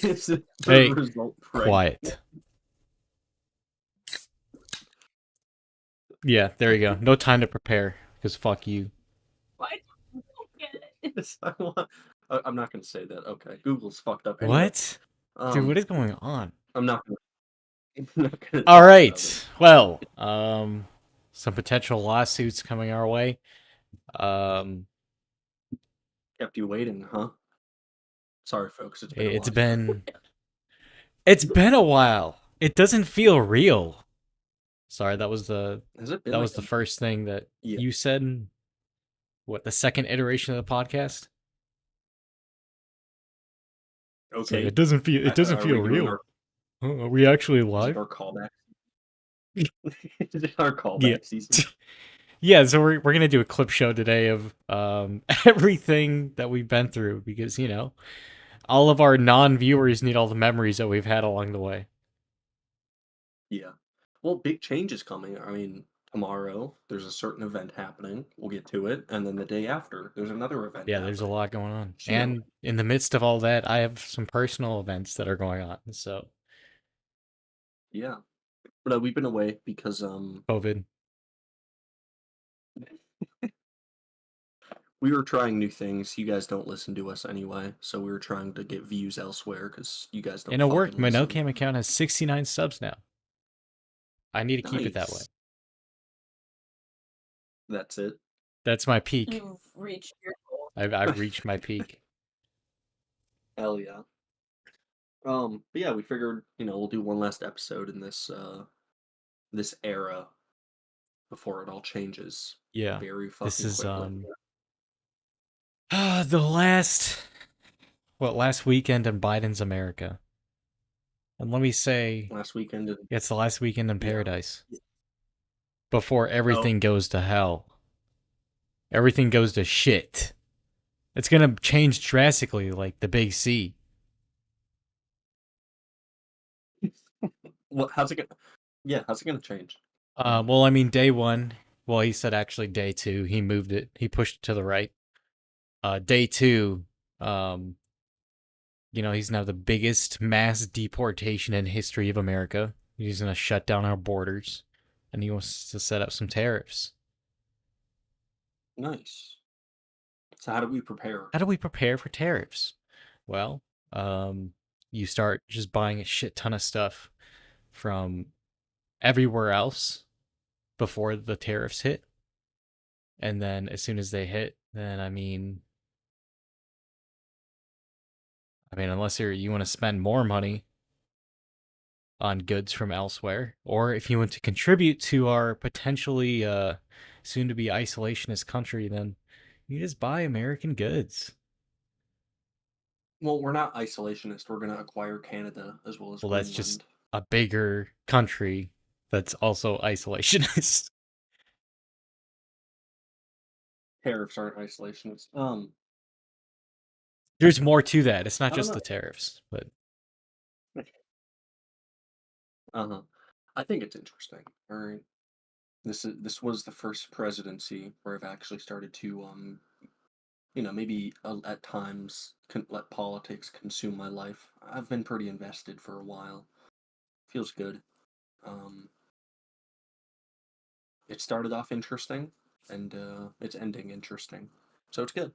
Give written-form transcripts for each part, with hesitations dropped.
Is the Hey, result quiet. Yeah, there you go. No time to prepare, because fuck you. Why don't get it? Yes, I'm not gonna say that. Okay, Google's fucked up. Anyway, What? Dude, what is going on? I'm not gonna. All right. Well, some potential lawsuits coming our way. Kept you waiting, huh? Sorry, folks. It's been a while. It doesn't feel real. Sorry, that was the first thing that you said. What, the second iteration of the podcast? Okay. Like, it doesn't feel real. Are we actually live? Is it our callback? Is it our callback season? Yeah, so we're gonna do a clip show today of everything that we've been through, because all of our non-viewers need all the memories that we've had along the way. Yeah. Well, big change is coming. I mean, tomorrow there's a certain event happening. We'll get to it, and then the day after there's another event. Yeah, there's a lot going on, and in the midst of all that, I have some personal events that are going on. So yeah, but we've been away because COVID. We were trying new things. You guys don't listen to us anyway, so we were trying to get views elsewhere because you guys don't. And it worked. My Nocam account has 69 subs now. I need to keep it that way. That's it. That's my peak. You've reached your goal. I've reached my peak. Hell yeah. But yeah, we figured we'll do one last episode in this era before it all changes. Yeah. Very fucking this is quickly. the last weekend in Biden's America. And let me say, last weekend. It's the last weekend in paradise. Before everything goes to hell. Everything goes to shit. It's gonna change drastically, like the Big C. Well, how's it gonna change? Well, I mean, day one. Well, he said actually day two. He moved it. He pushed it to the right. Day two. He's now the biggest mass deportation in history of America. He's gonna shut down our borders, and he wants to set up some tariffs. Nice. So how do we prepare? How do we prepare for tariffs? Well, you start just buying a shit ton of stuff from everywhere else before the tariffs hit. And then as soon as they hit, then I mean, unless you want to spend more money on goods from elsewhere, or if you want to contribute to our potentially soon-to-be isolationist country, then you just buy American goods. Well, we're not isolationist. We're going to acquire Canada as well as Greenland. That's just a bigger country that's also isolationist. Tariffs aren't isolationist. There's more to that. It's not just the tariffs, but I think it's interesting. All right. This was the first presidency where I've actually started to maybe at times let politics consume my life. I've been pretty invested for a while. Feels good. It started off interesting, and it's ending interesting. So it's good.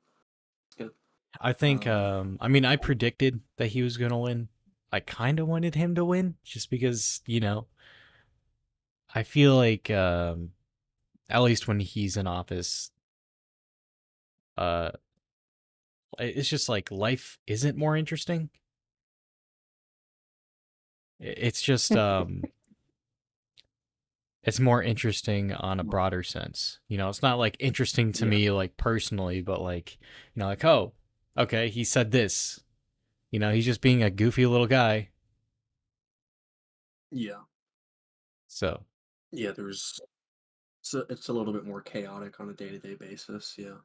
It's good. I think, I predicted that he was going to win. I kind of wanted him to win, just because, I feel like, at least when he's in office, it's just like life isn't more interesting. It's just, it's more interesting on a broader sense. It's not like interesting to me, like personally, but like, like, oh, okay, he said this. He's just being a goofy little guy. Yeah. So. Yeah, it's a little bit more chaotic on a day-to-day basis, yeah.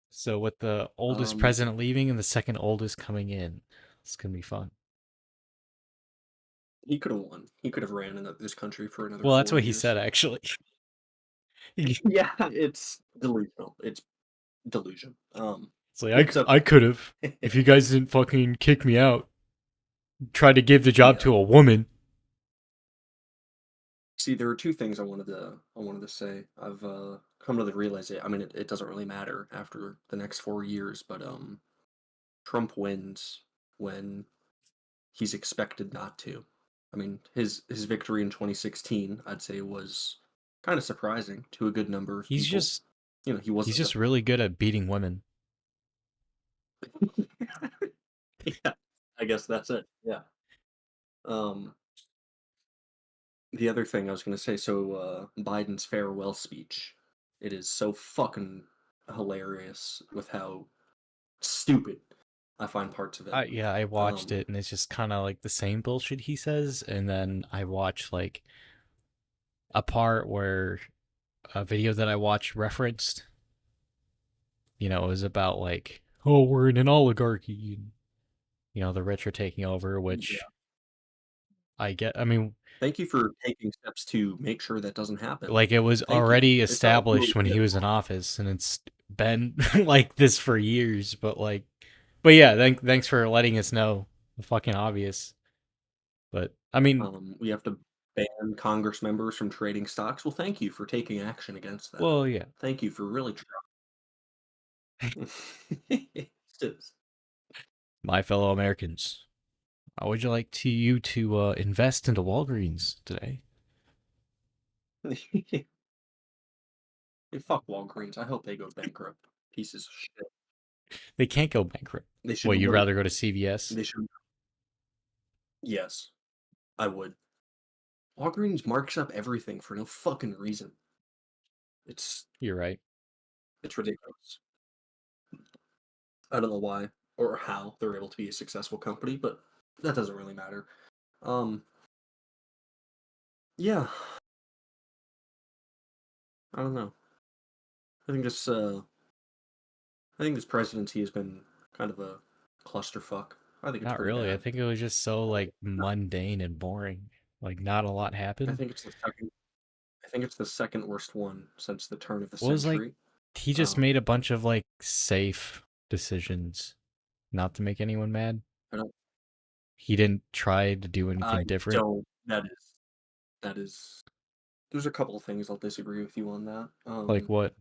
So with the oldest president leaving and the second oldest coming in, it's going to be fun. He could have won. He could have ran in this country for another 4 years. Well, that's what he said, actually. Yeah, it's delusional. It's delusion. It's like, I could have, if you guys didn't fucking kick me out. tried to give the job Yeah. to a woman. See, there are two things I wanted to say. I've come to the realization. I mean, it doesn't really matter after the next 4 years, but Trump wins when he's expected not to. I mean, his victory in 2016, I'd say, was kind of surprising to a good number of He's people. just You know, he he's wasn't the just really good at beating women. yeah, I guess that's it. Yeah. Um, the other thing I was gonna say, so Biden's farewell speech, it is so fucking hilarious with how stupid I find parts of it. Yeah, I watched Um, it and it's just kind of like the same bullshit he says, and then I watched like a part where a video that I watched referenced, it was about like, oh, we're in an oligarchy, and the rich are taking over, which yeah. I get. I mean, Thank you for taking steps to make sure that doesn't happen. like it was Thank you. already It's not really established when good. he was in office, and it's been like this for years. But yeah, thanks for letting us know the fucking obvious. But I mean, We have to ban Congress members from trading stocks. Well, thank you for taking action against that. well, yeah, Thank you for really trying. Just- my fellow Americans, how would you like you to invest into Walgreens today? Hey, fuck Walgreens. I hope they go bankrupt. Pieces of shit. They can't go bankrupt. They should Well, you'd limit. rather go to CVS? They should. Yes, I would. Walgreens marks up everything for no fucking reason. It's You're right. it's ridiculous. I don't know why or how they're able to be a successful company, but that doesn't really matter. Um, yeah, I don't know. I think this I think this presidency has been kind of a clusterfuck. I think it's Not pretty really. I bad. think it was just so Uh, like mundane and boring. Like not a lot I happened. think it's the second. I think it's the second worst one since the turn of the It was like century. he just Um, made a bunch of like safe decisions not to make anyone mad. I don't. He didn't try to do I anything different. don't. That is. There's a couple of things I'll disagree with you on that. Like what?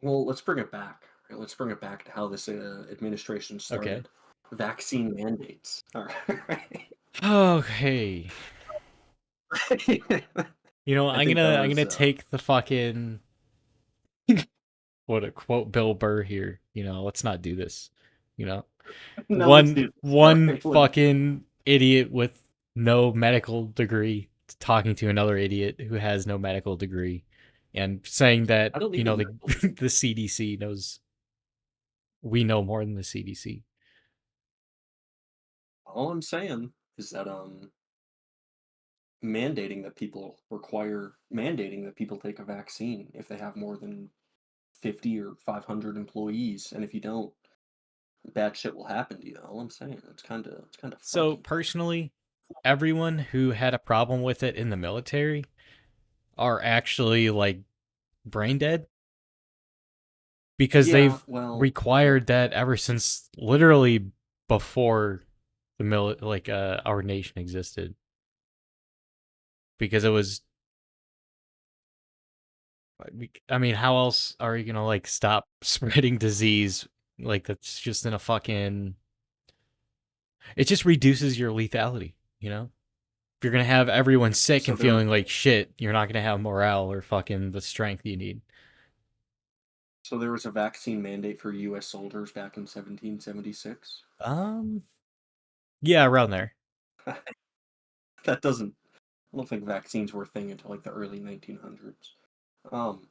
Well, let's bring it back. Right? Let's bring it back to how this administration Okay. started. Vaccine mandates. All right. Okay. I I'm think that gonna I'm was gonna take the fucking what to quote Bill Burr here. Let's not do this. You know, no. Let's one do this. All one right. What? fucking idiot with no medical degree talking to another idiot who has no medical degree, and saying that I don't need a the medical degree. the CDC knows we know more than the CDC. All I'm saying is that mandating that people take a vaccine if they have more than 50 or 500 employees, and if you don't, bad shit will happen to you. All I'm saying, it's kind of So fucky. personally, everyone who had a problem with it in the military are actually like brain dead because Yeah, they've well, yeah. required that ever since literally before our nation existed, because it was, I mean, how else are you gonna like stop spreading disease? Like that's just in a fucking, it just reduces your lethality, if you're gonna have everyone sick So and there, feeling like shit, you're not gonna have morale or fucking the strength you need. so there was a vaccine mandate for U.S. soldiers back in 1776. um yeah, around there. That doesn't. I don't think vaccines were a thing until like the early 1900s. Um,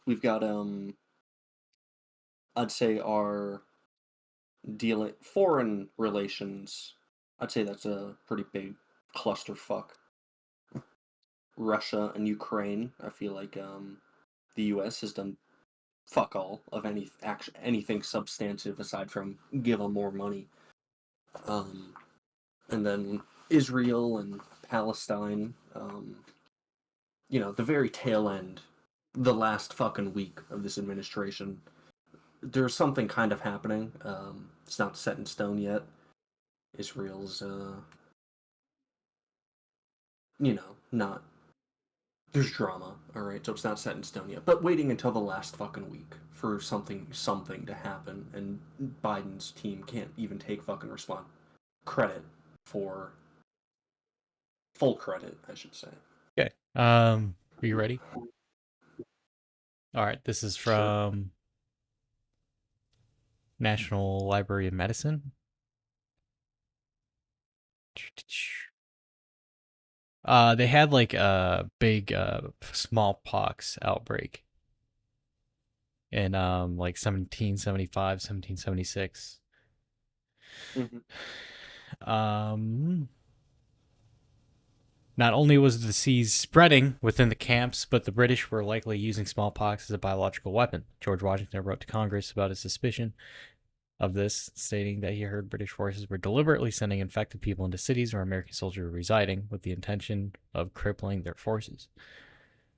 we've got I'd say our dealing foreign relations. I'd say that's a pretty big clusterfuck. Russia and Ukraine. I feel like the U.S. has done fuck all of anything substantive aside from give them more money. Um, and then Israel and Palestine. The very tail end, the last fucking week of this administration. there's something kind of happening. It's not set in stone yet. Israel's, not. There's drama, all right. So it's not set in stone yet. But waiting until the last fucking week for something to happen, and Biden's team can't even take fucking credit for full credit, I should say. Okay. Are you ready? All right. This is Sure. from National Library of Medicine. They had like a big smallpox outbreak in like 1775, 1776. Not only was the disease spreading within the camps, but the British were likely using smallpox as a biological weapon. George Washington wrote to Congress about his suspicion of this, stating that he heard British forces were deliberately sending infected people into cities where American soldiers were residing with the intention of crippling their forces.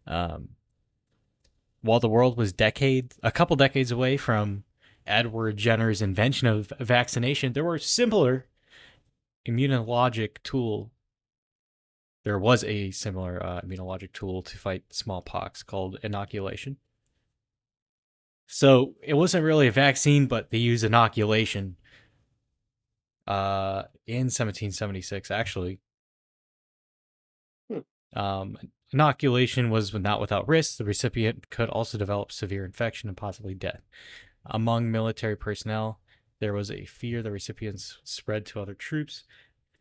While the world was a couple decades away from Edward Jenner's invention of vaccination, there were similar immunologic tool. There was a similar immunologic tool to fight smallpox called inoculation. So it wasn't really a vaccine, but they used inoculation in 1776, actually. Inoculation was not without risk. The recipient could also develop severe infection and possibly death. Among military personnel, there was a fear the recipients spread to other troops,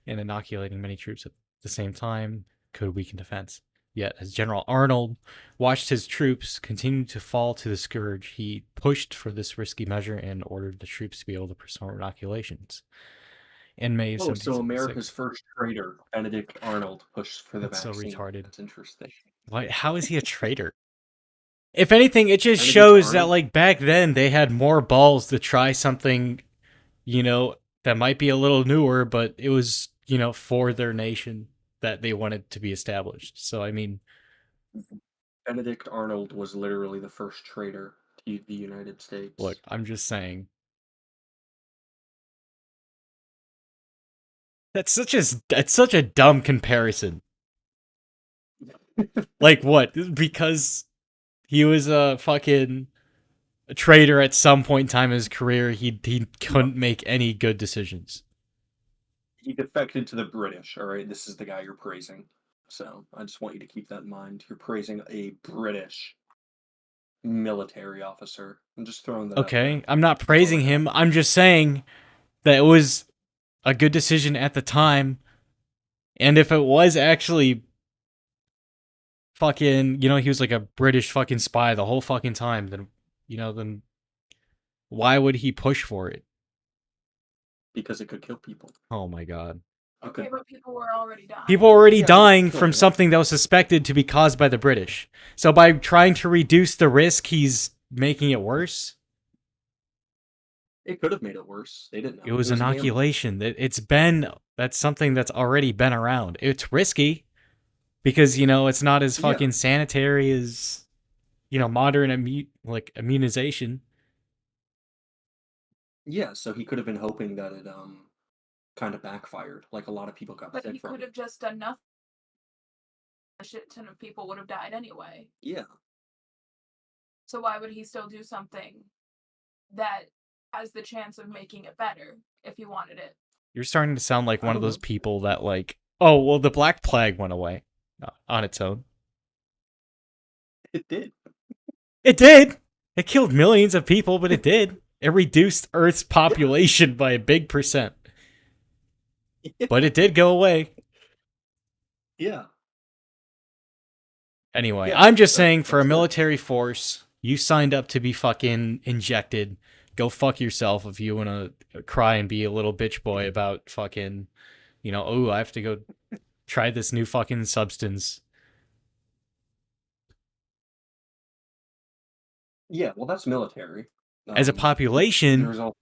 and inoculating many troops at the same time could weaken defense. Yet, as General Arnold watched his troops continue to fall to the scourge, he pushed for this risky measure and ordered the troops to be able to perform inoculations. In May of Oh, so 1776. America's first traitor, Benedict Arnold, pushed for the That's so vaccine. retarded. That's interesting. Why? How is he a traitor? If anything, it just Benedict shows that, Arnold? like, back then they had more balls to try something, that might be a little newer, but it was, for their nation that they wanted to be established. So, I mean, Benedict Arnold was literally the first traitor to the United States. look, I'm just saying. That's such a dumb comparison. Like what? Because he was a fucking traitor at some point in time in his career, he couldn't make any good decisions. He defected to the British, all right? This is the guy you're praising. So I just want you to keep that in mind. You're praising a British military officer. I'm just throwing that out there. Okay, I'm not praising him. I'm just saying that it was a good decision at the time. And if it was actually fucking, he was like a British fucking spy the whole fucking time, then why would he push for it? Because it could kill people. Oh my god. Okay, but people were already dying. People were already Yeah, dying sure, from yeah. something that was suspected to be caused by the British. So by trying to reduce the risk, he's making it worse. It could have made it worse. They didn't know. It was a gamble. inoculation. That's something that's already been around. It's risky because, it's not as fucking sanitary as, modern immunization. Yeah, so he could have been hoping that it kind of backfired, like a lot of people got But sick he from could it. have just done nothing. A shit ton of people would have died anyway. Yeah. So why would he still do something that has the chance of making it better if he wanted it? You're starting to sound like I one of don't those know. people that like, oh, well, the Black Plague went away on its own. It did. It did. It killed millions of people, but it did. It reduced Earth's population by a big percent. But it did go away. Yeah. Anyway, Yeah, I'm just saying for a that's good. military force, you signed up to be fucking injected. Go fuck yourself if you want to cry and be a little bitch boy about fucking, oh, I have to go try this new fucking substance. Yeah, well, that's military. As a population, There's all.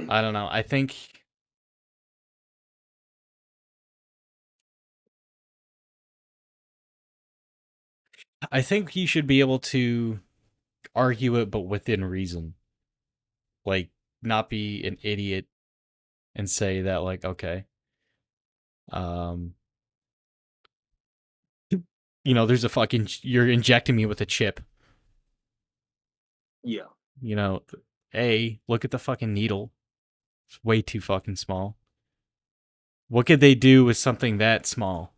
I don't know. I think he should be able to argue it, but within reason. Like, not be an idiot and say that, like, okay, um, there's a fucking, you're injecting me with a chip. Yeah. You know, look at the fucking needle. It's way too fucking small. What could they do with something that small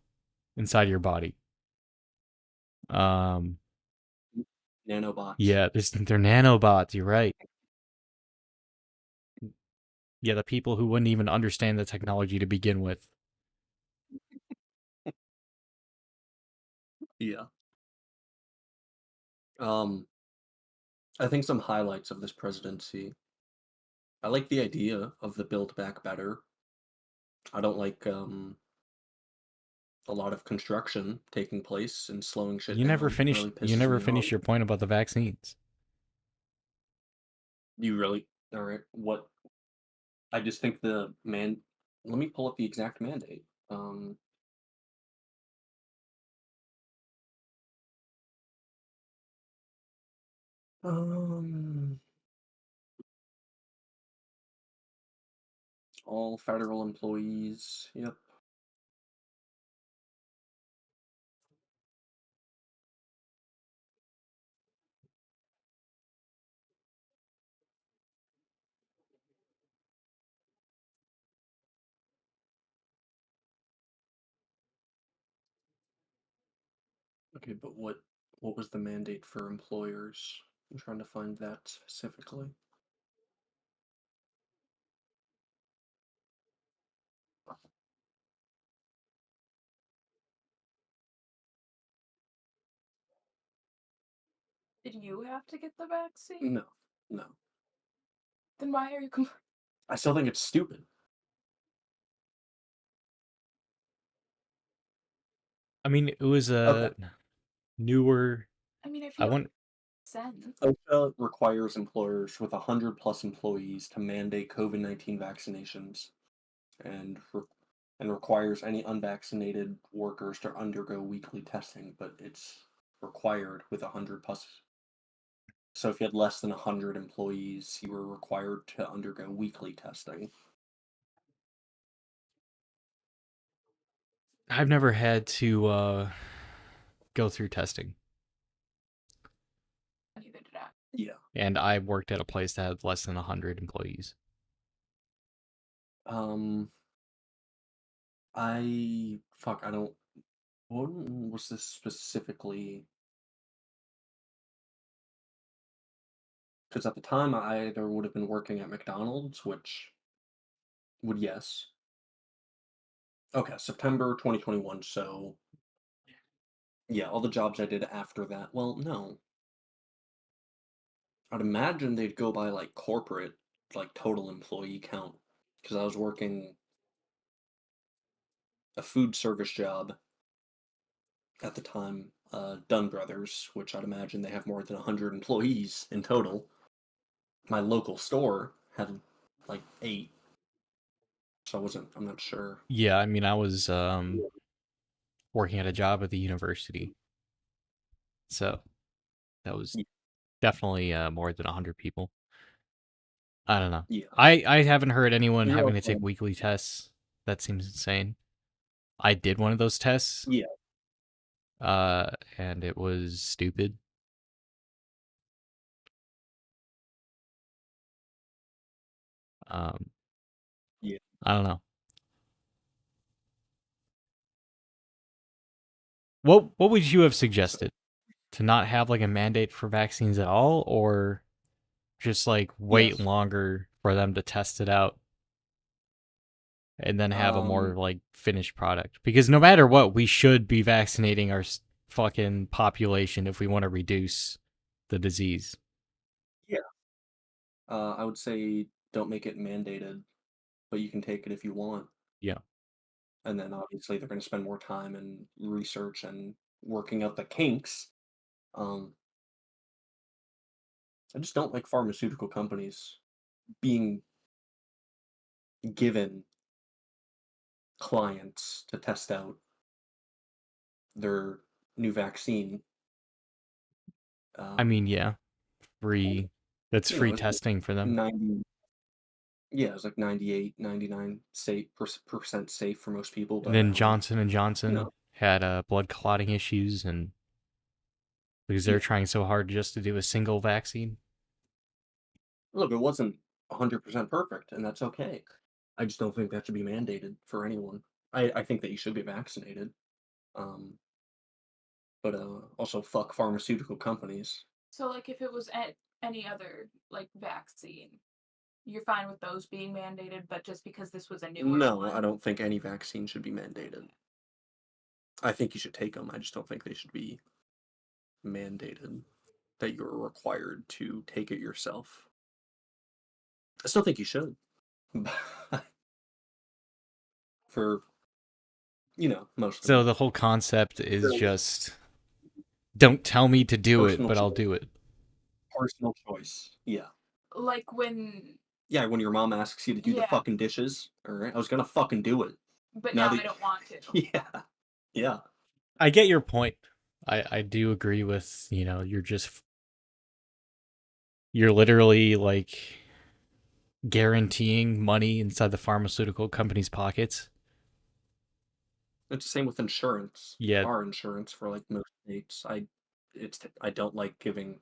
inside your body? Um, Nanobots. yeah, they're nanobots. You're right. Yeah, the people who wouldn't even understand the technology to begin with. Yeah. I think some highlights of this presidency. I like the idea of the Build Back Better. I don't like a lot of construction taking place and slowing shit You never down. It finish. really You pisses never me finish off. your point about the vaccines. You really? All right. What? I just think the man. Let me pull up the exact mandate. Um, all federal employees. Yep. Okay, but what was the mandate for employers? I'm trying to find that specifically. Did you have to get the vaccine? No, no. Then why are you I still think it's stupid. I mean, it was Okay. a newer. I mean, I I feel like want. it makes sense. OSHA requires employers with 100 plus employees to mandate COVID-19 vaccinations and and requires any unvaccinated workers to undergo weekly testing, but it's required with 100 plus. So if you had less than 100 employees, you were required to undergo weekly testing. I've never had to go through testing, Neither did I. Yeah. and I worked at a place that had less than 100 employees. Um, I don't. When was this specifically? Because at the time, I either would have been working at McDonald's, which would yes. Okay, September 2021. So yeah, all the jobs I did after that. Well, no, I'd imagine they'd go by like corporate, like total employee count. Because I was working a food service job at the time, Dunn Brothers, which I'd imagine they have more than 100 employees in total. My local store had like 8, so I'm not sure. Yeah, I mean, I was working at a job at the university, so that was Y- definitely more than 100 people. I don't know. Yeah. I haven't heard anyone You're having to take also, weekly tests. That seems insane. I did one of those tests, yeah, uh, and it was stupid. Um, yeah. I don't know. What would you have So, suggested? To not have like a mandate for vaccines at all, or just like wait yes. longer for them to test it out and then have a more Um, like finished product? Because no matter what, we should be vaccinating our fucking population if we want to reduce the disease. yeah. I would say don't make it mandated, but you can take it if you want. Yeah. And then obviously they're going to spend more time in research and working out the kinks. Um, I just don't like pharmaceutical companies being given clients to test out their new vaccine. I Um, mean, yeah. free. That's You know, free it's like testing for them. 90, yeah, it was like 98, 99 percent safe for most people, And but then Johnson and you Johnson know, had blood clotting issues, and because they're yeah. trying so hard just to do a single vaccine. Look, it wasn't 100% perfect, and that's okay. I just don't think that should be mandated for anyone. I think that you should be vaccinated. Um, but also fuck pharmaceutical companies. So, like, if it was any other like vaccine, you're fine with those being mandated, but just because this was a newer No, I one. don't think any vaccine should be mandated. I think you should take them. I just don't think they should be mandated that you're required to take it yourself. I still think you should. For, most of So them. the whole concept is Really, just don't tell me to do it, personal but I'll choice. do it. Personal choice. Yeah. Like when, Yeah, when your mom asks you to do the yeah, fucking dishes, all right, I was gonna fucking do it. but Now now that, I don't want to. yeah, yeah, I get your point. I do agree with, you're literally like guaranteeing money inside the pharmaceutical company's pockets. it's the same with insurance. Yeah, Car insurance for like most states. I don't like giving.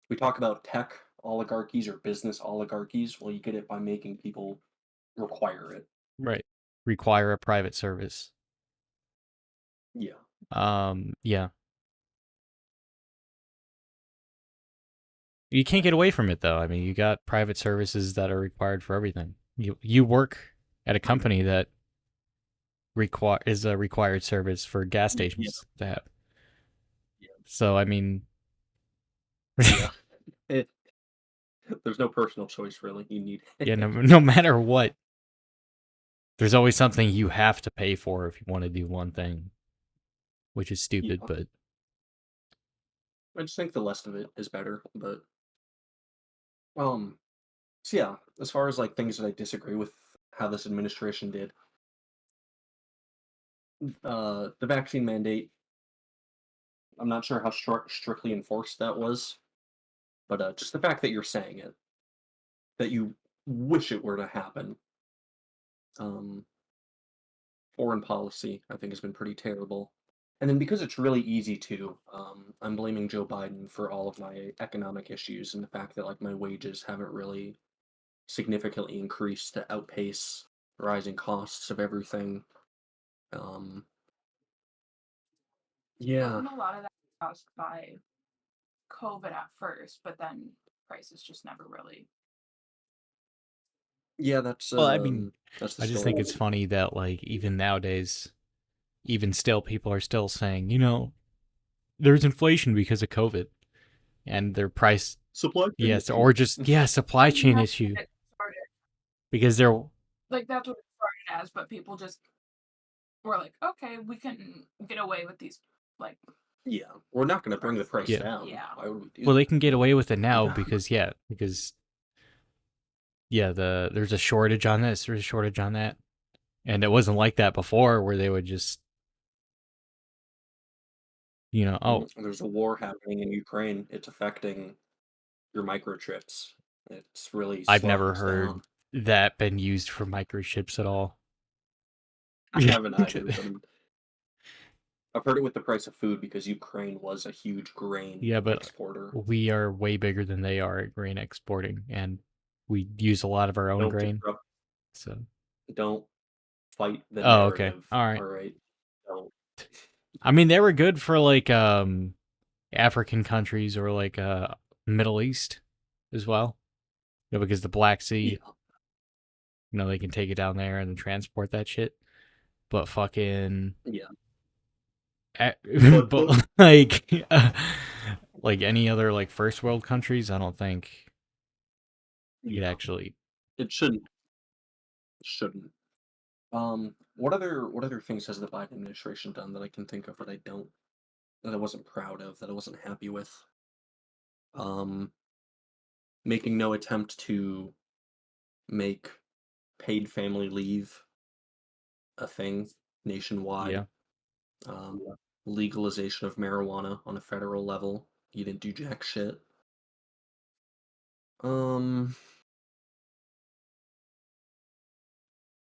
We talk about tech oligarchies or business oligarchies. Well, you get it by making people require it. right. Require a private service. Yeah, Yeah. You can't get away from it though. I mean, you got private services that are required for everything. You work at a company that is a required service for gas yeah, stations to have. yeah, So I mean, yeah. It, there's no personal choice really. You need. yeah, no matter what, there's always something you have to pay for if you want to do one thing, which is stupid, Yeah, but I just think the less of it is better. But um, so yeah, as far as like things that I disagree with how this administration did, the vaccine mandate, I'm not sure how strictly enforced that was, but just the fact that you're saying it, that you wish it were to happen. Um, Foreign policy, I think, has been pretty terrible. And then because it's really easy to, I'm blaming Joe Biden for all of my economic issues and the fact that like my wages haven't really significantly increased to outpace rising costs of everything. Um, yeah, Wasn't a lot of that caused by COVID at first, but then prices just never really. yeah, well, I mean, that's the I just story. think it's funny that like even nowadays, even still, people are still saying, there's inflation because of COVID and their price, Supply chain yes, or issues. just supply I mean, chain that's issue what it started. because they're Like that's what it started as, but people just were like, okay, we can get away with these like Yeah, we're not going to bring the price yeah. prices. down. Yeah. Why would we do Well, they that? can get away with it now Yeah, because there's a shortage on this, there's a shortage on that. And it wasn't like that before where they would just, oh, there's a war happening in Ukraine. It's affecting your microchips. It's really I've slowing never us heard down. that been used for microchips at all. I haven't either, but I've heard it with the price of food because Ukraine was a huge grain Yeah, but exporter. we are way bigger than they are at grain exporting, and we use a lot of our own Don't grain. disrupt. So, Don't fight the oh, okay, narrative. all right. All right. Don't. I mean, they were good for like African countries or like Middle East as well. Because the Black Sea, Yeah. they can take it down there and then transport that shit. But fucking, Yeah. but like any other like first world countries, I don't think it Yeah. actually. It shouldn't. Shouldn't. What other things has the Biden administration done that I can think of that I wasn't proud of, that I wasn't happy with? Um, Making no attempt to make paid family leave a thing nationwide. Yeah, Um, Legalization of marijuana on a federal level. You didn't do jack shit. Um.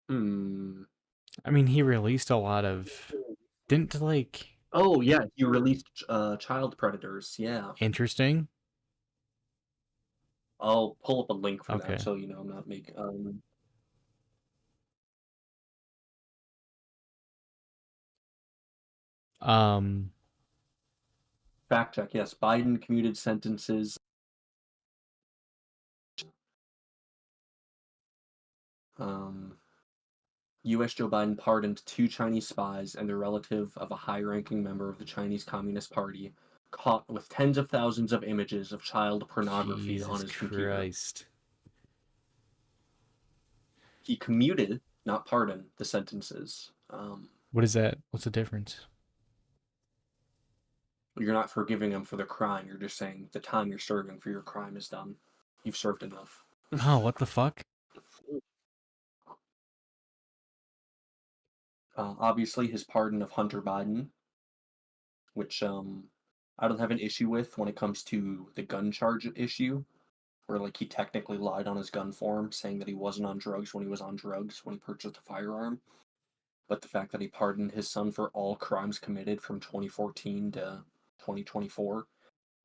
Hmm. I mean, he released a lot of didn't like Oh yeah, he released Child Predators. Yeah, interesting. I'll pull up a link for that Okay. so you know I'm not making. Um Fact check. Yes, Biden commuted sentences. Um. U.S. Joe Biden pardoned 2 Chinese spies and the relative of a high-ranking member of the Chinese Communist Party, caught with tens of thousands of images of child pornography on Jesus his computer. Christ. He commuted, not pardoned, the sentences. What is that? What's the difference? You're not forgiving him for the crime. You're just saying the time you're serving for your crime is done. You've served enough. Oh, what the fuck? Obviously, his pardon of Hunter Biden, which I don't have an issue with when it comes to the gun charge issue, where like he technically lied on his gun form, saying that he wasn't on drugs when he was on drugs when he purchased a firearm. But the fact that he pardoned his son for all crimes committed from 2014 to 2024,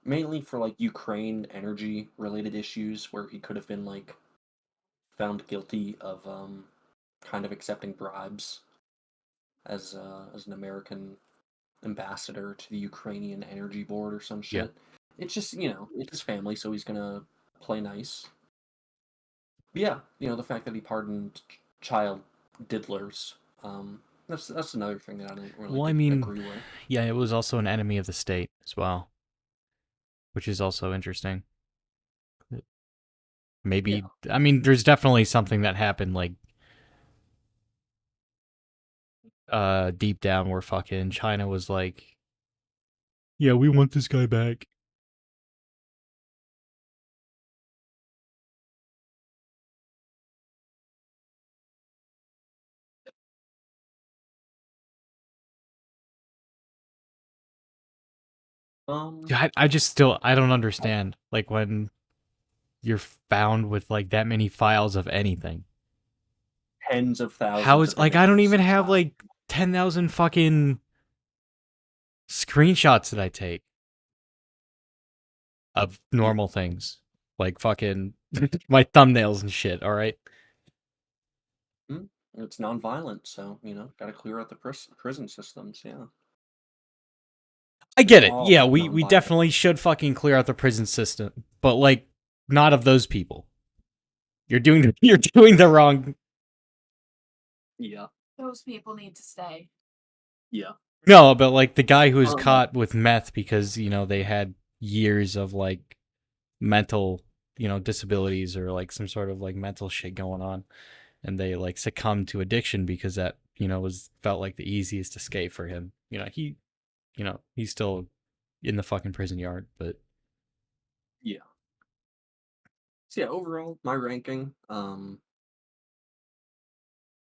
mainly for like Ukraine energy related issues, where he could have been like found guilty of kind of accepting bribes as an American ambassador to the Ukrainian Energy Board or some Yeah. shit. It's just it's his family, so he's gonna play nice. But yeah, the fact that he pardoned child diddlers, that's another thing that I don't really Well, I mean, agree with. yeah, it was also an enemy of the state as well, which is also interesting. Yeah. Maybe I mean, there's definitely something that happened like deep down where fucking China was like, yeah, we want this guy back. Um, Yeah, I just still I don't understand like when you're found with like that many files of anything. Tens of How thousands is of like I don't images even of have child. like 10,000 fucking screenshots that I take of Yeah. normal things. Like fucking my thumbnails and shit, all right? It's non-violent, so gotta clear out the prison systems. Yeah, I they're get it. all Yeah, we non-violent. definitely should fucking clear out the prison system, but like not of those people. You're doing the wrong. Yeah, Those people need to stay. yeah. No, but like the guy who was Um, caught with meth because, they had years of like mental, disabilities or like some sort of like mental shit going on and they like succumbed to addiction because that, was felt like the easiest escape for him. He's still in the fucking prison yard, but yeah. So yeah, overall, my ranking,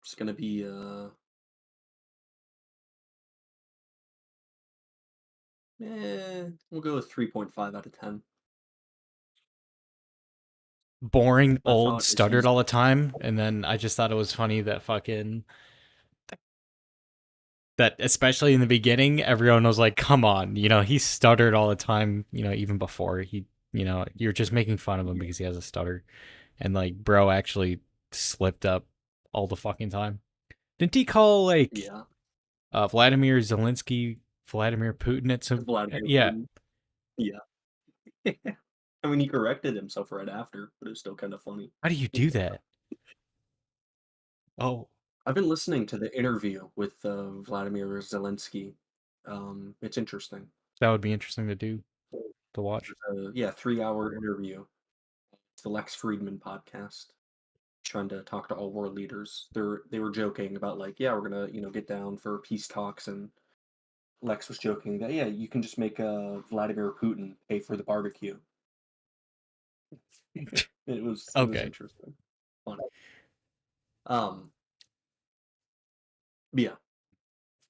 it's gonna be we'll go with 3.5 out of 10. boring, My old, thought is stuttered he's all the time. And then I just thought it was funny that fucking that especially in the beginning, everyone was like, "Come on, he stuttered all the time." Even before you're just making fun of him yeah, because he has a stutter, and like, bro actually slipped up all the fucking time. Didn't he call like yeah. Vladimir Zelensky Vladimir Putin at some? Vladimir Yeah. Putin. Yeah. I mean, he corrected himself right after, but it's still kind of funny. How do you do that? Oh, I've been listening to the interview with Vladimir Zelensky. It's interesting. that would be interesting to do to watch. Yeah, 3 hour interview. It's the Lex Friedman podcast. Trying to talk to all world leaders. They were joking about like, yeah, we're gonna get down for peace talks, and Lex was joking that yeah, you can just make Vladimir Putin pay for the barbecue. It was Okay. interesting, funny. Um, but yeah,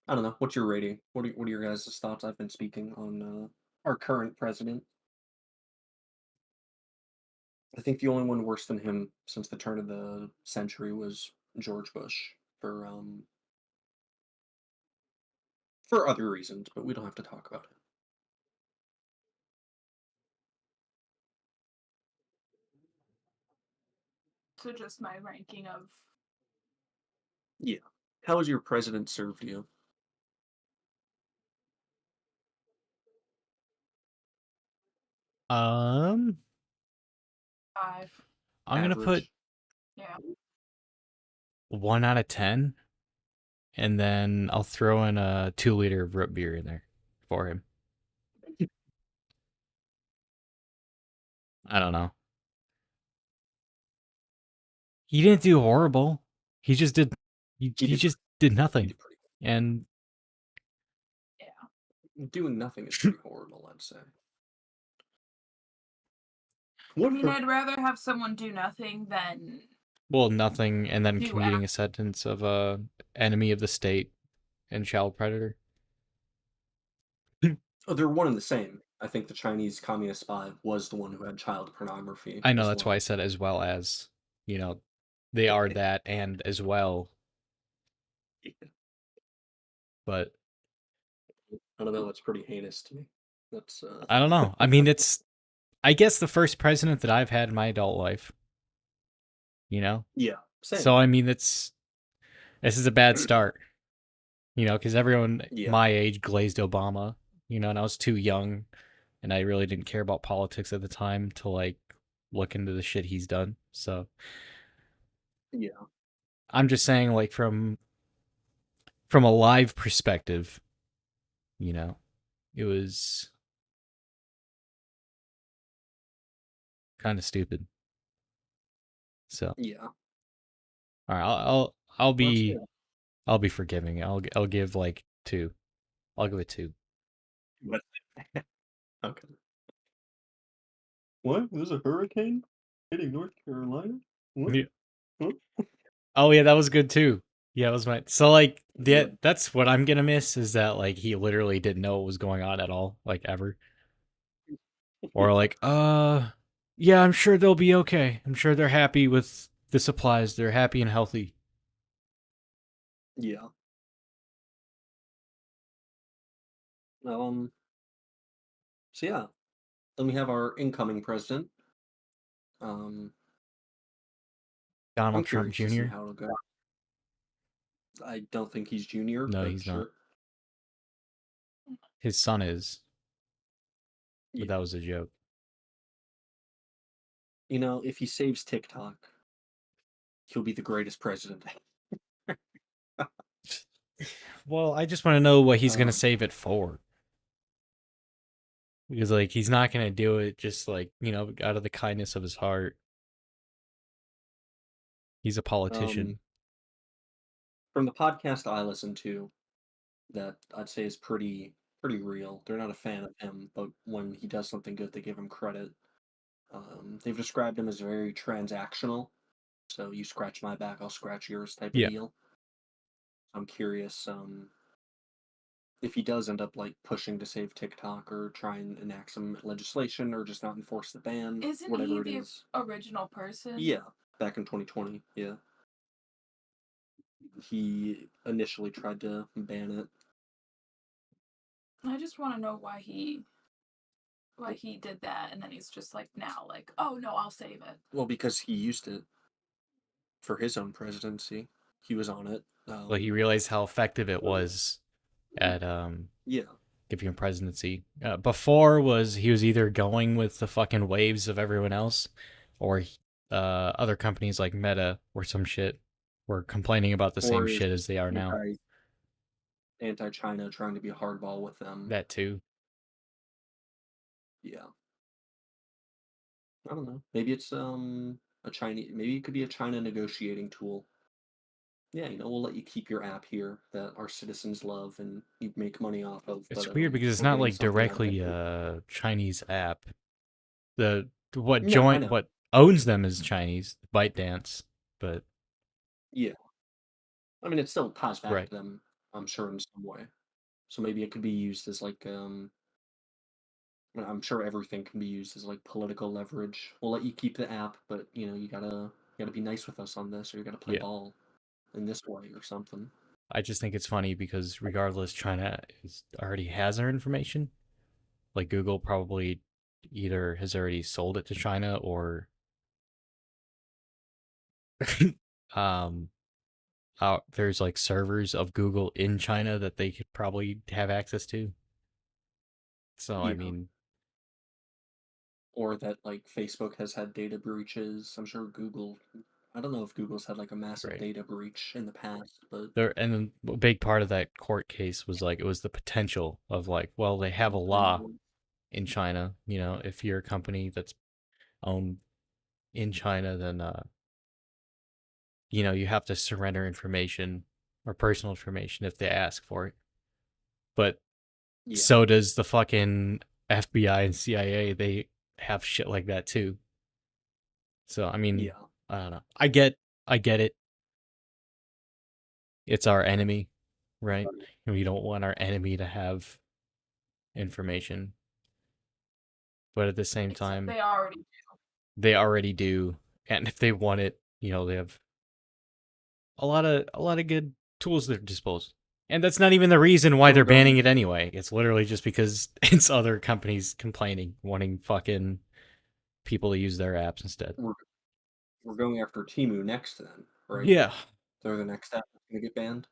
I don't know. What's your rating? What are your guys' thoughts? I've been speaking on our current president. I think the only one worse than him since the turn of the century was George Bush for other reasons, but we don't have to talk about it. So just my ranking of Yeah. How has your president served you? Um, 5. I'm gonna put Average. Yeah. 1 out of 10, and then I'll throw in a 2 liter of root beer in there for him. I don't know. He didn't do horrible. He just did. He He did. just did He nothing, did pretty. and Doing nothing is pretty horrible, I'd say. I What mean, hurt? I'd rather have someone do nothing than well, nothing, and then do commuting a sentence of a enemy of the state and child predator. Oh, they're one and the same. I think the Chinese Communist spy was the one who had child pornography I know as that's why I well. said as well as, you know, they are that and as well, but I don't know. That's pretty heinous to me. That's I don't know. I mean, it's I guess the first president that I've had in my adult life, you know? yeah, So same. I mean, this is a bad start, because everyone Yeah, my age glazed Obama, and I was too young and I really didn't care about politics at the time to like look into the shit he's done. So yeah, I'm just saying, like from a live perspective, you know, it was kind of stupid. So yeah. all right, I'll That's be fair. I'll be forgiving. I'll give like 2. I'll give it 2. But okay. What? There's a hurricane hitting North Carolina? What? Yeah. Huh? Oh yeah, that was good too. Yeah, it was my so like Yeah. that's what I'm gonna miss is that like he literally didn't know what was going on at all, like ever. Or like, yeah, I'm sure they'll be okay. I'm sure they're happy with the supplies. They're happy and healthy. Yeah. Um. So yeah. Then we have our incoming president. Um. I'm Donald Trump curious to see Jr. how it'll go. I don't think he's junior, No, but he's not. sure. His son is, but Yeah. that was a joke. If he saves TikTok, he'll be the greatest president. Well, I just want to know what he's gonna um. save it for. Because like he's not gonna do it just like, out of the kindness of his heart. He's a Um. politician. From the podcast I listen to, that I'd say is pretty real. They're not a fan of him, but when he does something good, they give him credit. They've described him as very transactional, so you scratch my back, I'll scratch yours type of Yeah. deal. I'm curious if he does end up like pushing to save TikTok or try and enact some legislation or just not enforce the ban, Isn't he whatever it the is. original person? Yeah, back in 2020, yeah, he initially tried to ban it. I just want to know why he did that, and then he's just like now like, oh no, I'll save it. Well, because he used it for his own presidency. He was on it. Well, he realized how effective it was at Yeah, giving him presidency. Before was he was either going with the fucking waves of everyone else, or other companies like Meta or some shit were complaining about the same or is shit as they are now. anti-China, trying to be hardball with them. That too. Yeah, I don't know. Maybe it's a Chinese. Maybe it could be a China negotiating tool. Yeah, we'll let you keep your app here that our citizens love and you make money off of, but It's weird because it's we're not getting like something out of directly it. a Chinese app. No, I know. What owns them is Chinese, ByteDance, but Yeah, I mean it still ties back right. to them, I'm sure in some way. So maybe it could be used as like I'm sure everything can be used as like political leverage. We'll let you keep the app, but you gotta be nice with us on this, or you gotta play Yeah. ball in this way or something. I just think it's funny because regardless, China already has our information. Like Google probably either has already sold it to China or um there's like servers of Google in China that they could probably have access to. So I Yeah. mean, Or that like Facebook has had data breaches. I'm sure Google. I don't know if Google's had like a massive right. data breach in the past, but There and then a big part of that court case was like it was the potential of like, well, they have a law in China, if you're a company that's owned in China, then you have to surrender information or personal information if they ask for it. But yeah, so does the fucking FBI and CIA. They have shit like that too. So I mean, yeah, I don't know. I get it. It's our enemy, right? And we don't want our enemy to have information. But at the same Except time, they already they already do. And if they want it, they have a lot of good tools at their disposal. And that's not even the reason why so they're banning it anyway. It's literally just because it's other companies complaining, wanting fucking people to use their apps instead. we're going after Timu next then, right? Yeah. They're the next app that's gonna get banned.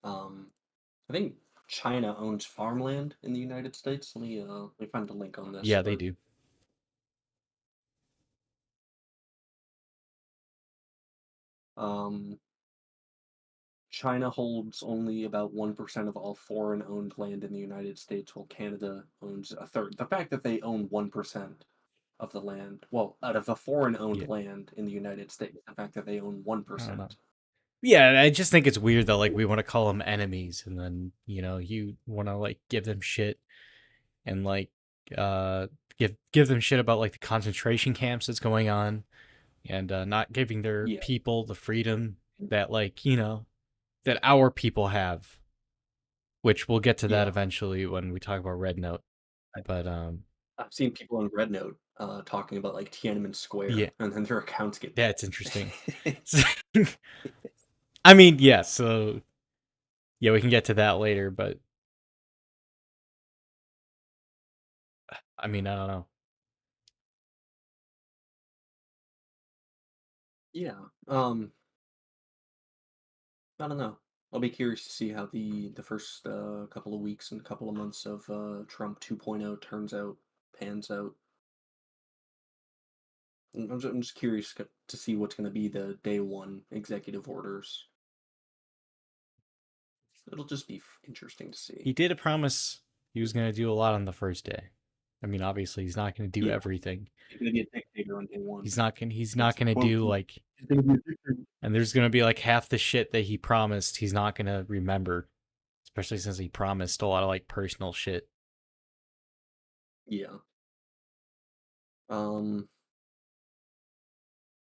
I think China owns farmland in the United States. Let me find a link on this, Yeah, they but do. um, China holds only about 1% of all foreign-owned land in the United States, while Canada owns a third. The fact that they own 1% of the land, well, out of the foreign-owned Yeah. land in the United States, the fact that they own I don't know. 1%. Yeah, I just think it's weird that like we want to call them enemies and then, you want to like give them shit and like uh give them shit about like the concentration camps that's going on and not giving their Yeah, people the freedom that like, that our people have, which we'll get to that yeah. eventually when we talk about Red Note. I, But I've seen people on Red Note talking about like Tiananmen yeah, Square, and then their accounts get that's banned. interesting. I mean, yeah, so yeah, we can get to that later, but I mean, I don't know. Yeah. I don't know. I'll be curious to see how the first couple of weeks and couple of months of Trump 2.0 turns out, pans out. I'm just curious to see what's going to be the day one executive orders. It'll just be interesting to see. He did promise he was going to do a lot on the first day. I mean, obviously, he's not going to do Yeah, everything. he's going to be a dictator on day one. He's not That's going to quote. do like, He's going to be a dictator. and there's going to be like half the shit that he promised he's not going to remember, especially since he promised a lot of like personal shit. Yeah. Um,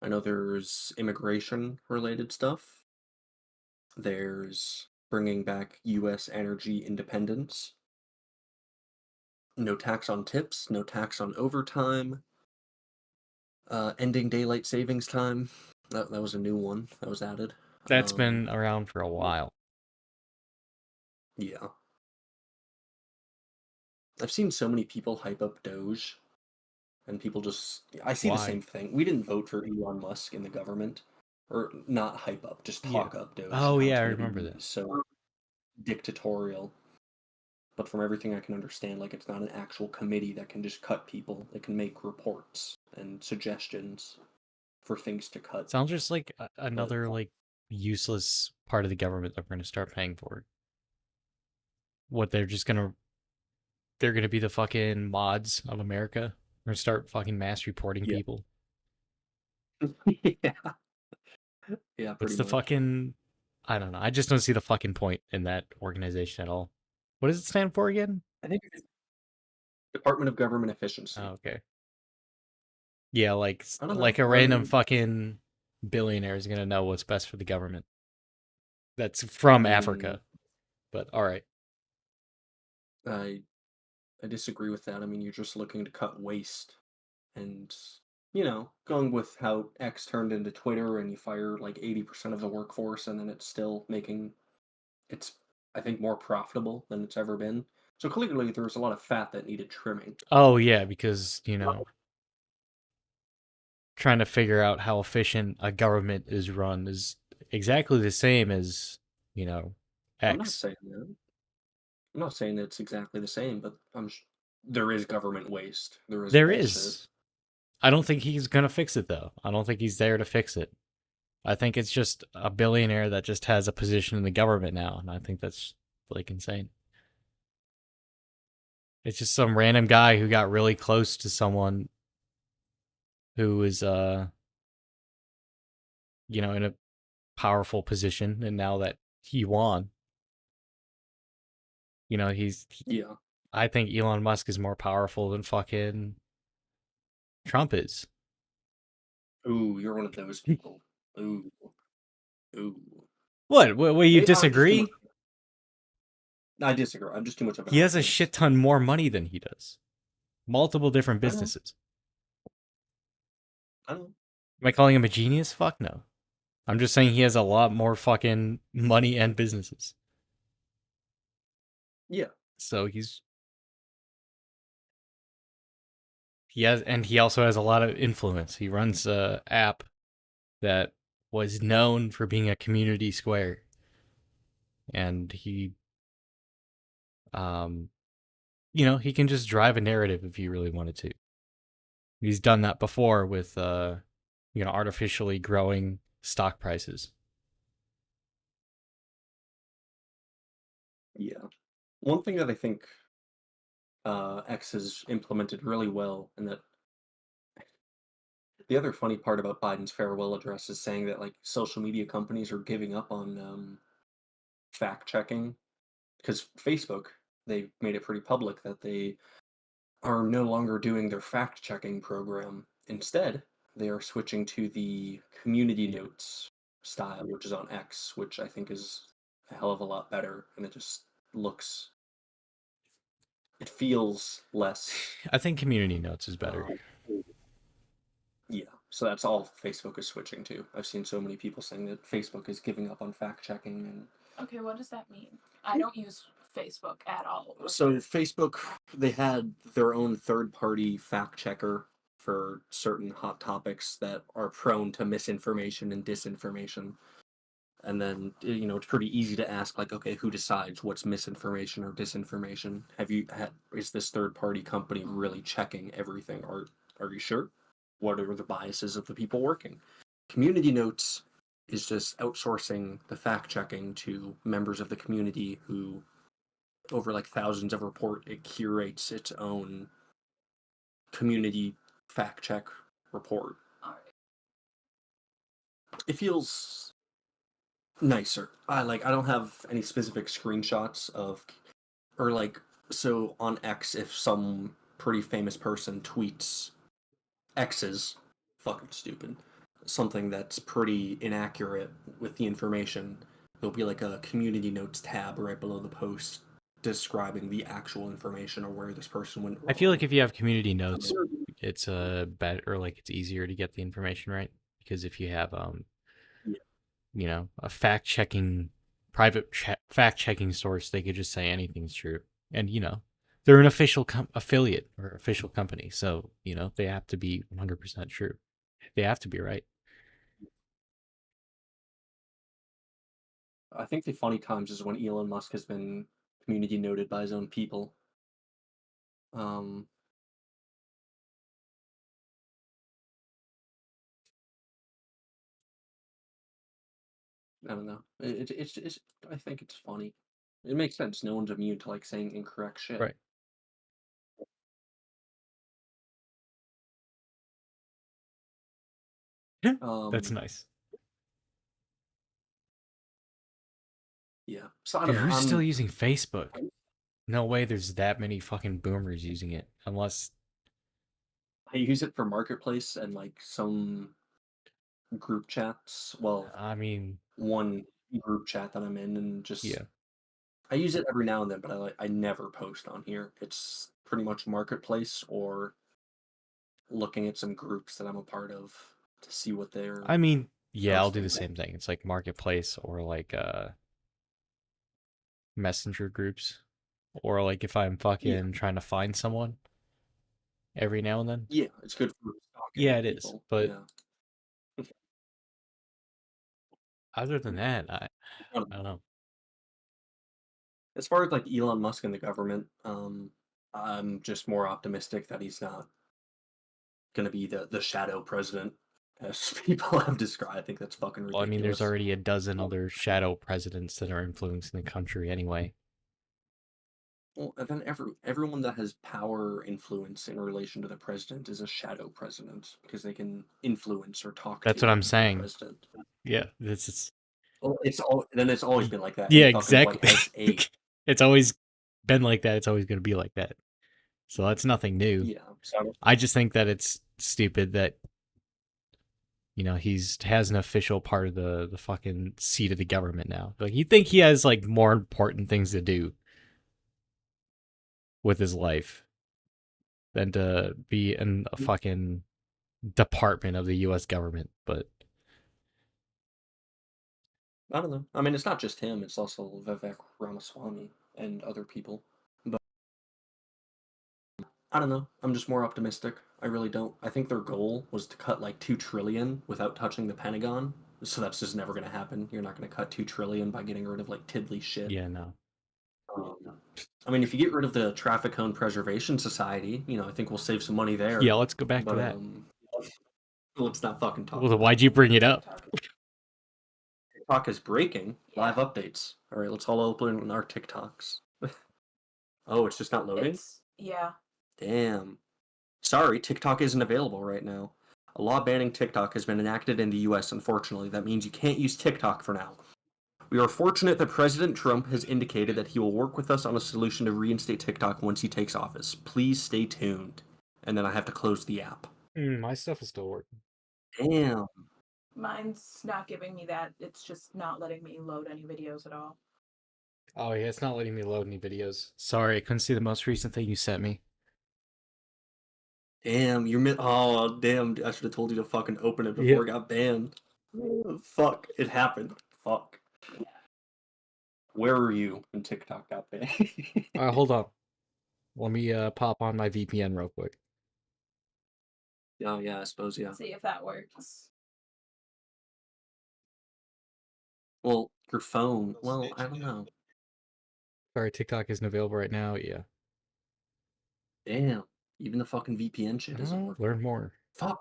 I know there's immigration related stuff. There's bringing back U.S. energy independence. No tax on tips, no tax on overtime. Ending daylight savings time. That was a new one that was added. That's been around for a while. Yeah. I've seen so many people hype up Doge, and people just. I see the Why? same thing. We didn't vote for Elon Musk in the government. Or not hype up, just Yeah. talk up Doge and Oh how yeah, it's I going to remember be that. so dictatorial. But from everything I can understand, like it's not an actual committee that can just cut people. It can make reports and suggestions for things to cut. Sounds just like But another like useless part of the government that we're going to start paying for. What they're gonna be the fucking mods of America. We're gonna start fucking mass reporting yeah, people. yeah, yeah, What's pretty the much. fucking? I don't know. I just don't see the fucking point in that organization at all. What does it stand for again? I think it's Department of Government Oh, Efficiency. okay. Yeah, like I don't know. like a random fucking billionaire is gonna know what's best for the government. That's I from mean, Africa, but all right. I I disagree with that. I mean, you're just looking to cut waste and, going with how X turned into Twitter and you fire like 80% of the workforce and then it's still making it's I think more profitable than it's ever been. So clearly there was a lot of fat that needed trimming. Oh yeah, because trying to figure out how efficient a government is run is exactly the same as I'm not X. saying that. I'm not saying it's exactly the same, but there is government waste. There is There bullshit. is. I don't think he's gonna fix it though. I don't think he's there to fix it. I think it's just a billionaire that just has a position in the government now, and I think that's like insane. It's just some random guy who got really close to someone who was in a powerful position, and now that he won, he's Yeah. I think Elon Musk is more powerful than fucking Trump is. Ooh, you're one of those people. Ooh, ooh. What, you I'm just too much. disagree? I disagree. I'm just too much of an He has a optimist. shit ton more money than he does. Multiple different I know. businesses. I know. Am I calling him a genius? Fuck no. I'm just saying he has a lot more fucking money and businesses. Yeah. So he also has a lot of influence. He runs a app that was known for being a community square, and um he can just drive a narrative if he really wanted to. He's done that before with artificially growing stock prices. Yeah. One thing that I think X has implemented really well, and that the other funny part about Biden's farewell address is saying that like social media companies are giving up on fact checking because Facebook they made it pretty public that they are no longer doing their fact checking program. Instead, they are switching to the community notes style, which is on X, which I think is a hell of a lot better, and looks, it feels less. I think community notes is better. Um, yeah, so that's all Facebook is switching to. I've seen so many people saying that Facebook is giving up on fact checking, and Okay, what does that mean? I don't use Facebook at all. so Facebook, they had their own third-party fact checker for certain hot topics that are prone to misinformation and disinformation. And then, it's pretty easy to ask, like, okay, who decides what's misinformation or disinformation? Is this third-party company really checking everything? Are you sure? What are the biases of the people working? Community Notes is just outsourcing the fact checking to members of the community who over like thousands of report it curates its own community fact check report. It feels nicer. I don't have any specific screenshots of or like so on X if some pretty famous person tweets X's fucking stupid something that's pretty inaccurate with the information, there'll be like a community notes tab right below the post describing the actual information or where this person went I feel wrong. like if you have community notes, it's better, like it's easier to get the information right, because if you have a private fact checking source, they could just say anything's true, and they're an official affiliate or official company, so they have to be 100% true. They have to be right. I think the funny times is when Elon Musk has been community noted by his own people. Um, I don't know. It's I think it's funny. It makes sense. No one's immune to like saying incorrect shit. Right. That's Um, nice. yeah. So I don't Dude, know. who's still using Facebook? No way there's that many fucking boomers using it. Unless, I use it for marketplace and like some group chats. Well, I mean, one group chat that I'm in, and just yeah. I use it every now and then, but I never post on here. It's pretty much marketplace or looking at some groups that I'm a part of to see what they're I mean, yeah, I'll do posting. the same thing. It's like marketplace or like messenger groups, or like if I'm Yeah, fucking trying to find someone every now and then. yeah, it's good for Yeah, stalking it is. people. But Yeah. other than that, I Um, don't know. As far as like Elon Musk and the government, I'm just more optimistic that he's not going to be the shadow president, as people have described. I think that's fucking Well, I mean, there's ridiculous. already a dozen other shadow presidents that are influencing the country anyway. Well, and then everyone that has power influence in relation to the president is a shadow president because they can influence or talk That's what to I'm the saying. president. Yeah, this is. Well, it's always been like that. Yeah, Any fucking White exactly. House aide. It's always been like that. It's always going to be like that. So that's nothing new. Yeah. So I just think that it's stupid that he's has an official part of the fucking seat of the government now. Like you think he has like more important things to do with his life than to be in a fucking department of the U.S. government. But I don't know. I mean, it's not just him. It's also Vivek Ramaswamy and other people. But I don't know. I'm just more optimistic. I really don't. I think their goal was to cut like 2 trillion without touching the Pentagon. So that's just never going to happen. You're not going to cut 2 trillion by getting rid of like tiddly shit. yeah, no. Um, I mean, if you get rid of the Traffic Cone Preservation Society, I think we'll save some money there. Yeah, let's go back to But that. let's not fucking talk. Well, About why'd that. you bring it up? TikTok is breaking. Live Yeah. updates. All right, let's all open our TikToks. Oh, it's just not loading? Yeah. Damn. Sorry, TikTok isn't available right now. A law banning TikTok has been enacted in the US, unfortunately. That means you can't use TikTok for now. We are fortunate that President Trump has indicated that he will work with us on a solution to reinstate TikTok once he takes office. Please stay tuned. And then I have to close the app. My stuff is still working. Damn. Mine's not giving me that. It's just not letting me load any videos at all. Oh yeah, it's not letting me load any videos. Sorry, I couldn't see the most recent thing you sent me. Damn, oh, damn, I should have told you to fucking open it before Yep. it got banned. Fuck, it happened. Fuck. Where were you when TikTok got banned? Hold on. Let me pop on my VPN real quick. Oh, yeah, I suppose, yeah. See if that works. Well, your phone, well, I don't know. Sorry, TikTok isn't available right now. Yeah. Damn, even the fucking VPN shit isn't working. Learn more. Fuck.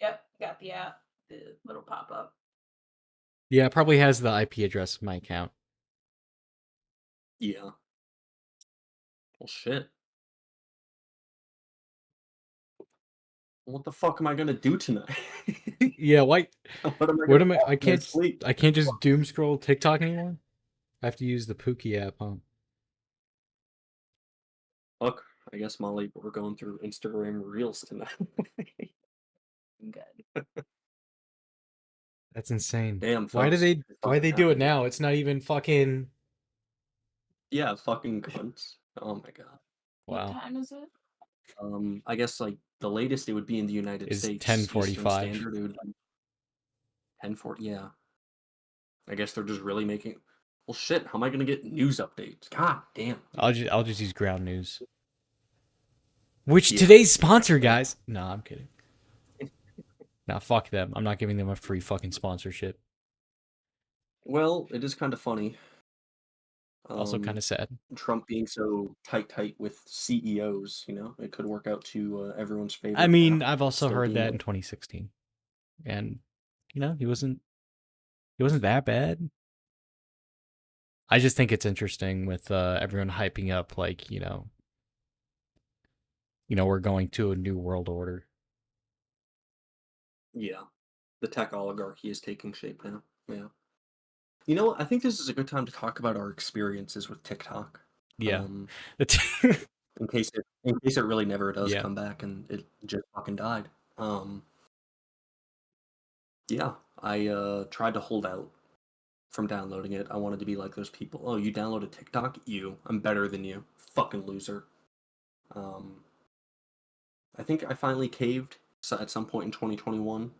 Yep, got the app. The little pop up. Yeah, it probably has the IP address of my account. Yeah. Well, shit. What the fuck am I gonna do tonight? Yeah, why? What am I What gonna am I? watch I when can't. sleep? I can't just doom scroll TikTok anymore. I have to use the Pookie app, huh? Fuck, I guess Molly, we're going through Instagram Reels tonight. Good. That's insane. Damn, Why do folks. they? Why they do it now? It's not even fucking. Yeah, fucking cunts. Oh my god. What Wow. time is it? I guess like the latest it would be in the United Is States Eastern 10:45. Standard. It would be 10:40. Yeah. I guess they're just really making. Well, shit. How am I gonna get news updates? God damn. I'll just use Ground News. Which Yeah, today's sponsor, definitely. guys. No, I'm kidding. Nah, fuck them. I'm not giving them a free fucking sponsorship. Well, it is kind of funny. Also kind of sad. Trump being so tight with CEOs. It could work out to everyone's favorite. I mean, path, I've also still heard being that in like, 2016, and he wasn't that bad. I just think it's interesting with everyone hyping up like we're going to a new world order. yeah, the tech oligarchy is taking shape now. Yeah. You know what? I think this is a good time to talk about our experiences with TikTok. Yeah. In case it really never does Yeah. come back and it just fucking died. Yeah, I tried to hold out from downloading it. I wanted to be like those people. Oh, you downloaded TikTok? I'm better than you. Fucking loser. Um, I think I finally caved at some point in 2021.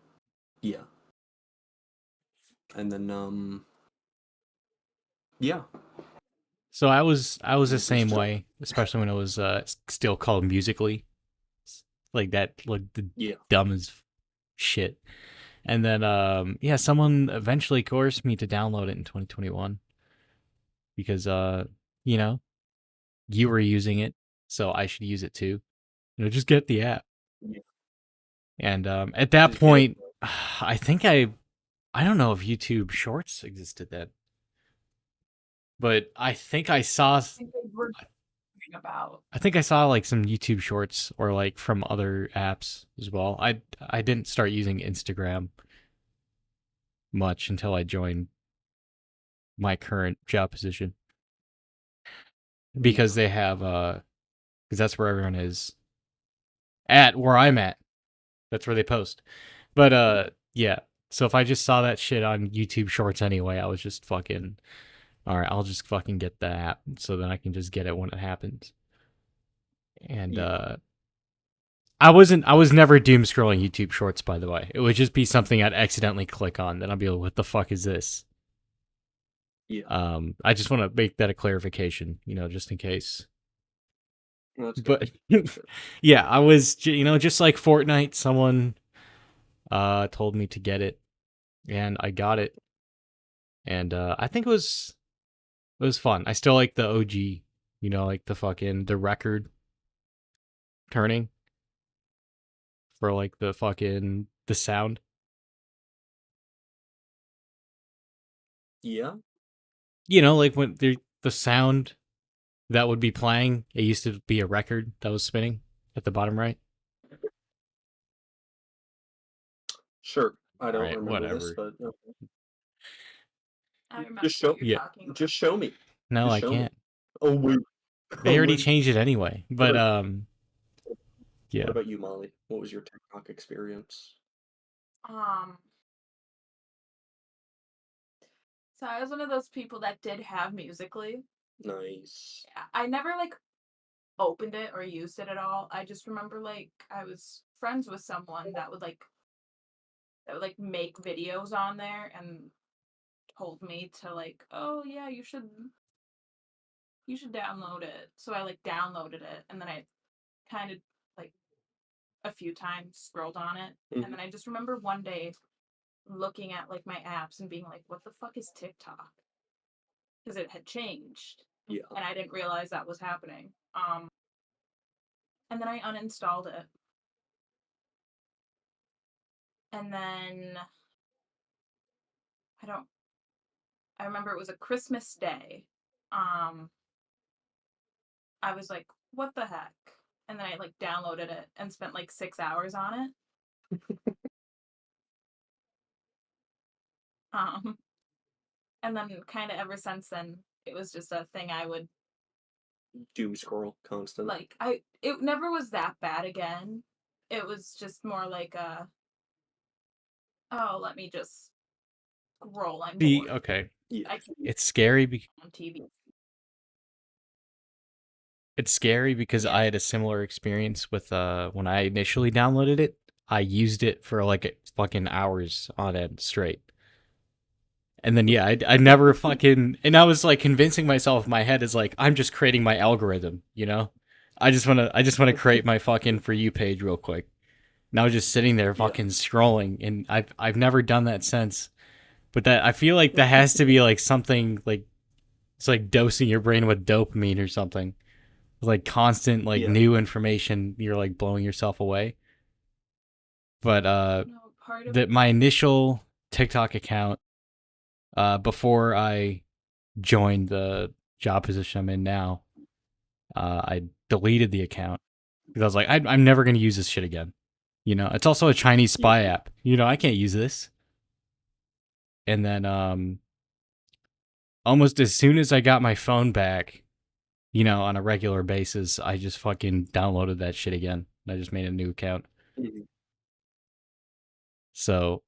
Yeah. And then yeah. So I was the It was same just way, especially when it was still called Musically, like that, like the yeah. dumb as shit. And then yeah, someone eventually coerced me to download it in 2021 because you know, you were using it, so I should use it too. Just get the app. Yeah. And at that Just get it. point, I think I don't know if YouTube Shorts existed then, but I think I saw I think they were talking about. I think I saw like some YouTube Shorts or like from other apps as well. I didn't start using Instagram much until I joined my current job position Yeah. because they have because that's where everyone is at where I'm at. That's where they post. But yeah. So if I just saw that shit on YouTube Shorts anyway, I was just fucking all right, I'll just fucking get the app so then I can just get it when it happens. And Yeah. I was never doom scrolling YouTube Shorts, by the way. It would just be something I'd accidentally click on, then I'd be like, what the fuck is this? Yeah. I just want to make that a clarification, just in case. No, that's good. But That's good. yeah, I was just like Fortnite, someone told me to get it and I got it. And I think it was fun. I still like the OG, like the record turning for like the sound. Yeah. Like when the sound that would be playing, it used to be a record that was spinning at the bottom right. Sure. I All don't right, remember this, whatever. but I remember just what show. you're Yeah. talking about. Just show me. No, Just I show me. can't. Oh wait. They Oh already wait. changed it anyway. What But about, what yeah. about you, Molly? What was your TikTok experience? Um, so I was one of those people that did have Musically. Nice. I never like opened it or used it at all. I just remember like I was friends with someone that would make videos on there and told me to like, oh yeah, you should download it. So I like downloaded it and then I kind of like a few times scrolled on it. And then I just remember one day looking at like my apps and being like, what the fuck is TikTok? Because it had changed. Yeah. And I didn't realize that was happening. And then I uninstalled it. And then I don't I remember it was a Christmas day. Um I was like, what the heck? And then I like downloaded it and spent like 6 hours on it. Um and then kind of ever since then it was just a thing I would Doom scroll constant. like it never was that bad again. It was just more like oh, let me just scroll. I'm bored. Okay. Yeah. I can It's scary on TV. it's scary because Yeah. I had a similar experience with when I initially downloaded it. I used it for like fucking hours on end straight. And then yeah, I never fucking and I was like convincing myself in my head is like I'm just creating my algorithm, I just wanna create my fucking For You page real quick. And I was just sitting there Yeah. fucking scrolling and I've never done that since. But that I feel like that has to be like something like it's like dosing your brain with dopamine or something. Like constant like Yeah. new information, you're like blowing yourself away. But No, part of that my initial TikTok account before I joined the job position I'm in now, I deleted the account because I was like, I'm never going to use this shit again. It's also a Chinese Yeah. spy app. I can't use this. And then almost as soon as I got my phone back, on a regular basis, I just fucking downloaded that shit again. I just made a new account. Mhm. So,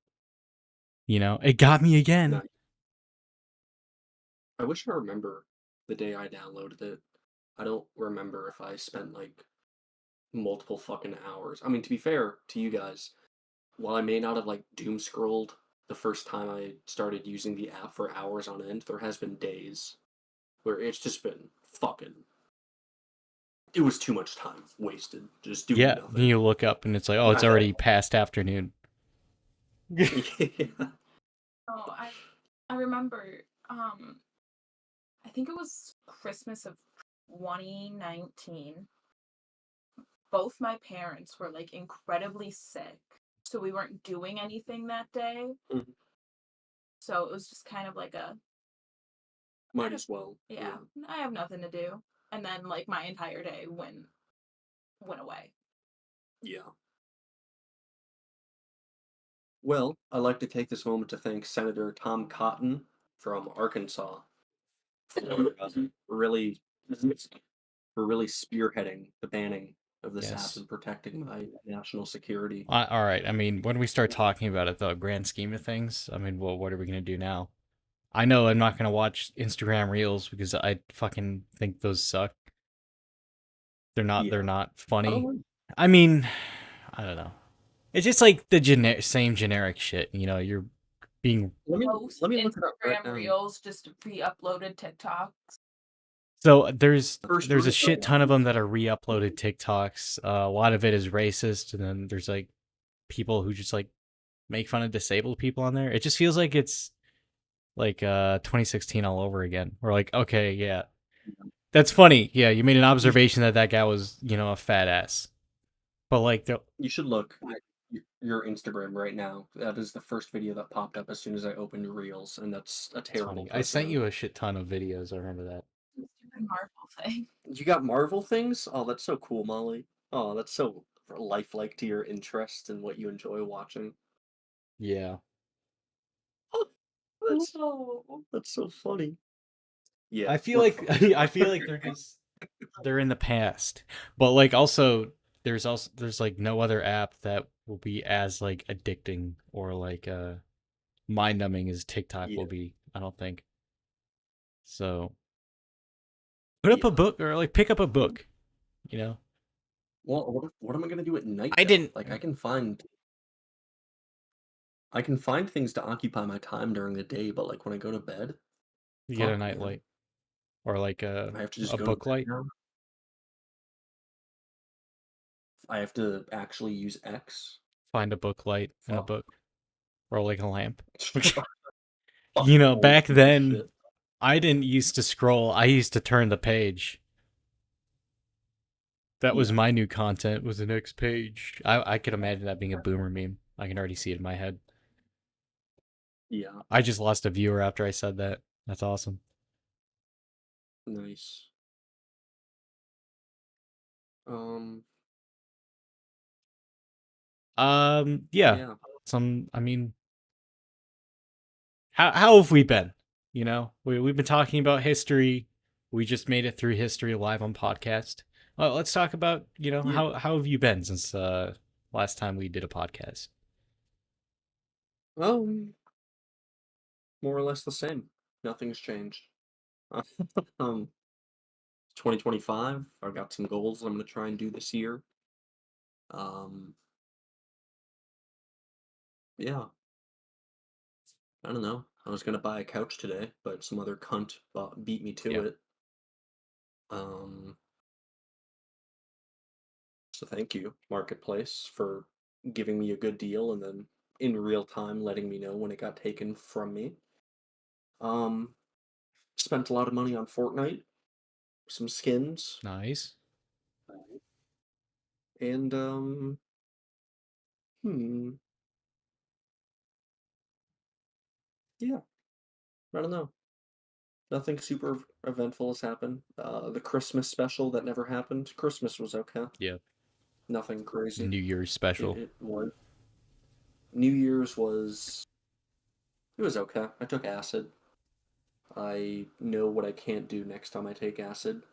it got me again. Nice. I wish I remember the day I downloaded it. I don't remember if I spent like multiple fucking hours. I mean, to be fair to you guys, while I may not have like doom scrolled the first time I started using the app for hours on end, there has been days where it's just been fucking. It was too much time wasted just doing Yeah, then nothing. you look up and it's like, oh, And it's I thought, already past afternoon. yeah, Oh, I remember. I think it was Christmas of 2019. Both my parents were like incredibly sick, so we weren't doing anything that day. mhm, So it was just kind of like a might as well. yeah, I have nothing to do. And then like my entire day went away. Yeah. Well, I'd like to take this moment to thank Senator Tom Cotton from Arkansas for really spearheading the banning of this app Yes. and protecting my national security. All right. I mean, when we start talking about it, the grand scheme of things, I mean, well, what are we gonna do now? I know I'm not gonna watch Instagram Reels because I fucking think those suck. They're Yeah. not I don't funny. know. I mean, I don't know. It's just like the same generic shit. You know, you're being Most Let me look it up right Instagram now. reels just re-uploaded TikTok. so First there's a shit rule. ton of them that are re-uploaded TikToks. A lot of it is racist, and then there's like people who just like make fun of disabled people on there. It just feels like it's like 2016 all over again. We're like, okay, yeah, that's funny. Yeah, you made an You, observation that that guy was, a fat ass. But like, you should look at your Instagram right now. That is the first video that popped up as soon as I opened Reels, and that's a it's terrible funny. I sent precedent. you a shit ton of videos. I remember that. Stupid Marvel thing. You got Marvel things? Oh, that's so cool, Molly. Oh, that's so lifelike to your interest and what you enjoy watching. Yeah. Oh, that's so funny. Yeah, I feel we're like fucked. I feel like they're in the past. But like also there's like no other app that will be as like addicting or like mind numbing as TikTok will Yeah, be, I don't think. So put up a yeah. book or like pick up a book, you know? Well, what am I gonna do at night I though? didn't Like I can find things to occupy my time during the day, but like when I go to bed, get a fuck, man. nightlight or like I have to just a go to book bed light. now. I have to actually use X. Find a book light and a Fuck. book or like a lamp. Fuck, holy Back then shit. I didn't used to scroll. I used to turn the page. That was Yeah, my new content. Was the next page. I could imagine that being a boomer meme. I can already see it in my head. yeah. I just lost a viewer after I said that. That's awesome. Nice. Um, Yeah. yeah, I mean, how have we been? We've been talking about history. We just made it through history live on podcast. Well, let's talk about, yeah. how have you been since last time we did a podcast? Um, more or less the same. Nothing's changed. Um, 2025. I've got some goals I'm gonna try and do this year. Um, yeah. I don't know. I was gonna buy a couch today, but some other cunt beat me to Yeah. it. Um, so thank you, Marketplace, for giving me a good deal and then in real time letting me know when it got taken from me. Um, spent a lot of money on Fortnite, some skins, Nice. and hmm, yeah, I don't know. Nothing super eventful has happened. The Christmas special that never happened. Christmas was okay. Yeah. Nothing crazy. New Year's special. It was. New Year's was it was okay. I took acid. I know what I can't do next time I take acid.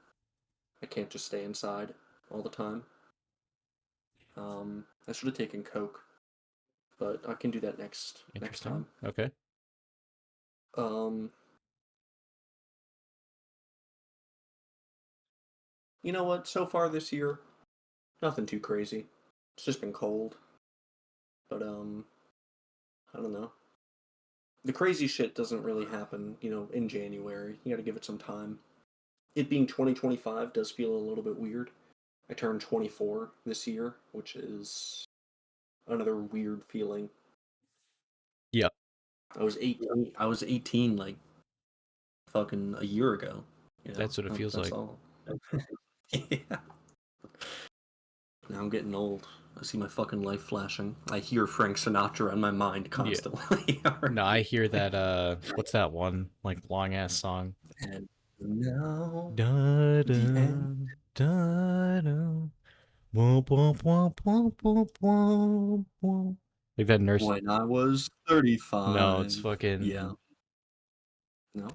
I can't just stay inside all the time. I should have taken Coke, but I can do that next Interesting. time. Okay. Um, You know what? So far this year, nothing too crazy. It's just been cold. But I don't know. The crazy shit doesn't really happen, in January. You got to give it some time. It being 2025 does feel a little bit weird. I turned 24 this year, which is another weird feeling. Yep. I was 18. I was 18 like fucking a year ago. That's what it feels that's like. all. Yeah. Now I'm getting old. I see my fucking life flashing. I hear Frank Sinatra in my mind constantly. No, I hear that. What's that one like long ass song? And now Da the da end. da da. Womp womp womp womp womp womp womp. Like that nurse. When I was No, it's 35. Yeah. fucking. No.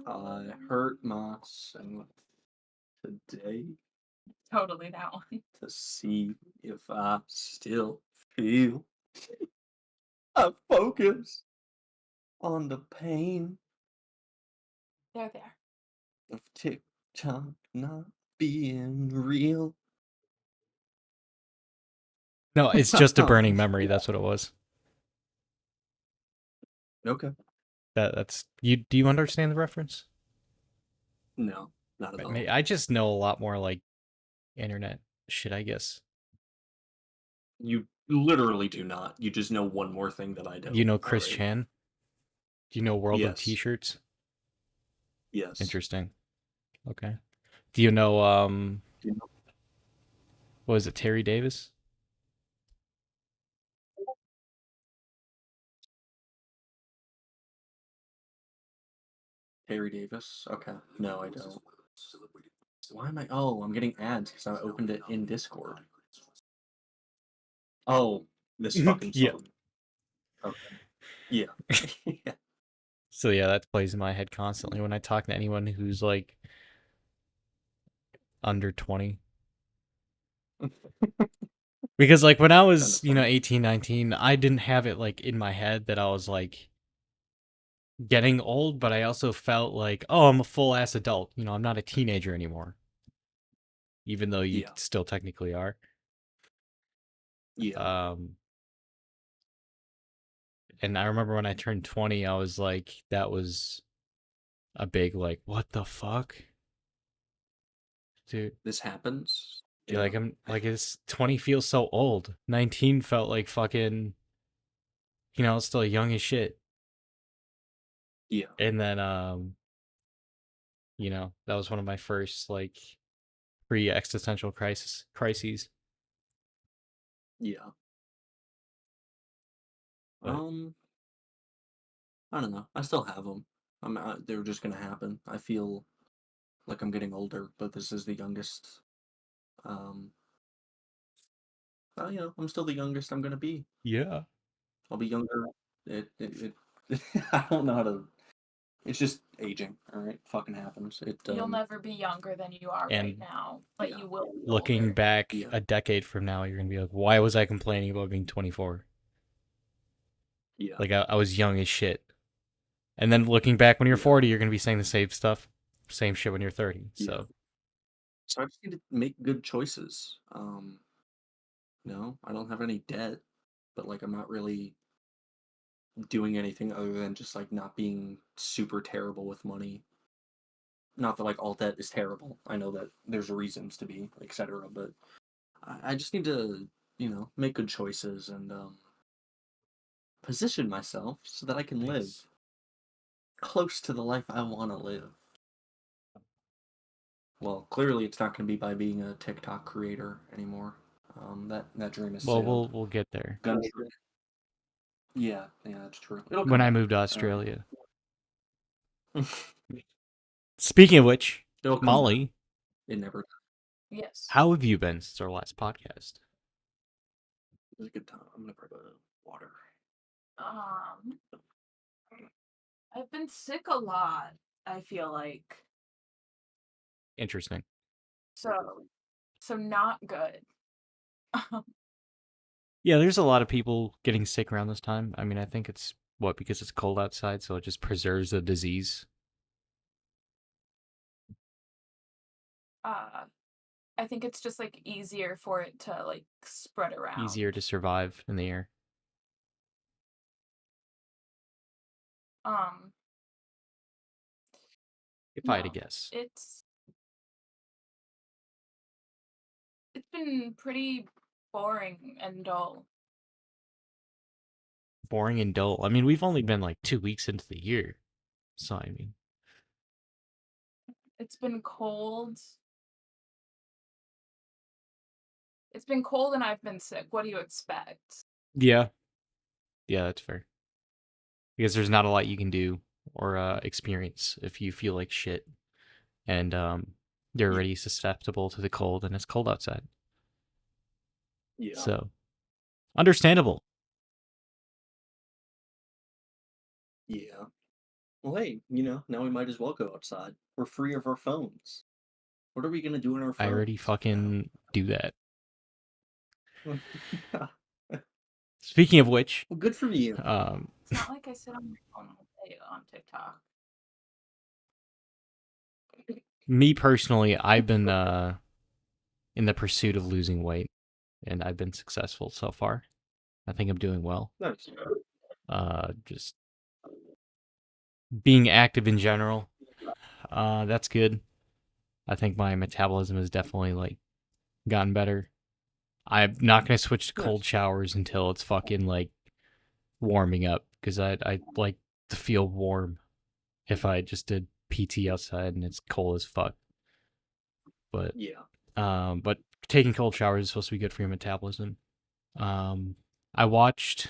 I hurt myself today Totally that one. to see if I still feel. I focus on the pain There. of TikTok not being real. No, it's just a burning memory. That's what it was. Okay. That's you. Do you understand the reference? No, not at all. I just know a lot more like internet shit, I guess. You literally do not. You just know one more thing that I don't. You know Chris Alright. Chan? Do you know World of Yes. T-shirts? Yes. Interesting. Okay. Do you know Do you know what is it, Terry Davis? Harry Davis? Okay. No, I don't. Why am I? Oh, I'm getting ads because I opened it in Discord. Oh, this fucking Yeah. song. Okay. Yeah. Yeah. So yeah, that plays in my head constantly when I talk to anyone who's like under 20. Because like when I Kind was, of funny. 18, 19, I didn't have it like in my head that I was like getting old, but I also felt like, oh, I'm a full ass adult. I'm not a teenager anymore. Even though you Yeah. still technically are. Yeah. Um and I remember when I turned 20, I was like, that was a big like, what the fuck? Dude. This happens. Dude, Yeah. like I'm like it's 20 feels so old. 19 felt like fucking, still young as shit. Yeah. And then that was one of my first like pre-existential crises. Yeah. But I don't know. I still have them. They're just gonna happen. I feel like I'm getting older, but this is the youngest. Um. I'm still the youngest I'm gonna be. yeah. I'll be younger. It I don't know how to. It's just aging. All right, fucking happens. You'll never be younger than you are right And now, but Yeah. you will be looking older. back Yeah. a decade from now, you're gonna be like, why was I complaining about being 24? Yeah. Like I was young as shit. And then looking back when you're Yeah. 40, you're gonna be saying the same stuff, same shit when you're 30. Yeah. So So I just need to make good choices. No, I don't have any debt, but like I'm not really doing anything other than just like not being super terrible with money. Not that like all debt is terrible. I know that there's reasons to be, etc. But I just need to, make good choices and position myself so that I can live nice. close to the life I want to live. Well, clearly it's not going to be by being a TikTok creator anymore. That dream has Well, sailed. we'll get there. Gonna Yeah, that's true. It'll When come I back. moved to Australia. Uh, Speaking of which, it'll come back. Molly, It never. Yes. how have you been since our last podcast? It was a good time. I'm gonna grab a water. Um, I've been sick a lot, I feel like. Interesting. So not good. Yeah, there's a lot of people getting sick around this time. I mean, I think it's because it's cold outside, so it just preserves the disease. I think it's just like easier for it to like spread around. Easier to survive in the air. Um, If I had to no, guess. it's been pretty boring and dull. Boring and dull. I mean, we've only been like 2 weeks into the year. So, I mean, It's been cold. It's been cold and I've been sick. What do you expect? yeah. Yeah, that's fair. Because there's not a lot you can do or experience if you feel like shit. And you're Yeah. already susceptible to the cold and it's cold outside. Yeah. So, understandable. Yeah. Well, hey, now we might as well go outside. We're free of our phones. What are we gonna do on our I already phones? fucking do that. Yeah. Speaking of which, Well, good for you. It's not like I sit on my phone all day on TikTok. me personally, I've been in the pursuit of losing weight, and I've been successful so far. I think I'm doing well. Nice. Just being active in general, that's good. I think my metabolism has definitely like gotten better. I'm not gonna switch to cold Nice. showers until it's fucking like warming up because I like to feel warm if I just did PT outside and it's cold as fuck. But Yeah. but taking cold showers is supposed to be good for your metabolism. Um, I watched.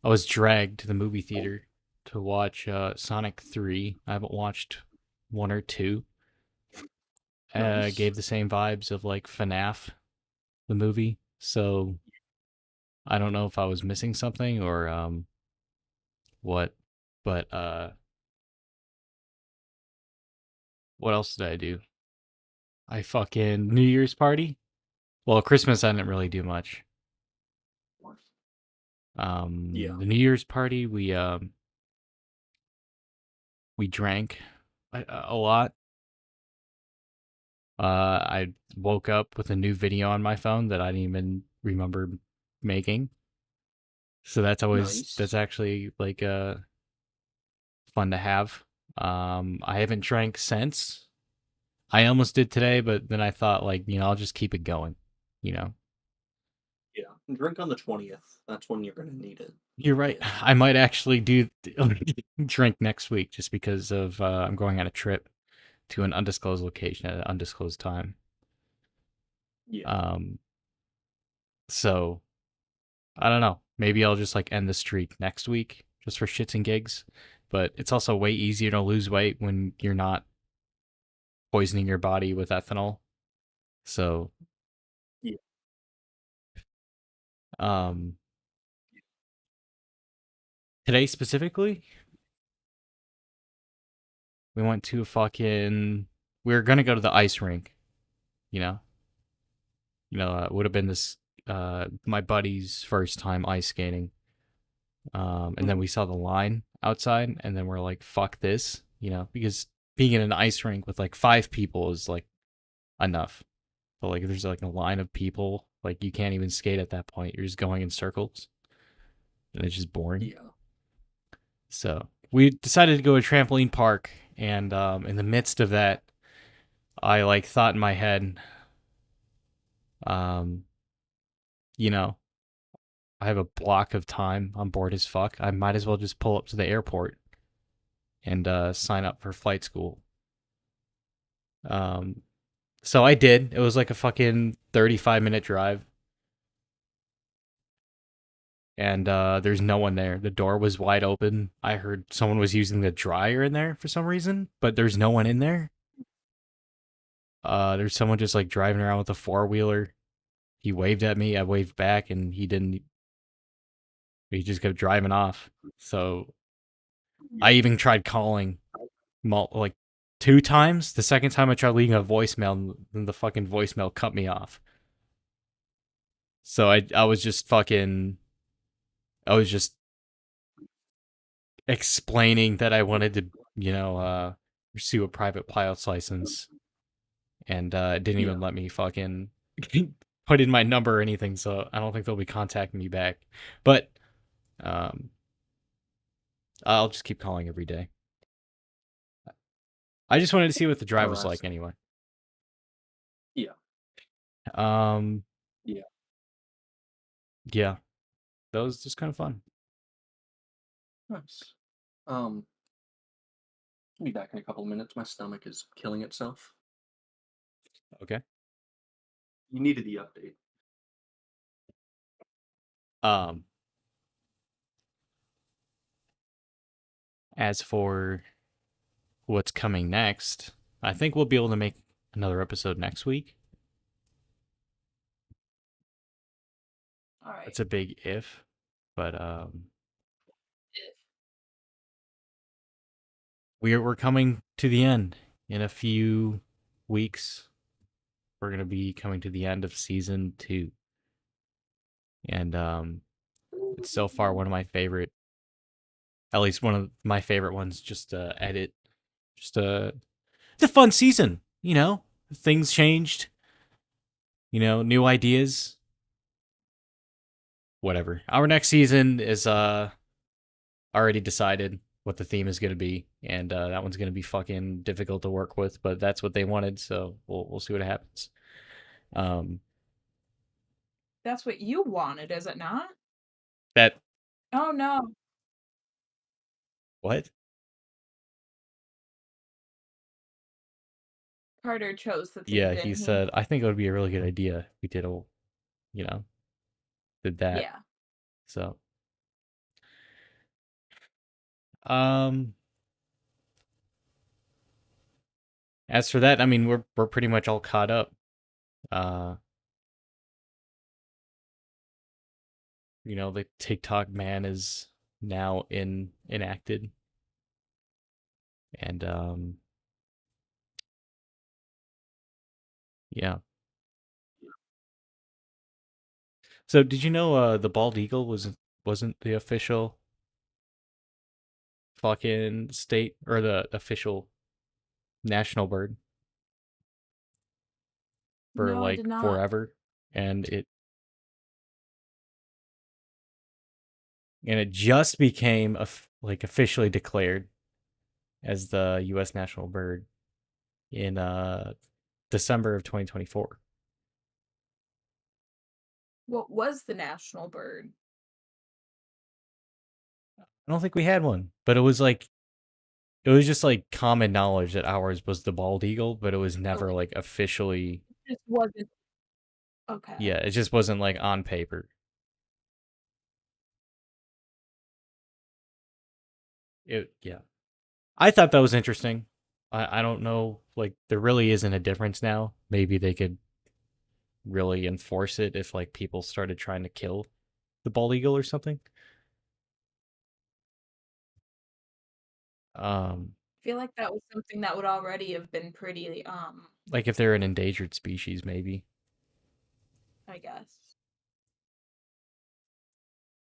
I was dragged to the movie theater to watch Sonic 3. I haven't watched 1 or 2. Nice. Gave the same vibes of like FNAF, the movie. So I don't know if I was missing something or what. But what else did I do? I fucking New Year's party. Well, Christmas I didn't really do much. Yeah. The New Year's party we drank a lot. I woke up with a new video on my phone that I didn't even remember making. So that's Nice. actually like fun to have. I haven't drank since. I almost did today, but then I thought like, I'll just keep it going, you know. Yeah. Drink on the 20th. That's when you're gonna need it. You're right. Yes. I might actually do drink next week just because of I'm going on a trip to an undisclosed location at an undisclosed time. Yeah. Um, so I don't know. Maybe I'll just like end the streak next week just for shits and gigs. But it's also way easier to lose weight when you're not poisoning your body with ethanol. So, Yeah. um, today specifically, we went to we were gonna go to the ice rink, you know? It would have been my buddy's first time ice skating. And then Mhm. we saw the line outside, and then we're like, fuck this, because being in an ice rink with like 5 people is like enough. But like, if there's like a line of people, like you can't even skate at that point. You're just going in circles, and it's just boring. Yeah. So we decided to go to a trampoline park, and in the midst of that, I like thought in my head, um, you know, I have a block of time. I'm bored as fuck. I might as well just pull up to the airport and sign up for flight school. Um, so I did. It was like a fucking 35-minute drive. And there's no one there. The door was wide open. I heard someone was using the dryer in there for some reason, but there's no one in there. There's someone just like driving around with a four-wheeler. He waved at me. I waved back, and he didn't. He just kept driving off. So I Yeah. even tried calling, like 2 times. The second time I tried leaving a voicemail, and the fucking voicemail cut me off. So I was just fucking. I was just explaining that I wanted to, pursue a private pilot's license, and it didn't Yeah. even let me fucking put in my number or anything. So I don't think they'll be contacting me back. But I'll just keep calling every day. I just wanted to see what the drive was like anyway. Yeah. Yeah. Yeah. That was just kind of fun. Nice. I'll be back in a couple of minutes. My stomach is killing itself. Okay. You needed the update. As for what's coming next, I think we'll be able to make another episode next week. All right. It's a big if, but we're coming to the end in a few weeks. We're gonna be coming to the end of season 2, and it's so far one of my favorite, at least one of my favorite ones. Just to edit, just it's a fun season. You know, things changed. You know, new ideas. Whatever. Our next season is already decided what the theme is going to be, and that one's going to be fucking difficult to work with, but that's what they wanted, so we'll see what happens. That's what you wanted, is it not? That Oh no. what? Carter chose the theme, Yeah, didn't he he? said, I think it would be a really good idea if we did did that. Yeah. So um as for that, I mean we're pretty much all caught up. You know, the TikTok ban is now enacted. And yeah. So did you know the bald eagle wasn't the official fucking state or the official national bird for No, I like did not. forever, and it just became like officially declared as the U.S. national bird in December of 2024. What was the national bird? I don't think we had one, but it was just like common knowledge that ours was the bald eagle, but it was never like officially. It just wasn't. Okay. Yeah, it just wasn't like on paper. Yeah. I thought that was interesting. I don't know, like there really isn't a difference now. Maybe they could really enforce it if like people started trying to kill the bald eagle or something. I feel like that was something that would already have been pretty Like if they're an endangered species, maybe. I guess.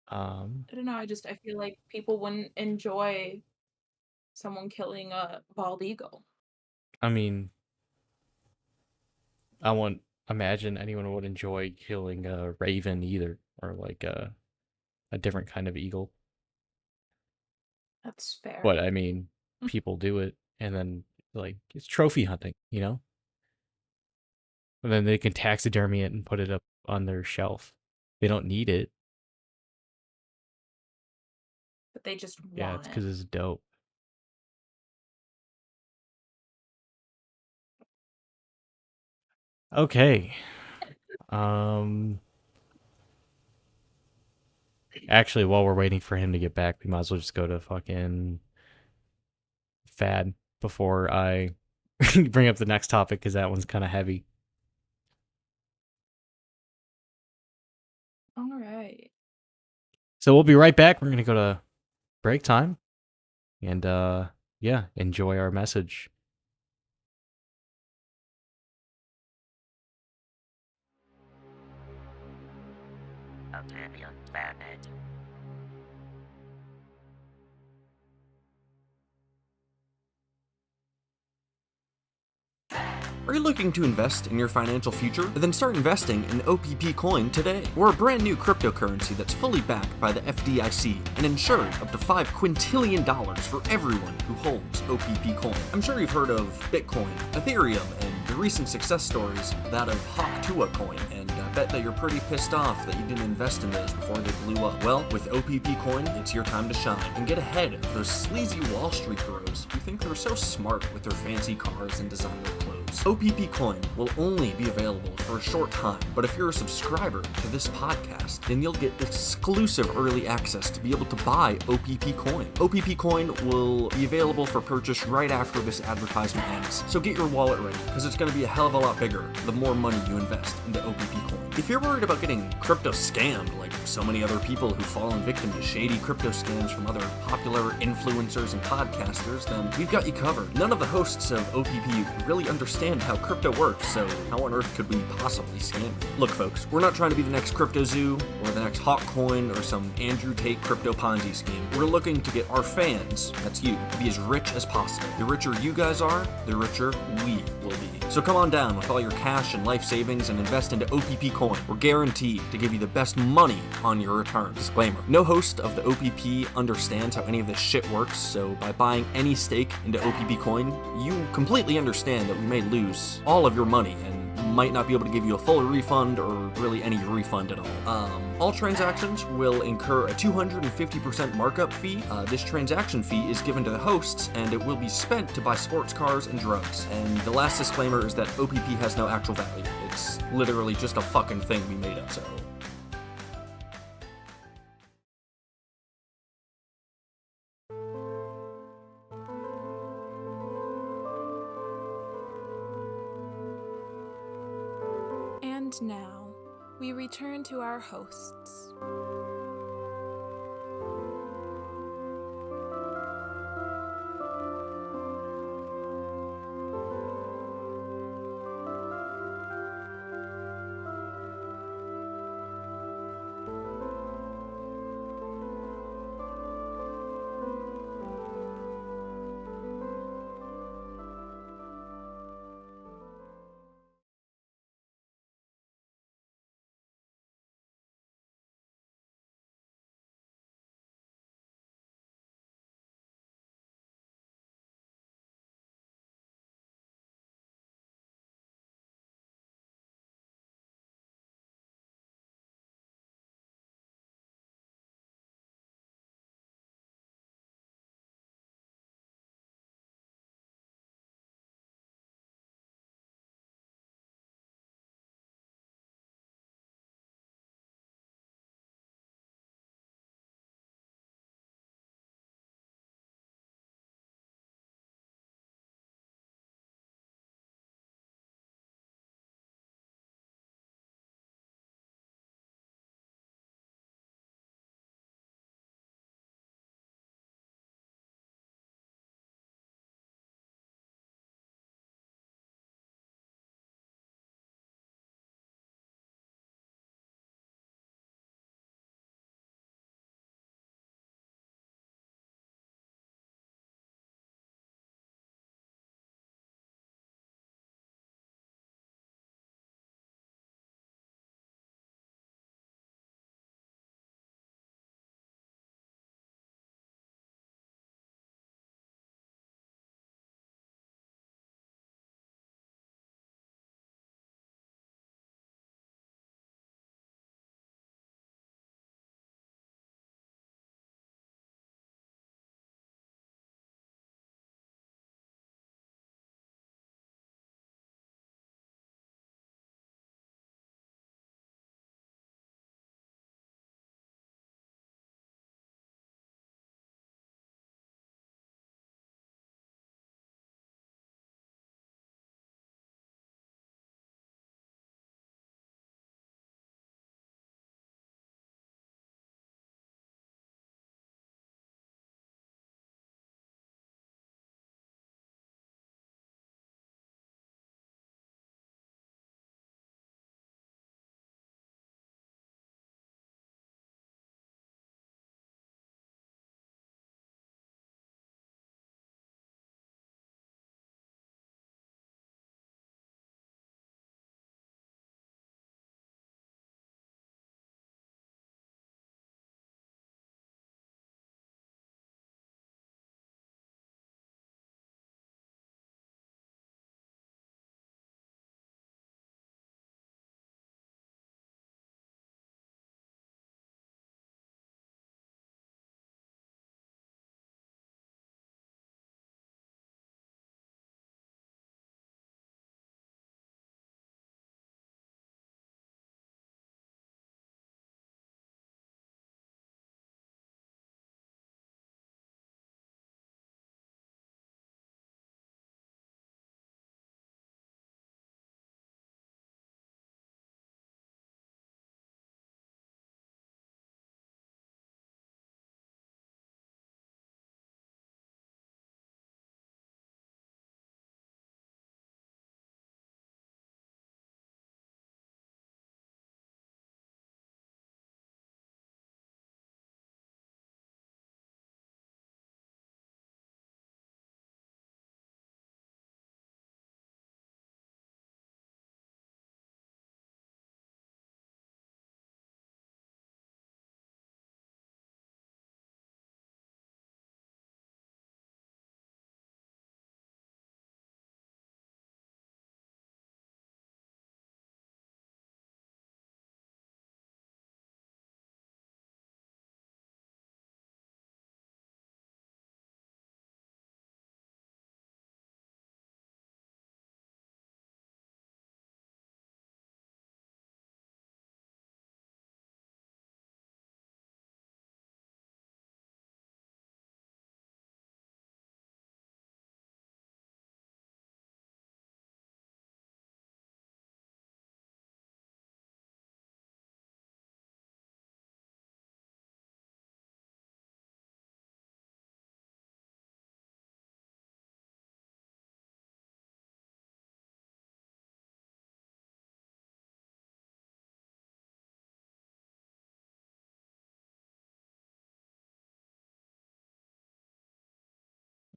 I I don't know, I feel like people wouldn't enjoy someone killing a bald eagle. I mean, I won't imagine anyone would enjoy killing a raven either, or like a different kind of eagle. That's fair. But I mean, people do it, and then like it's trophy hunting, you know. And then they can taxidermy it and put it up on their shelf. They don't need it. But they just Yeah, want it's it. because it's dope. Okay. Actually, while we're waiting for him to get back, we might as well just go to fucking Fad before I bring up the next topic because that one's kind of heavy. All right. So we'll be right back. We're gonna go to break time, and yeah, enjoy our message. Are you looking to invest in your financial future? Then start investing in OPP Coin today. We're a brand new cryptocurrency that's fully backed by the FDIC and insured up to $5 quintillion for everyone who holds OPP Coin. I'm sure you've heard of Bitcoin, Ethereum, and the recent success stories, that of Tua Coin, and I bet that you're pretty pissed off that you didn't invest in those before they blew up. Well, with OPP Coin, it's your time to shine and get ahead of those sleazy Wall Street bros who think they're so smart with their fancy cars and designer clothes. OPP Coin will only be available for a short time, but if you're a subscriber to this podcast, then you'll get exclusive early access to be able to buy OPP Coin. OPP Coin will be available for purchase right after this advertisement ends, so get your wallet ready, because it's going to be a hell of a lot bigger the more money you invest into OPP Coin. If you're worried about getting crypto scammed like so many other people who've fallen victim to shady crypto scams from other popular influencers and podcasters, then we've got you covered. None of the hosts of OPP really understand how crypto works, so how on earth could we possibly scam you? Look folks, we're not trying to be the next crypto zoo or the next hot coin or some Andrew Tate crypto Ponzi scheme. We're looking to get our fans, that's you, to be as rich as possible. The richer you guys are, the richer we will be. So come on down with all your cash and life savings and invest into OPP Coin. We're guaranteed to give you the best money on your return. Disclaimer: no host of the OPP understands how any of this shit works, so by buying any stake into OPP Coin, you completely understand that we may lose all of your money and might not be able to give you a full refund or really any refund at all. All transactions will incur a 250% markup fee. This transaction fee is given to the hosts, and it will be spent to buy sports cars and drugs. And the last disclaimer is that OPP has no actual value. It's literally just a fucking thing we made up, so... And now, we return to our hosts.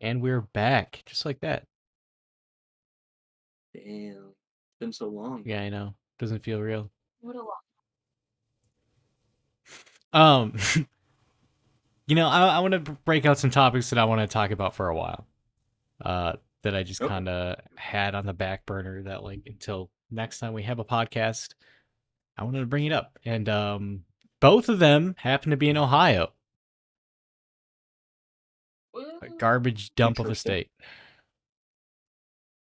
And we're back, just like that. Damn. Been so long. Yeah, I know. Doesn't feel real. What a lot. I want to break out some topics that I want to talk about for a while. That I just Okay. kind of had on the back burner that like until next time we have a podcast, I wanted to bring it up. And both of them happen to be in Ohio. A garbage dump of a Interesting. state.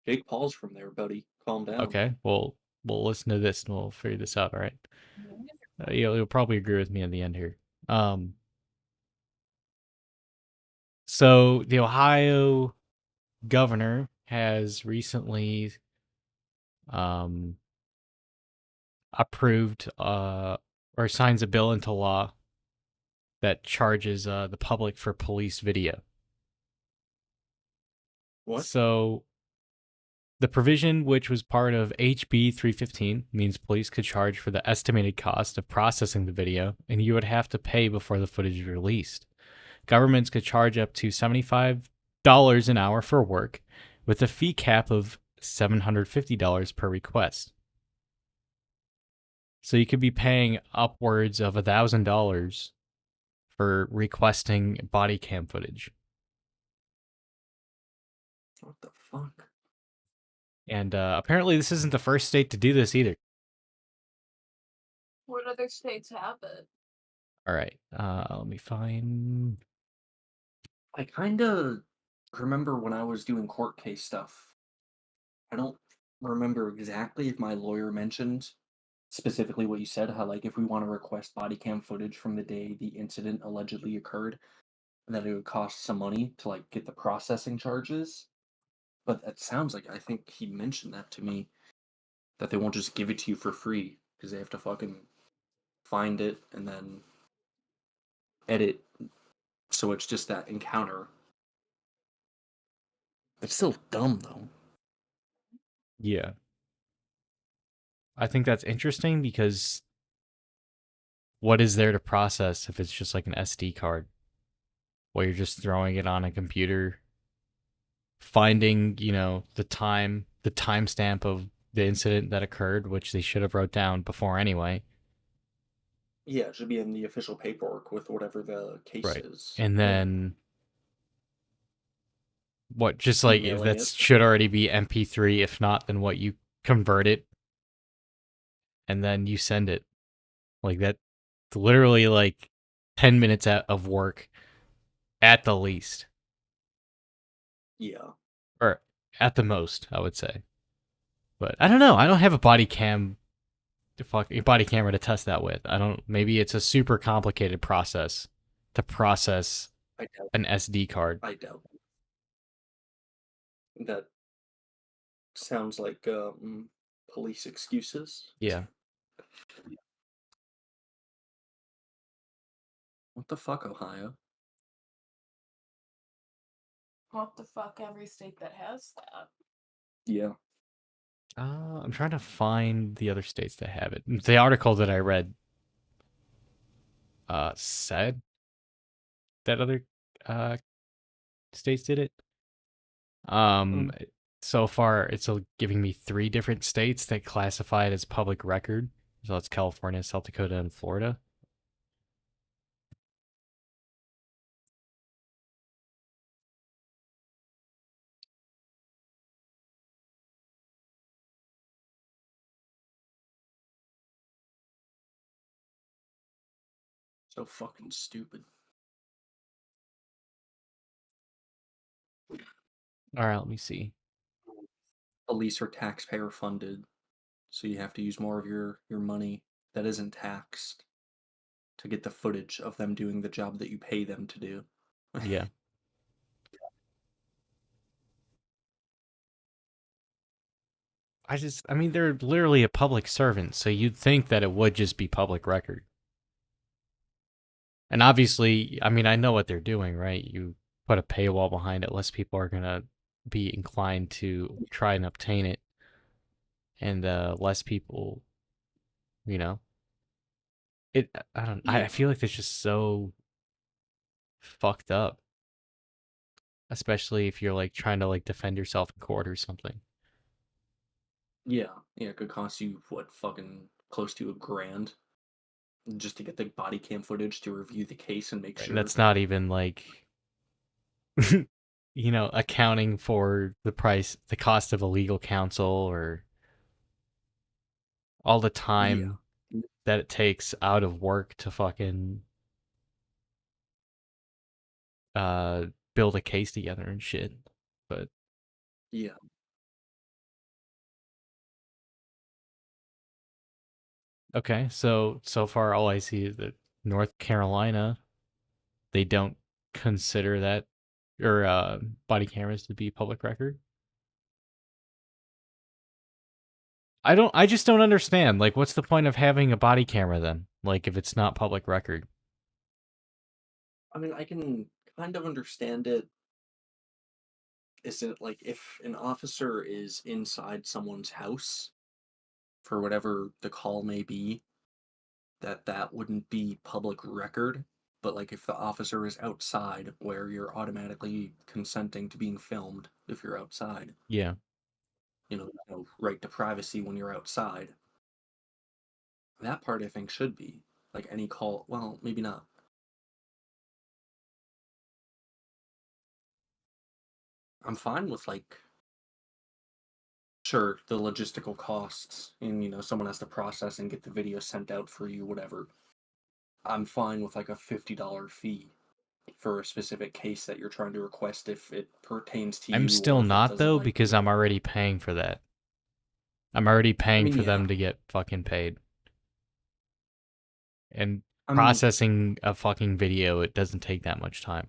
Jake Paul's from there, buddy. Calm down. Okay, well, we'll listen to this and we'll figure this out, all right? You'll probably agree with me in the end here. So the Ohio governor has recently approved or signs a bill into law that charges the public for police video. What? So the provision, which was part of HB 315, means police could charge for the estimated cost of processing the video, and you would have to pay before the footage is released. Governments could charge up to $75 an hour for work, with a fee cap of $750 per request. So you could be paying upwards of $1,000 for requesting body cam footage. What the fuck? And apparently this isn't the first state to do this either. What other states have it? All right, let me find... I kind of remember when I was doing court case stuff. I don't remember exactly if my lawyer mentioned specifically what you said, how like if we want to request body cam footage from the day the incident allegedly occurred, that it would cost some money to like get the processing charges. But that sounds like I think he mentioned that to me, that they won't just give it to you for free because they have to fucking find it and then edit. So it's just that encounter. It's still dumb though. Yeah. I think that's interesting because what is there to process if it's just like an SD card? Well, you're just throwing it on a computer, finding, the timestamp of the incident that occurred, which they should have wrote down before anyway. Yeah, it should be in the official paperwork with whatever the case Right. is. And then what, just like if Emailing that it. should already be MP3, if not, then what, you convert it and then you send it. Like that's literally like 10 minutes of work at the least. Yeah. Or at the most, I would say. But I don't know. I don't have a body camera to test that with. I don't. Maybe it's a super complicated process to process I doubt. an SD card. I doubt. That sounds like police excuses. Yeah. What the fuck, Ohio? What the fuck, every state that has that? Yeah. I'm trying to find the other states that have it. The article that I read said that other states did it. So far it's giving me 3 different states that classify it as public record. So it's California, South Dakota, and Florida. So fucking stupid. All right, let me see. Police are taxpayer funded, so you have to use more of your money that isn't taxed to get the footage of them doing the job that you pay them to do. Yeah. I mean, they're literally a public servant, so you'd think that it would just be public record. And obviously, I mean, I know what they're doing, right? You put a paywall behind it, less people are gonna be inclined to try and obtain it, and less people, you know. I don't. I Yeah. feel like it's just so fucked up. especially if you're like trying to like defend yourself in court or something. Yeah, yeah, it could cost you what, fucking close to $1,000 just to get the body cam footage to review the case and make And sure. that's not even like accounting for the price, the cost of a legal counsel or all the Yeah, time that it takes out of work to fucking uh build a case together and shit. But yeah, okay, so far all I see is that North Carolina, they don't consider that or body cameras to be public record. I just don't understand. Like, what's the point of having a body camera then? Like, if it's not public record. I mean, I can kind of understand it. Is it like if an officer is inside someone's house for whatever the call may be, that wouldn't be public record. But like if the officer is outside, where you're automatically consenting to being filmed if you're outside, Yeah. there's no right to privacy when you're outside. That part I think should be like any call. Well, maybe not. I'm fine with like, sure, the logistical costs and someone has to process and get the video sent out for you, whatever. I'm fine with like a $50 fee for a specific case that you're trying to request if it pertains to I'm you or still if it not doesn't though like because I'm already paying for that. I'm already I paying mean, for yeah. them to get fucking paid. And I mean, processing a fucking video, it doesn't take that much time.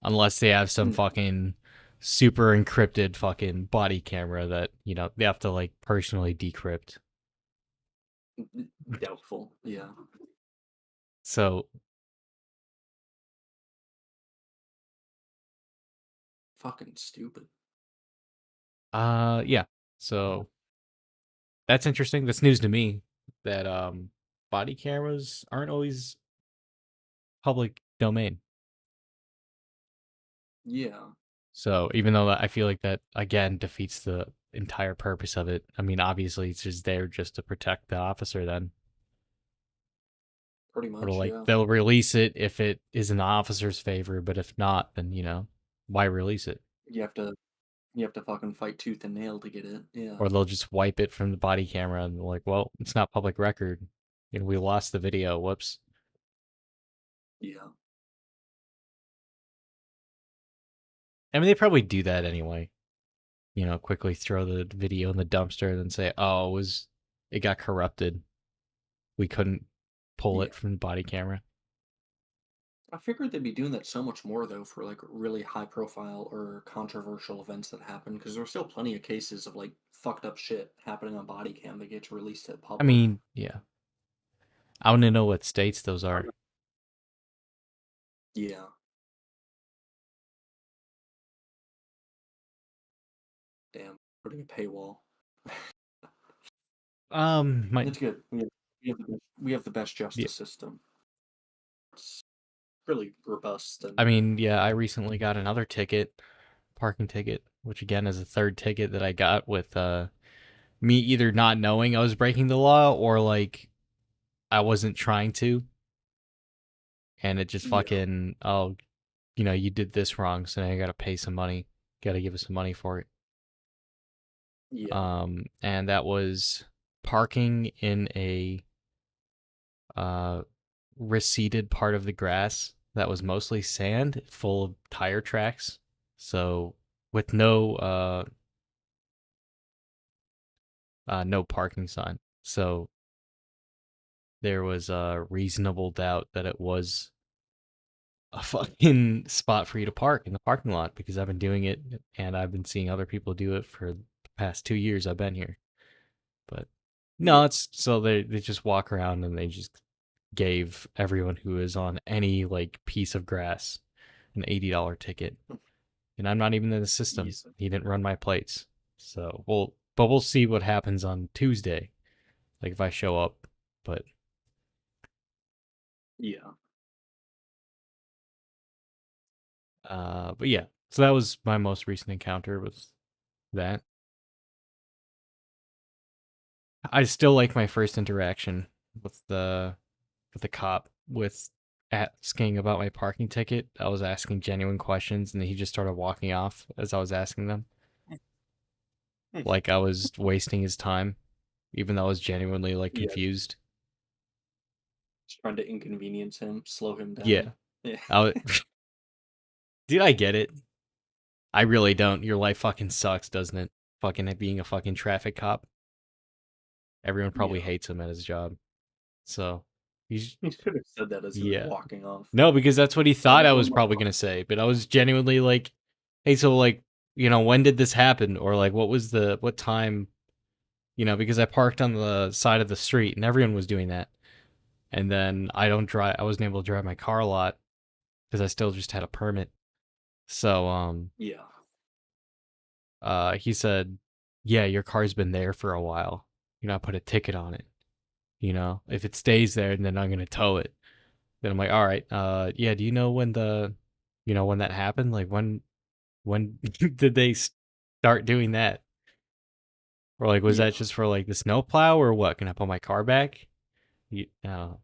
Unless they have some n- fucking super encrypted fucking body camera that, they have to like personally decrypt. doubtful. Yeah. So, Fucking stupid. yeah. So that's interesting. That's news to me that body cameras aren't always public domain. Yeah. So even though I feel like that again defeats the entire purpose of it. I mean, obviously it's just there just to protect the officer then. Pretty Or much. like Yeah. they'll release it if it is in the officer's favor, but if not, then why release it? You have to. You have to fucking fight tooth and nail to get it. Yeah. Or they'll just wipe it from the body camera and they're like, well, it's not public record. And we lost the video. Whoops. Yeah. I mean, they probably do that anyway. Quickly throw the video in the dumpster and then say, oh, it got corrupted. We couldn't pull Yeah. it from the body camera. I figured they'd be doing that so much more though for like really high profile or controversial events that happen because there's still plenty of cases of like fucked up shit happening on body cam that gets released to the I public. mean, yeah. I want to know what states those are. Yeah. Damn. Putting a paywall. It's good. We have the best Yeah. justice system. It's really robust I and mean, yeah, I recently got another ticket, parking ticket, which again is a third ticket that I got with me either not knowing I was breaking the law or like I wasn't trying to. And it just yeah. fucking, oh, you did this wrong, so now you gotta pay some money. Gotta give us some money for it. Yeah. And that was parking in a receded part of the grass that was mostly sand, full of tire tracks. So with no parking sign. So there was a reasonable doubt that it was a fucking spot for you to park in the parking lot because I've been doing it and I've been seeing other people do it for the past 2 years I've been here. But no, Yeah. it's so they just walk around and they just gave everyone who is on any like piece of grass an $80 ticket. And I'm not even in the system. Yes. He didn't run my plates. So we'll see what happens on Tuesday. Like if I show up. But Yeah. yeah. So that was my most recent encounter with that. I still like my first interaction with the cop with asking about my parking ticket. I was asking genuine questions, and he just started walking off as I was asking them. Like I was wasting his time, even though I was genuinely like Yeah. confused. Just trying to inconvenience him, slow him down. Yeah. Yeah. Dude, I get it. I really don't. Your life fucking sucks, doesn't it? Fucking being a fucking traffic cop. Everyone probably Yeah. hates him at his job. So he's He should have said that as he was yeah. walking off. No, because that's what he I thought I know was my probably gonna say. But I was genuinely like, hey, so like, when did this happen? Or like what time? Because I parked on the side of the street and everyone was doing that. And then I wasn't able to drive my car a lot because I still just had a permit. So yeah. he said, yeah, your car's been there for a while. I put a ticket on it. If it stays there, then I'm gonna tow it. Then I'm like, all right, yeah, do you know when when that happened? Like when did they start doing that? Or like, was Yeah. that just for like the snowplow or what? Can I put my car back? Then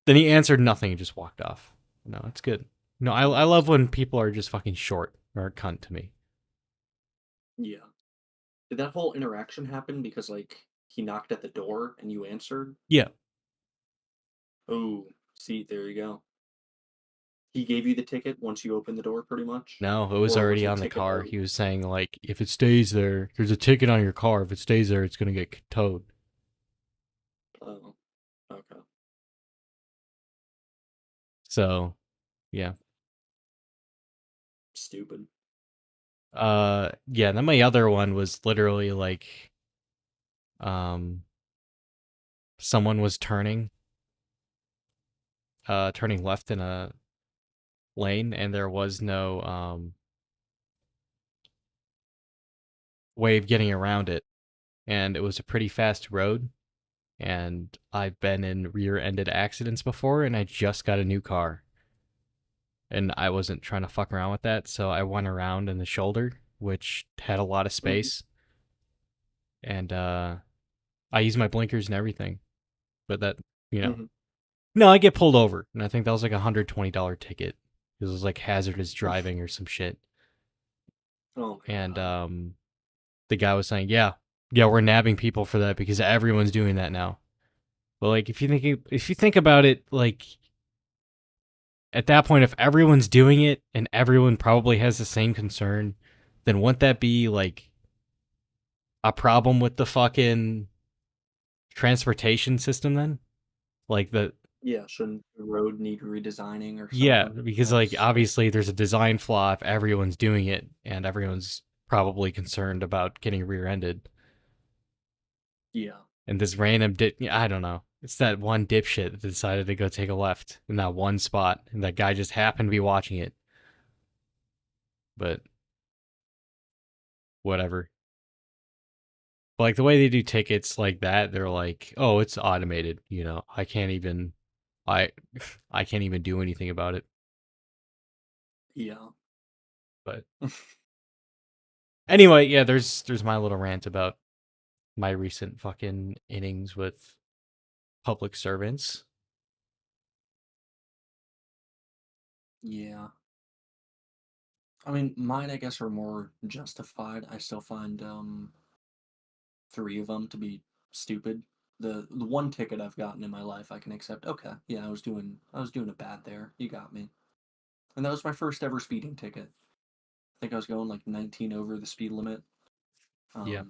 he answered nothing and just walked off. No, it's good. No, I love when people are just fucking short or a cunt to me. Yeah. Did that whole interaction happen because like he knocked at the door and you answered? Yeah. Oh, see, there you go. He gave you the ticket once you opened the door, pretty much? No, it was Or was already the on the ticket car. already... He was saying like, if it stays there, there's a ticket on your car. If it stays there, it's gonna get towed. Oh, okay. So, yeah. Stupid. Yeah. Then my other one was literally like, someone was turning left in a lane, and there was no way of getting around it, and it was a pretty fast road. And I've been in rear-ended accidents before, and I just got a new car. And I wasn't trying to fuck around with that, so I went around in the shoulder, which had a lot of space. And I used my blinkers and everything. But that, No, I get pulled over, and I think that was like a $120 ticket. It was like hazardous driving or some shit. Oh my And God. the guy was saying, yeah, we're nabbing people for that because everyone's doing that now. But like, if you think about it, like at that point, if everyone's doing it and everyone probably has the same concern, then wouldn't that be like a problem with the fucking transportation system then? Like Yeah, shouldn't the road need redesigning or yeah, something? because like obviously there's a design flaw if everyone's doing it and everyone's probably concerned about getting rear-ended. Yeah. And this random I don't know. It's that one dipshit that decided to go take a left in that one spot, and that guy just happened to be watching it. But whatever. But like the way they do tickets like that, they're like, "Oh, it's automated." I can't even, I, I can't even do anything about it. Yeah. But anyway, yeah, there's my little rant about my recent fucking innings with public servants. Yeah. I mean, mine, I guess, are more justified. I still find 3 of them to be stupid. The one ticket I've gotten in my life, I can accept. Okay, yeah, I was doing a bad there. You got me. And that was my first ever speeding ticket. I think I was going like 19 over the speed limit. Yeah.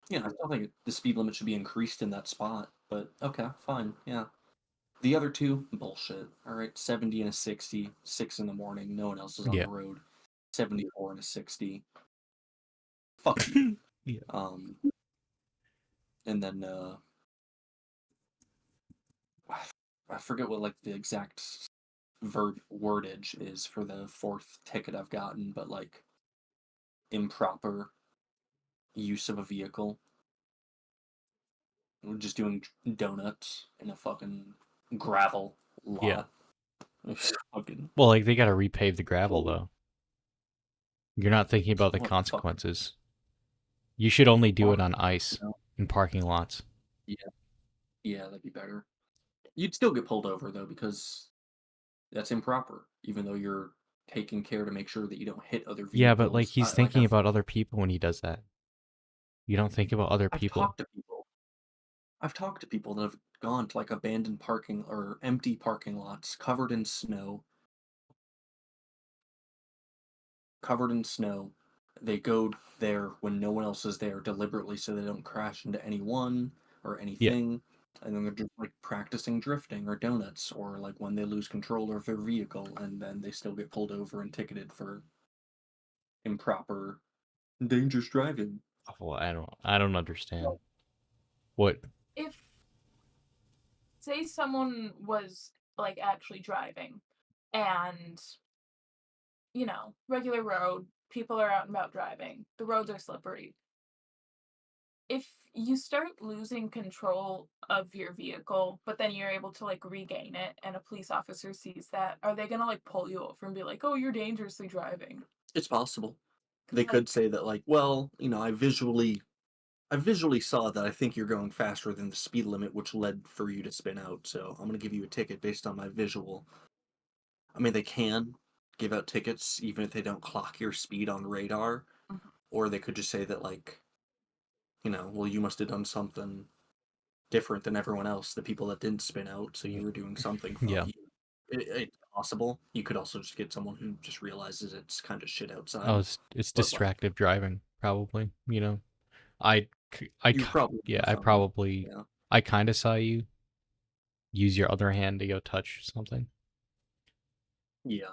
Yeah, I still think the speed limit should be increased in that spot. But okay, fine. Yeah. The other two, bullshit. All right, 70 and a 60, 6 in the morning. No one else is on Yeah. the road. 74 and a 60. Fuck you. Yeah. And then I forget what like the exact wordage is for the fourth ticket I've gotten, but like improper use of a vehicle. We're just doing donuts in a fucking gravel Yeah. lot. Fucking Well, like they got to repave the gravel though. You're not thinking about the What the fuck? consequences. You should only do it on ice No. in parking lots. Yeah, that'd be better. You'd still get pulled over though because that's improper, even though you're taking care to make sure that you don't hit other Yeah, but like vehicles. he's thinking about other people when he does that. You don't think about other I've people. talked to people. I've talked to people that have gone to like abandoned parking or empty parking lots covered in snow. Covered in snow. They go there when no one else is there deliberately so they don't crash into anyone or Yeah. anything. And then they're just like practicing drifting or donuts or like when they lose control of their vehicle and then they still get pulled over and ticketed for improper dangerous driving. Well, I don't understand. What? If, say, someone was like actually driving and, regular road, people are out and about driving, the roads are slippery. If you start losing control of your vehicle, but then you're able to like regain it and a police officer sees that, are they gonna like pull you over and be like, oh, you're dangerously driving? It's possible. They Like, could say that like, well, I visually saw that I think you're going faster than the speed limit, which led for you to spin out. So I'm gonna give you a ticket based on my visual. I mean, they can give out tickets even if they don't clock your speed on radar, Mhm. or they could just say that like, well, you must have done something different than everyone else, the people that didn't spin out, so you were doing something Yeah. funky. It's possible. You could also just get someone who just realizes it's kind of shit outside. Oh, it's But like, distractive driving, probably. I, you're probably yeah, fine. Yeah. I kind of saw you use your other hand to go touch something, Yeah.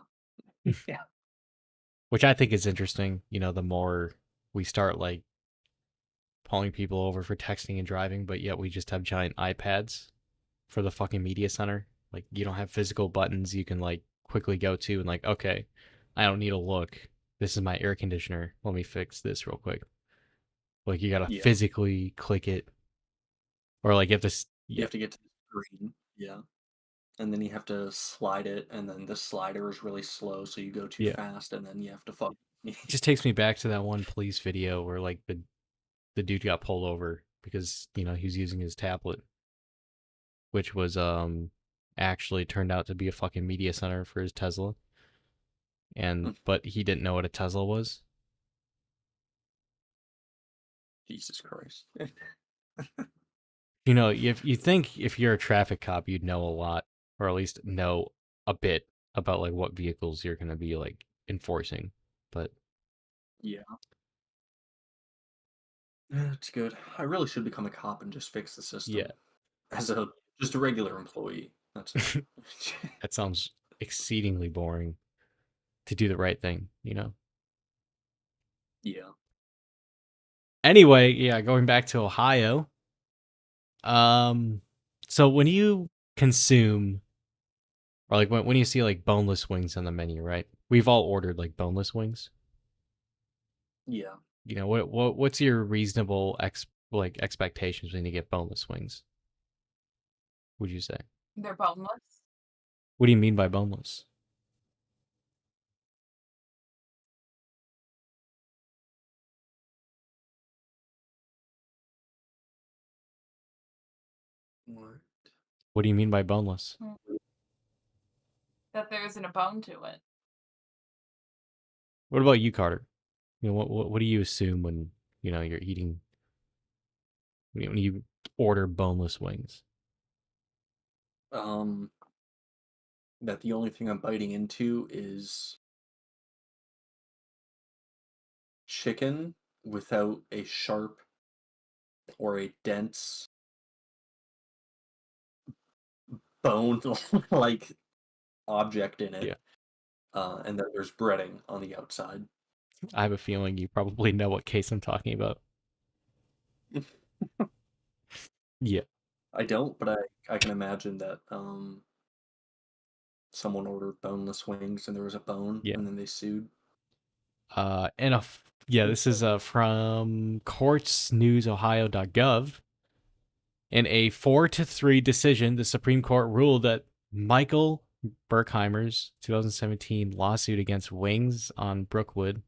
Yeah. which I think is interesting. The more we start like pulling people over for texting and driving, but yet we just have giant iPads for the fucking media center. Like you don't have physical buttons you can like quickly go to and like, okay, I don't need to look. This is my air conditioner. Let me fix this real quick. Like you gotta Yeah. physically click it, or like you have to. You Yeah, have to get to the screen. Yeah. And then you have to slide it, and then the slider is really slow, so you go too yeah. fast, and then you have to fuck. It just takes me back to that one police video where like the dude got pulled over because he was using his tablet, which was actually turned out to be a fucking media center for his Tesla, but he didn't know what a Tesla was. Jesus Christ. If you think if you're a traffic cop, you'd know a lot, or at least know a bit about like what vehicles you're gonna be like enforcing. But Yeah. It's good. I really should become a cop and just fix the yeah, system as just a regular employee. That's it. that sounds exceedingly boring to do the right thing. Yeah. Anyway, yeah, going back to Ohio. So when you consume or like when you see like boneless wings on the menu, right? We've all ordered like boneless wings. Yeah. What's your reasonable expectations when you get boneless wings? Would you say? they're boneless. What do you mean by boneless? What? What do you mean by boneless? That there isn't a bone to it. What about you, Carter? What do you assume when you're eating when you order boneless wings? Um, that the only thing I'm biting into is chicken without a sharp or a dense bone like object in it, Yeah, and that there's breading on the outside. I have a feeling you probably know what case I'm talking about. Yeah, I don't, but I can imagine that someone ordered boneless wings and there was a bone yeah. and then they sued. Yeah, this is from courtsnewsohio.gov. In a 4-3 decision, the Supreme Court ruled that Michael Berkheimer's 2017 lawsuit against Wings on Brookwood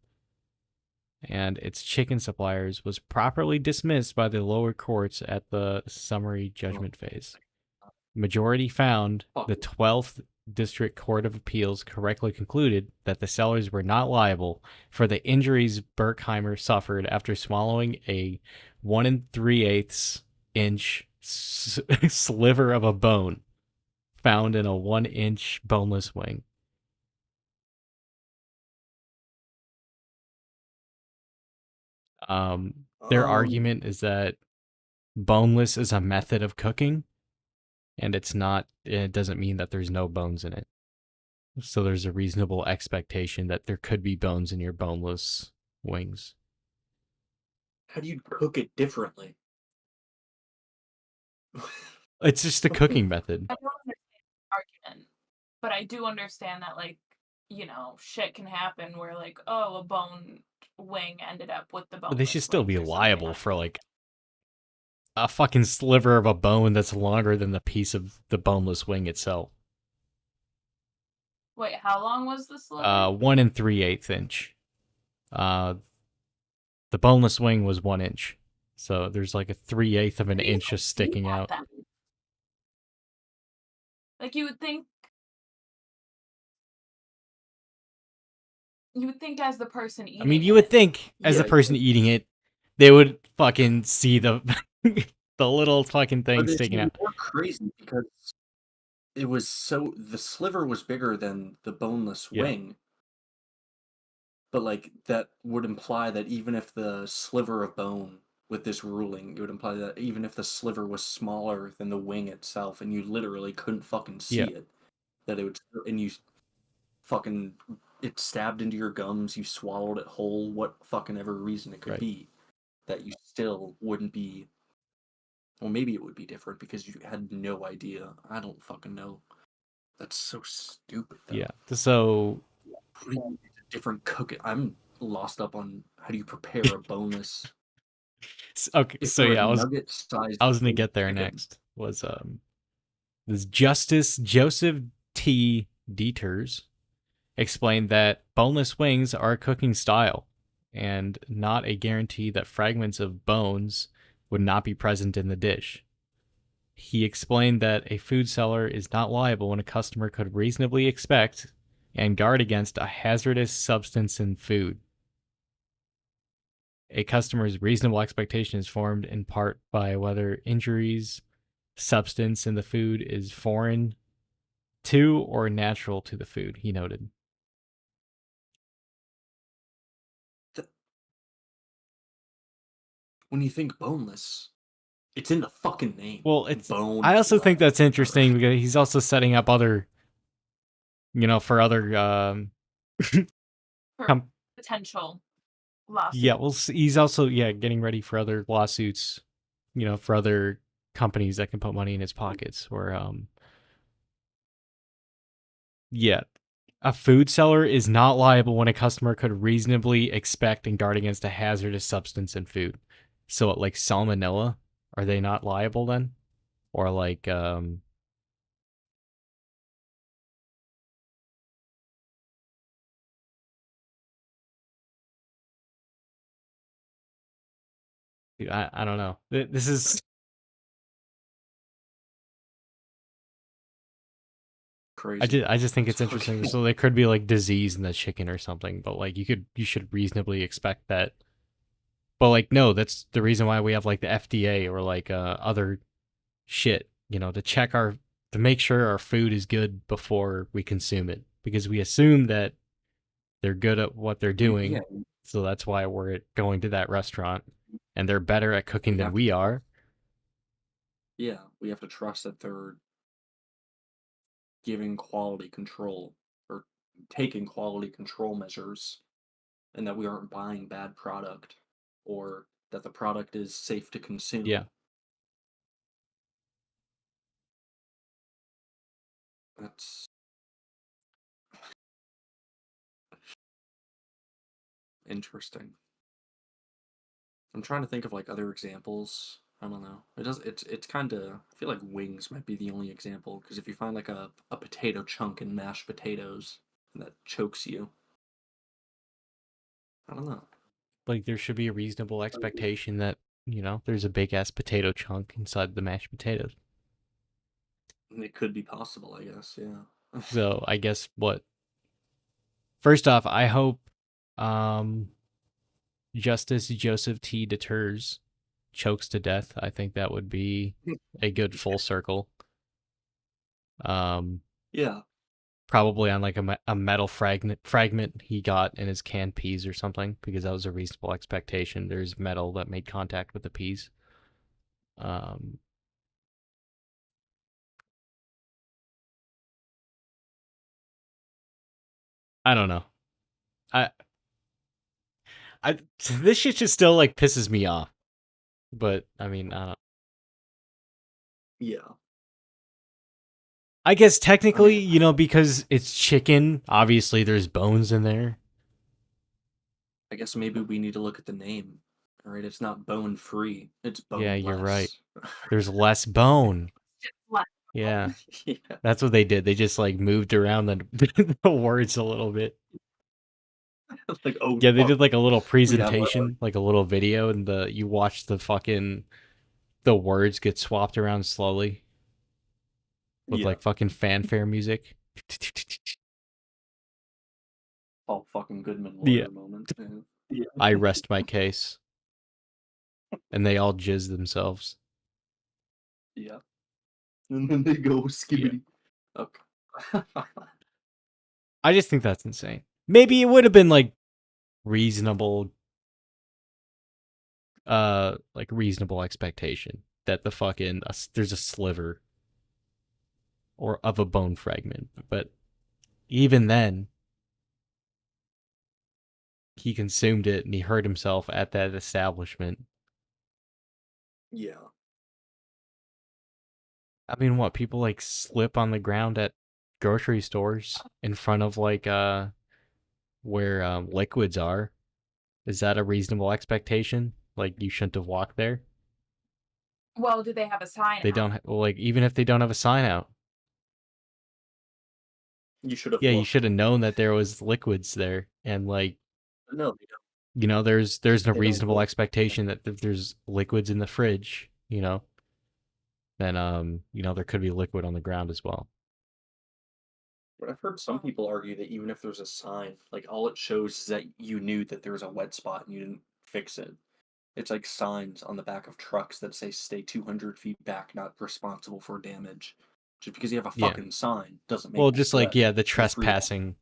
and its chicken suppliers was properly dismissed by the lower courts at the summary judgment phase. Majority found the 12th District Court of Appeals correctly concluded that the sellers were not liable for the injuries Berkheimer suffered after swallowing a 1 3/8 inch sliver of a bone found in a 1-inch boneless wing. Their argument is that boneless is a method of cooking, and it doesn't mean that there's no bones in it. So there's a reasonable expectation that there could be bones in your boneless wings. How do you cook it differently? It's just a cooking method. I don't understand the argument, but I do understand that, like, you know, shit can happen where, like, oh, a bone wing ended up with the bone. But they should still be liable for, like, a fucking sliver of a bone that's longer than the piece of the boneless wing itself. Wait, how long was the sliver? 1 3/8 inch. The boneless wing was 1 inch. So there's like a 3/8 of an inch just sticking out. Like, you would think as the person eating you would think as the person eating it, they would fucking see the the little fucking thing sticking out. More crazy because the sliver was bigger than the boneless wing. But like that would imply that even if the sliver of bone with this ruling, it would imply that even if the sliver was smaller than the wing itself and you literally couldn't fucking see it, that it would, and you fucking, it stabbed into your gums, you swallowed it whole, what fucking ever reason it could be, that you still wouldn't be, well, maybe it would be different because you had no idea. I don't fucking know. That's so stupid, though. Yeah, so... different cooking. I'm lost up on how do you prepare a boneless... Okay, so yeah, I was gonna get there chicken. next. Was this Justice Joseph T. Dieters explained that boneless wings are a cooking style and not a guarantee that fragments of bones would not be present in the dish. He explained that a food seller is not liable when a customer could reasonably expect and guard against a hazardous substance in food. A customer's reasonable expectation is formed in part by whether injuries, substance in the food is foreign to or natural to the food, he noted. When you think boneless, it's in the fucking name. Well, it's bone. I also think that's interesting because he's also setting up other, for other potential lawsuits. Yeah, well, he's also getting ready for other lawsuits, for other companies that can put money in his pockets. Or a food seller is not liable when a customer could reasonably expect and guard against a hazardous substance in food. So, like salmonella, are they not liable then? Or like I don't know. This is crazy. I just think it's interesting. So there could be like disease in the chicken or something, but like you should reasonably expect that. But like no, that's the reason why we have like the FDA or like other shit, to make sure our food is good before we consume it, because we assume that they're good at what they're doing. Yeah. So that's why we're going to that restaurant and they're better at cooking than we are. Yeah, we have to trust that they're giving quality control or taking quality control measures and that we aren't buying bad product or that the product is safe to consume. Yeah. That's interesting. I'm trying to think of like other examples. I don't know. It's kind of, I feel like wings might be the only example because if you find like a potato chunk in mashed potatoes and that chokes you. I don't know. Like there should be a reasonable expectation that, there's a big ass potato chunk inside the mashed potatoes. It could be possible, I guess. Yeah. So I guess first off, I hope Justice Joseph T. Deters chokes to death. I think that would be a good full circle. Yeah. Probably on like a metal fragment he got in his canned peas or something, because that was a reasonable expectation. There's metal that made contact with the peas. I don't know. I this shit just still like pisses me off. But I mean, I don't know. Yeah. I guess technically, because it's chicken, obviously there's bones in there. I guess maybe we need to look at the name. All right, it's not bone free. It's boneless. Yeah, you're right. There's less bone. Yeah. Yeah. That's what they did. They just like moved around the words a little bit. Like, oh Yeah, they fuck, did like a little we have presentation, like a little video, and you watch the words get swapped around slowly with yeah, like fucking fanfare music. Paul fucking Goodman Yeah. lawyer moment. Yeah. I rest my case. And they all jizz themselves. Yeah. And then they go skibbity. Okay. I just think that's insane. Maybe it would have been like reasonable reasonable expectation that there's a sliver or of a bone fragment, but even then he consumed it and he hurt himself at that establishment. Yeah. I mean, what, people like slip on the ground at grocery stores in front of like where liquids are? Is that a reasonable expectation? Like you shouldn't have walked there? Well, do they have a sign They out? don't well, like even if they don't have a sign out. You should have. Yeah, you looked. should have known that there was liquids there, and like, No, they don't. there's a They don't reasonable look. expectation that if there's liquids in the fridge, then there could be liquid on the ground as well. But I've heard some people argue that even if there's a sign, like all it shows is that you knew that there was a wet spot and you didn't fix it. It's like signs on the back of trucks that say "Stay 200 feet back, not responsible for damage." Just because you have a Yeah. fucking sign doesn't make Well, it just like, wet. yeah, the You're free to- trespassing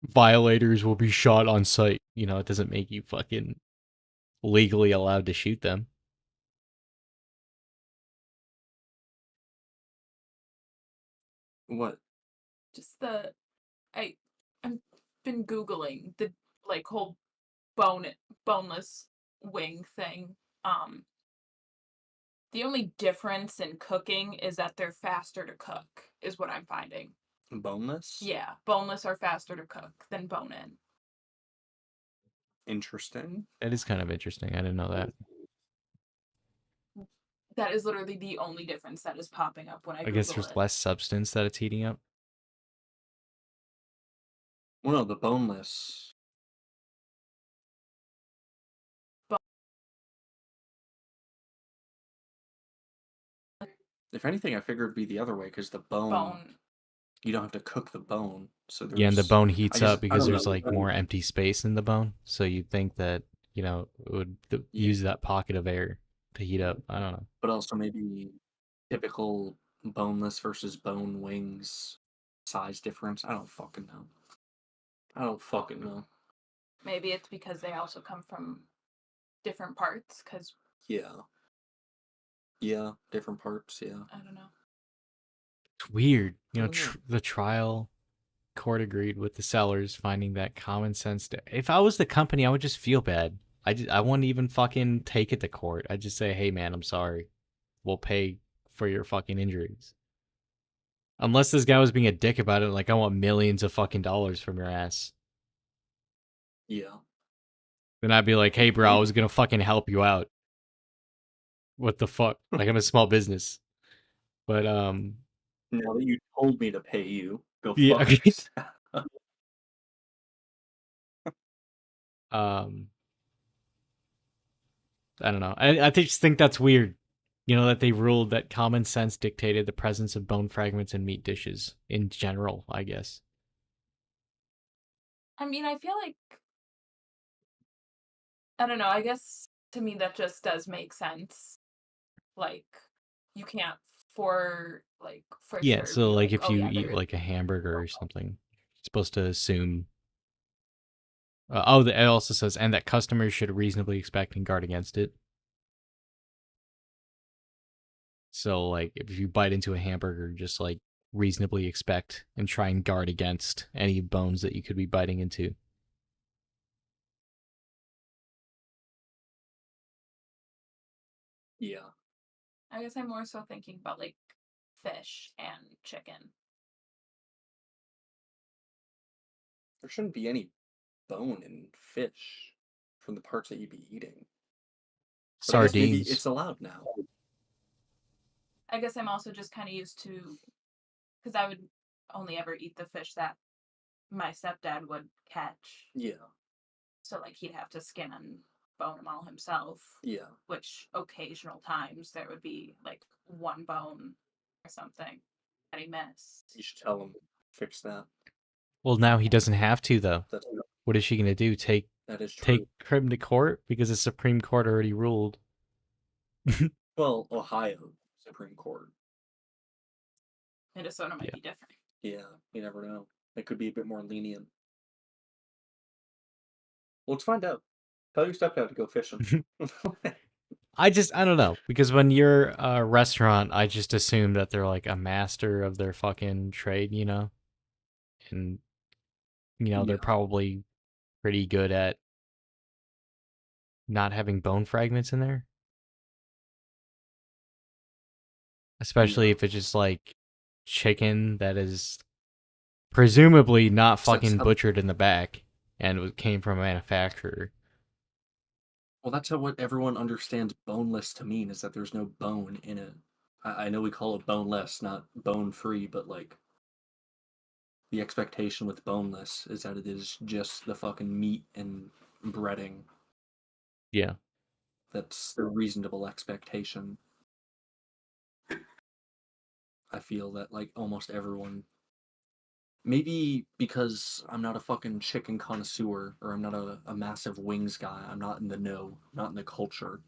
violators will be shot on sight. It doesn't make you fucking legally allowed to shoot them. What? Just I've been Googling the like whole boneless wing thing. The only difference in cooking is that they're faster to cook, is what I'm finding. Boneless? Yeah, boneless are faster to cook than bone-in. Interesting. That is kind of interesting. I didn't know that. That is literally the only difference that is popping up when I I Google guess there's it. less substance that it's heating up. Well, no, the boneless. If anything, I figured it'd be the other way because the bone, you don't have to cook the bone. So there's, Yeah, and the bone heats guess- up I because don't there's know. like more empty space in the bone. So you'd think that, it would use that pocket of air to heat up. I don't know. But also maybe typical boneless versus bone wings size difference. I don't fucking know. Maybe it's because they also come from different parts, because Yeah, different parts, yeah. I don't know. It's weird. I don't know. The trial court agreed with the sellers, finding that common sense. If I was the company, I would just feel bad. I wouldn't even fucking take it to court. I'd just say, hey man, I'm sorry. We'll pay for your fucking injuries. Unless this guy was being a dick about it, like I want millions of fucking dollars from your ass. Yeah. Then I'd be like, hey bro, I was gonna fucking help you out. What the fuck? Like I'm a small business. But Now that you told me to pay you, go Yeah, fuck okay. yourself. I don't know. I just think that's weird. You know, that they ruled that common sense dictated the presence of bone fragments in meat dishes in general, I guess. I mean, I feel like I don't know. I guess to me that just does make sense. Like, you can't for Yeah, sure so be like like, if oh you yeah, eat there is. like a hamburger or something, you're supposed to assume. Oh, it also says, and that customers should reasonably expect and guard against it. So, like, if you bite into a hamburger, just like reasonably expect and try and guard against any bones that you could be biting into. Yeah. I guess I'm more so thinking about like fish and chicken. There shouldn't be any bone in fish from the parts that you'd be eating. But I guess maybe Sardines. it's allowed now. I guess I'm also just kind of used to because I would only ever eat the fish that my stepdad would catch. Yeah. So like he'd have to skin and bone them all himself. Yeah. Which occasional times there would be like one bone or something that he missed. You should tell him fix that. Well, now he doesn't have to though. That's What is she gonna do? Take that is true. him to court because the Supreme Court already ruled. Well, Ohio Supreme Court. Minnesota might Yeah. be different. Yeah, you never know. It could be a bit more lenient. Let's find out. Tell your stepdad to go fishing. I don't know, because when you're a restaurant, I just assume that they're like a master of their fucking trade, you know? And, you know, they're Yeah. probably pretty good at not having bone fragments in there. Especially Yeah. if it's just like chicken that is presumably not That's fucking how, butchered in the back and came from a manufacturer. well, that's how what everyone understands boneless to mean is that there's no bone in it. I know we call it boneless, not bone free, but like the expectation with boneless is that it is just the fucking meat and breading. Yeah. That's the reasonable expectation. I feel that like almost everyone, maybe because I'm not a fucking chicken connoisseur or I'm not a massive wings guy, I'm not in the know, not in the culture.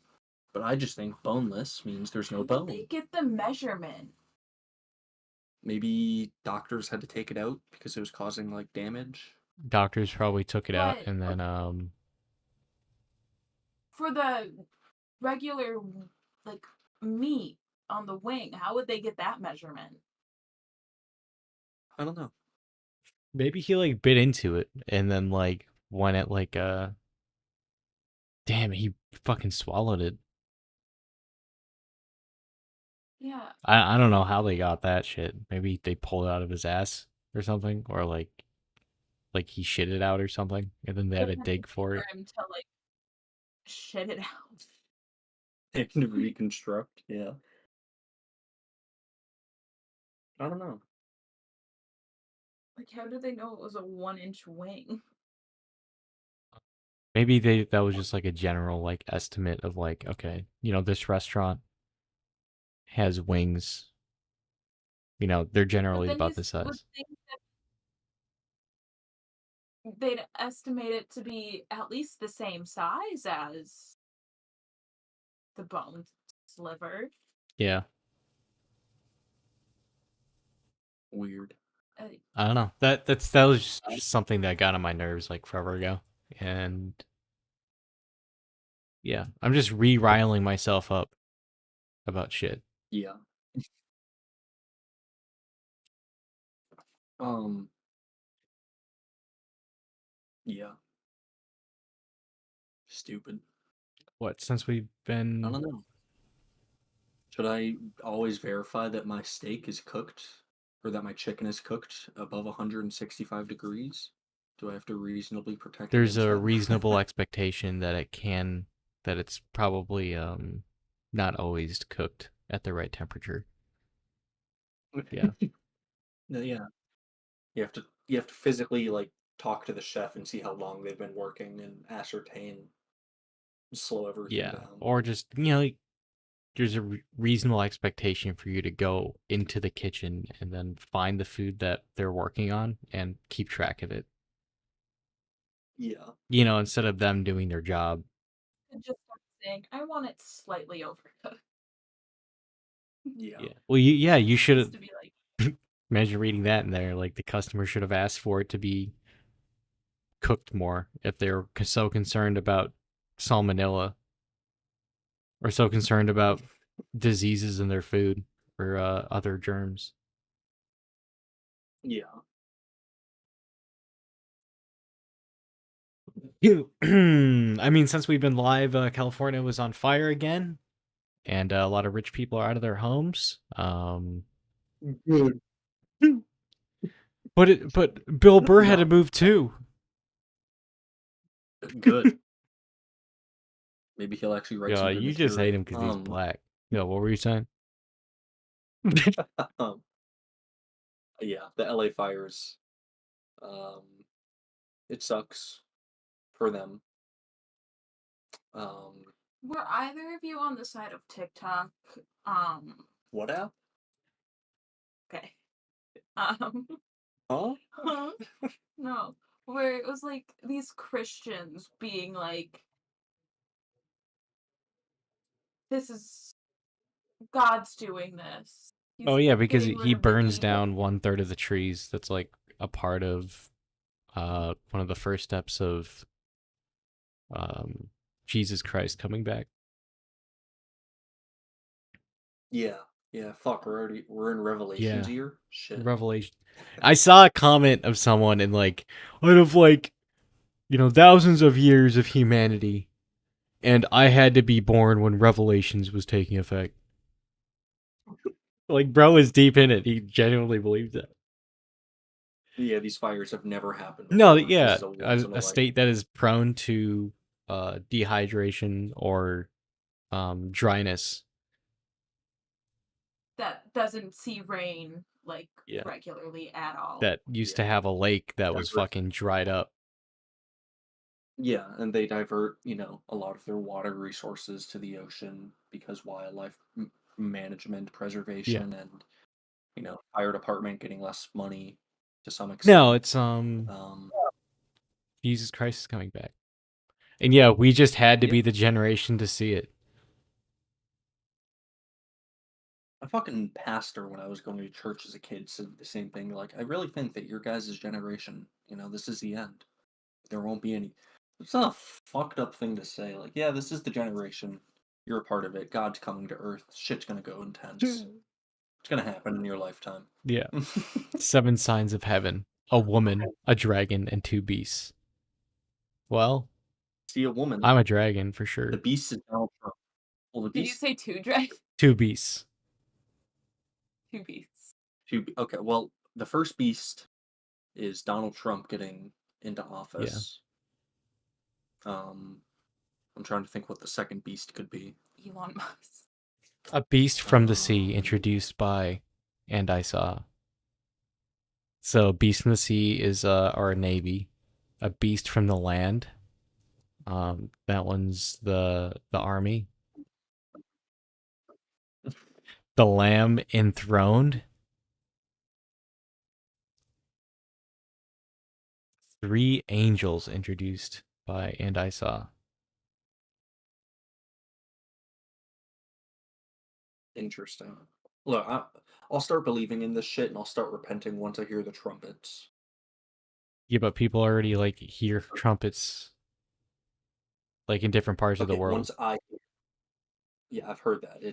But I just think boneless means there's no How did they bone. get the measurement? Maybe doctors had to take it out because it was causing like damage. Doctors probably took it out But and then for the regular like meat on the wing, how would they get that measurement? I don't know. maybe he like bit into it and then like went at like damn, he fucking swallowed it. Yeah. I don't know how they got that shit. Maybe they pulled it out of his ass or something, or like he shit it out or something, and then they had But to then dig for for it. him to like shit it out. They can reconstruct. Yeah. I don't know. Like how did they know it was a 1 inch wing? Maybe that was just like a general like estimate of like, okay, you know, this restaurant has wings. You know, they're But generally then you about this would size. think that they'd estimate it to be at least the same size as the bone sliver. Yeah, Weird. Uh, I don't know. That was just something that got on my nerves like forever ago, and yeah, I'm just re-riling myself up about shit. Yeah. Um. Yeah. Stupid. What, since we've I been don't know. Should I always verify that my steak is cooked or that my chicken is cooked above 165 degrees? Do I have to reasonably protect there's against a that? reasonable expectation that it's probably not always cooked at the right temperature. Yeah. No, yeah. You have to physically like talk to the chef and see how long they've been working and ascertain slow everything Yeah, down. or just like, there's a reasonable expectation for you to go into the kitchen and then find the food that they're working on and keep track of it. Yeah. Instead of them doing their job. And just start saying, I want it slightly overcooked. Yeah. Yeah. Well, you should Just have. to be like, Imagine reading that in there. Like, the customer should have asked for it to be cooked more if they're so concerned about salmonella or so concerned about diseases in their food or other germs. Yeah. I mean, since we've been live, California was on fire again, and a lot of rich people are out of their homes. Good. But Bill Burr had to No. move too. Good. Maybe he'll actually write Yeah, some good you just hate material. him because he's black. Yeah, what were you saying? Um, yeah, the LA fires. Um, it sucks for them. were either of you on the side of TikTok? What app? Okay. Um, Huh? no, where it was like these Christians being like, this is God's doing this. He's Oh yeah, because getting rid he of the burns evil. down 1/3 of the trees. That's like a part of one of the first steps of Jesus Christ coming back. Yeah. Yeah, fuck, we're in Revelations Yeah. here? Shit. Revelation. I saw a comment of someone in like, out of like, thousands of years of humanity, and I had to be born when Revelations was taking effect. Like, bro is deep in it. He genuinely believes that. Yeah, these fires have never happened No, before. yeah, This is a once in a a state that is prone to dehydration or dryness. That doesn't see rain like Yeah. regularly at all. That used to have a lake that was fucking dried up. Yeah, and they divert, a lot of their water resources to the ocean because wildlife management, preservation, and, fire department getting less money to some extent. No, it's Jesus Christ is coming back. And yeah, we just had to be the generation to see it. A fucking pastor when I was going to church as a kid said the same thing. Like, I really think that your guys' generation, this is the end. There won't be any. It's not a fucked up thing to say. Like, yeah, this is the generation. You're a part of it. God's coming to Earth. Shit's gonna go intense. It's gonna happen in your lifetime. Yeah. 7 signs of heaven. A woman, a dragon, and 2 beasts. Well, See a woman. I'm a dragon for sure. The beast is Donald Trump. Well, the Did you beast. say 2 dragons? 2 beasts. 2 beasts. Okay, well, the first beast is Donald Trump getting into office. Yeah. I'm trying to think what the second beast could be. Elon Musk. A beast from the sea introduced by And I Saw. So beast from the sea is our navy. A beast from the land. That one's the army. The lamb enthroned. 3 angels introduced by And I Saw. Interesting. Look, I'll start believing in this shit and I'll start repenting once I hear the trumpets. Yeah, but people already like hear trumpets like in different parts of the world. Yeah, I've heard that.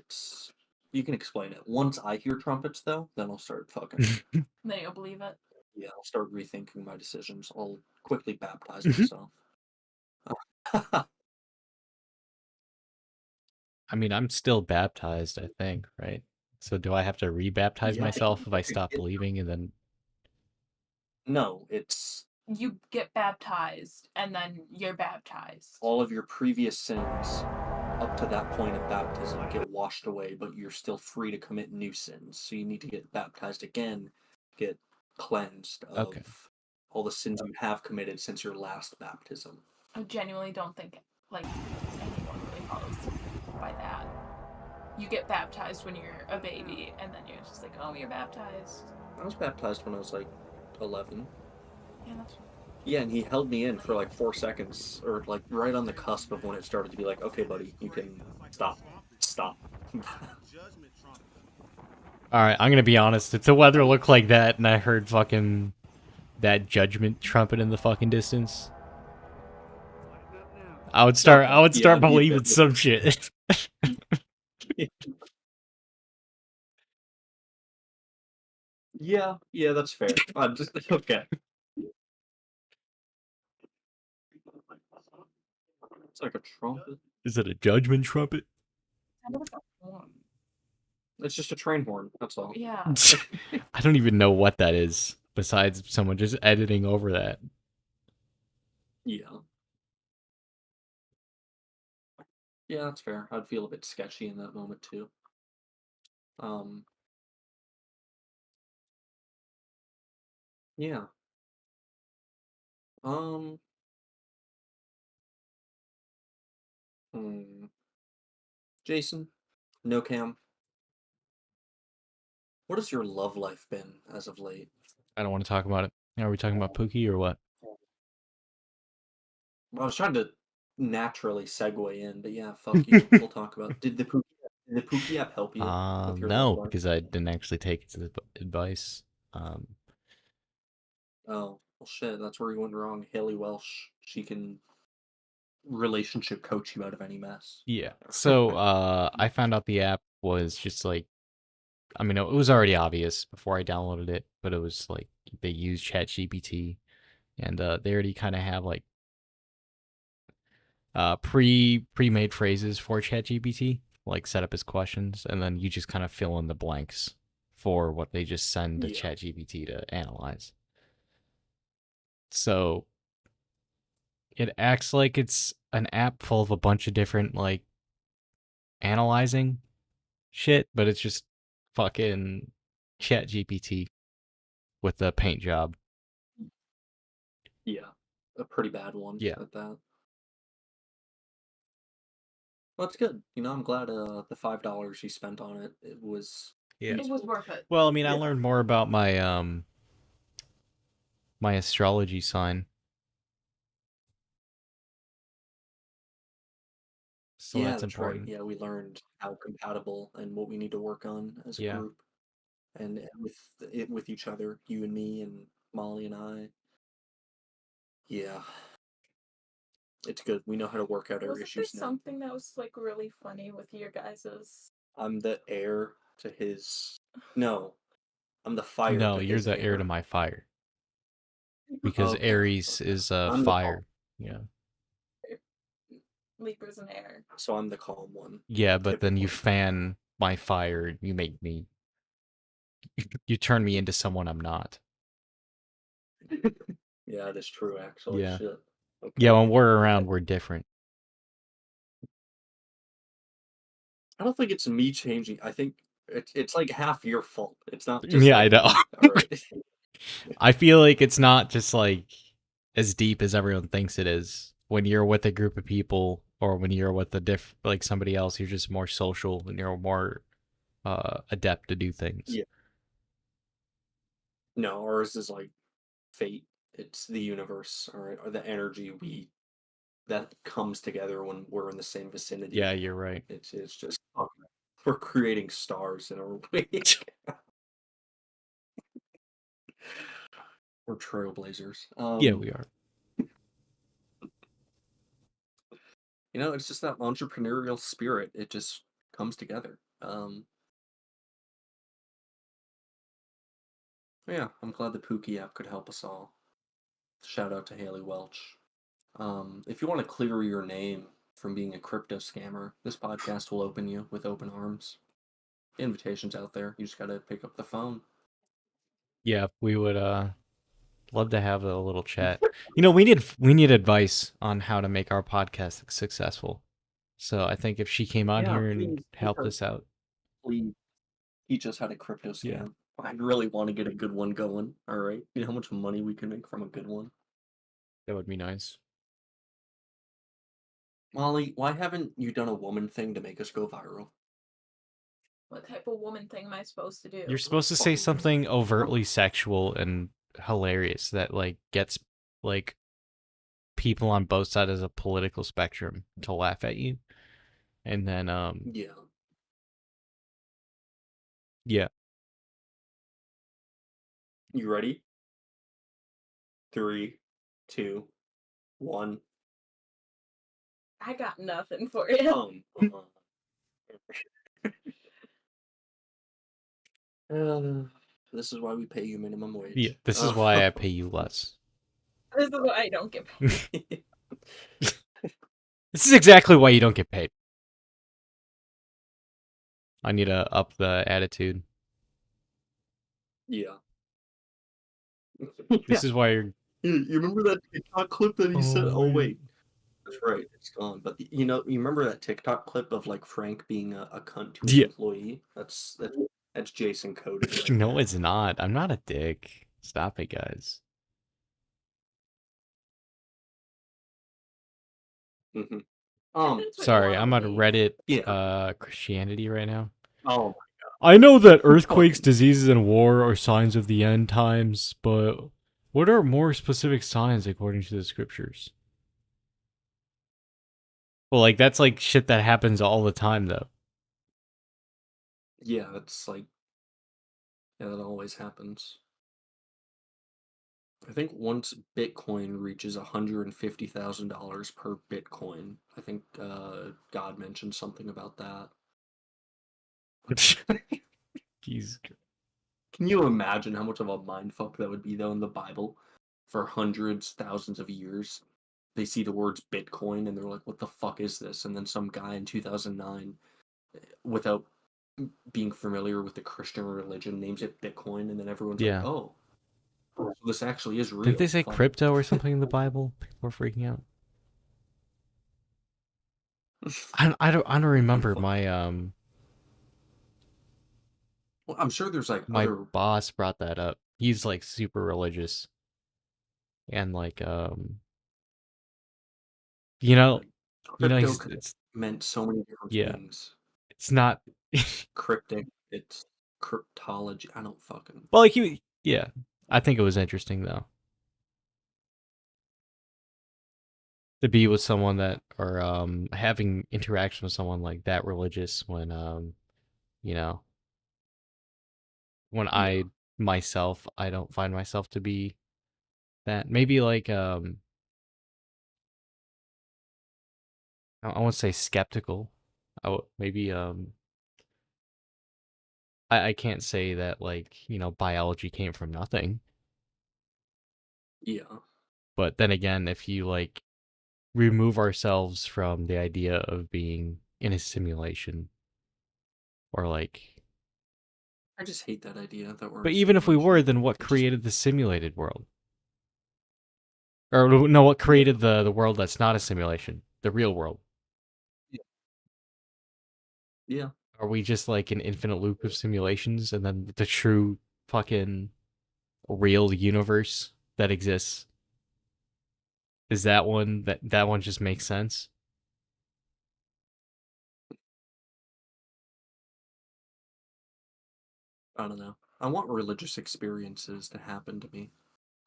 You can explain it. Once I hear trumpets though, then I'll start fucking Then you'll believe it. Yeah, I'll start rethinking my decisions. I'll quickly baptize myself. I mean, I'm still baptized, I think, right? So do I have to re-baptize myself if I stop believing and then... No, it's... You get baptized, and then you're baptized. All of your previous sins up to that point of baptism get washed away, but you're still free to commit new sins. So you need to get baptized again, get cleansed of all the sins you have committed since your last baptism. I genuinely don't think, like, anyone follows by that. You get baptized when you're a baby, and then you're just like, oh, you're baptized. I was baptized when I was like 11. Yeah, that's Yeah, and he held me in for like 4 seconds, or like right on the cusp of when it started to be like, okay, buddy, you can stop. Stop. Alright, I'm gonna be honest. If the weather looked like that and I heard fucking that judgment trumpet in the fucking distance, I would start Okay, yeah, it'd be a believing bit some shit. Yeah, yeah, that's fair. I'm just okay. It's like a trumpet. Is it a judgment trumpet? kind of like a horn. It's just a train horn. That's all. Yeah. I don't even know what that is, besides someone just editing over that. Yeah. Yeah, that's fair. I'd feel a bit sketchy in that moment too. Yeah. Um. Jason, Nocam, what has your love life been as of late? I don't want to talk about it. Are we talking about Pookie or what? I was trying to naturally segue in, but yeah, fuck you. We'll talk about. Did the Pookie app help you with your love No, life? because I didn't actually take its advice. Oh, well, shit. That's where you went wrong. Haley Welsh. She can relationship coach you out of any mess. Yeah. So, I found out the app was just like, I mean, it was already obvious before I downloaded it, but it was like they use ChatGPT, and they already kind of have like pre-made phrases for ChatGPT, like set up as questions, and then you just kind of fill in the blanks for what they just send to Yeah. ChatGPT to analyze. So it acts like it's an app full of a bunch of different like analyzing shit, but it's just fucking ChatGPT with a paint job. Yeah. A pretty bad one Yeah. at that. Well, that's good. I'm glad the $5 you spent on it, it was Yeah. It was worth it. Well, I mean, I Yeah. learned more about my my astrology sign. So Yeah, that's that's right. important. Yeah, we learned how compatible and what we need to work on as a Yeah. group, and with each other, you and me and Molly and I. Yeah, it's good. We know how to work out our Wasn't there issues now. something that was like really funny with your guys's? I'm the heir to his. No, I'm the fire No, to you're his the heir air. to my fire. Because Okay, Aries okay. is I'm the calm. fire. Yeah. Libras and air. So I'm the calm one. Yeah, but then you Typically. fan my fire. You make me. You turn me into someone I'm not. Yeah, it is true. Actually, Yeah. shit. Okay. Yeah, when we're around, we're different. I don't think it's me changing. I think it's like half your fault. It's not just Yeah, I like know. me. All right. I feel like it's not just like as deep as everyone thinks it is. When you're with a group of people, or when you're with like somebody else, you're just more social and you're more adept to do things. Yeah. No, ours is like fate. It's the universe, all right, or the energy that comes together when we're in the same vicinity. Yeah, you're right. It's just we're creating stars in our wake. We're trailblazers. Yeah, we are. It's just that entrepreneurial spirit. It just comes together. Yeah, I'm glad the Pookie app could help us all. Shout out to Haley Welch. If you want to clear your name from being a crypto scammer, this podcast will open you with open arms. Invitations out there. You just gotta pick up the phone. Yeah, we would love to have a little chat. We need advice on how to make our podcast successful. So I think if she came on Yeah, here and please, helped us out. please teach us how to crypto scam. Yeah. I'd really want to get a good one going. All right, you know how much money we can make from a good one. That would be nice. Molly, why haven't you done a woman thing to make us go viral? What type of woman thing am I supposed to do? You're supposed to say something overtly sexual and hilarious that like gets like people on both sides of the political spectrum to laugh at you. And then Yeah. yeah. You ready? 3, 2, 1. I got nothing for you. This is why we pay you minimum wage. Yeah, this is why I pay you less. This is why I don't get paid. This is exactly why you don't get paid. I need to up the attitude. Yeah. This is why you're. You remember that TikTok clip that he said? Oh wait. wait, that's right, it's gone. But you know, you remember that TikTok clip of like Frank being a cunt to his Yeah. employee? That's Jason coded right No, there. it's not. I'm not a dick. Stop it, guys. Mm-hmm. That's what you Sorry, wanna I'm on believe. Reddit Christianity right now. Oh, I know that earthquakes, diseases, and war are signs of the end times, but what are more specific signs according to the scriptures? Well, like that's like shit that happens all the time, though. yeah, that's like, yeah, that always happens. I think once Bitcoin reaches $150,000 per Bitcoin, I think God mentioned something about that. Jeez. Can you imagine how much of a mindfuck that would be, though, in the Bible? For hundreds, thousands of years, they see the words Bitcoin and they're like, what the fuck is this? And then some guy in 2009, without being familiar with the Christian religion, names it Bitcoin, and then everyone's like, Yeah. oh, so this actually is real. Didn't they say Fuck. crypto or something in the Bible? People are freaking out. I don't remember my Well, I'm sure there's like my other. boss brought that up. He's like super religious. And like you know, Crypto it's meant so many different yeah. things. It's not Cryptic, it's cryptology. I don't fucking. well, like yeah. I think it was interesting though. To be with someone that or having interaction with someone like that religious when you know, when Yeah. I myself I don't find myself to be that. Maybe like I won't say skeptical. Maybe I can't say that like, biology came from nothing. Yeah. But then again, if you like remove ourselves from the idea of being in a simulation or like I just hate that idea that we're in but a even if we were, simulation. then what It just created the simulated world? Or no, what created the world that's not a simulation? The real world. yeah. Are we just like an infinite loop of simulations and then the true fucking real universe that exists is that one that one just makes sense? I don't know. I want religious experiences to happen to me.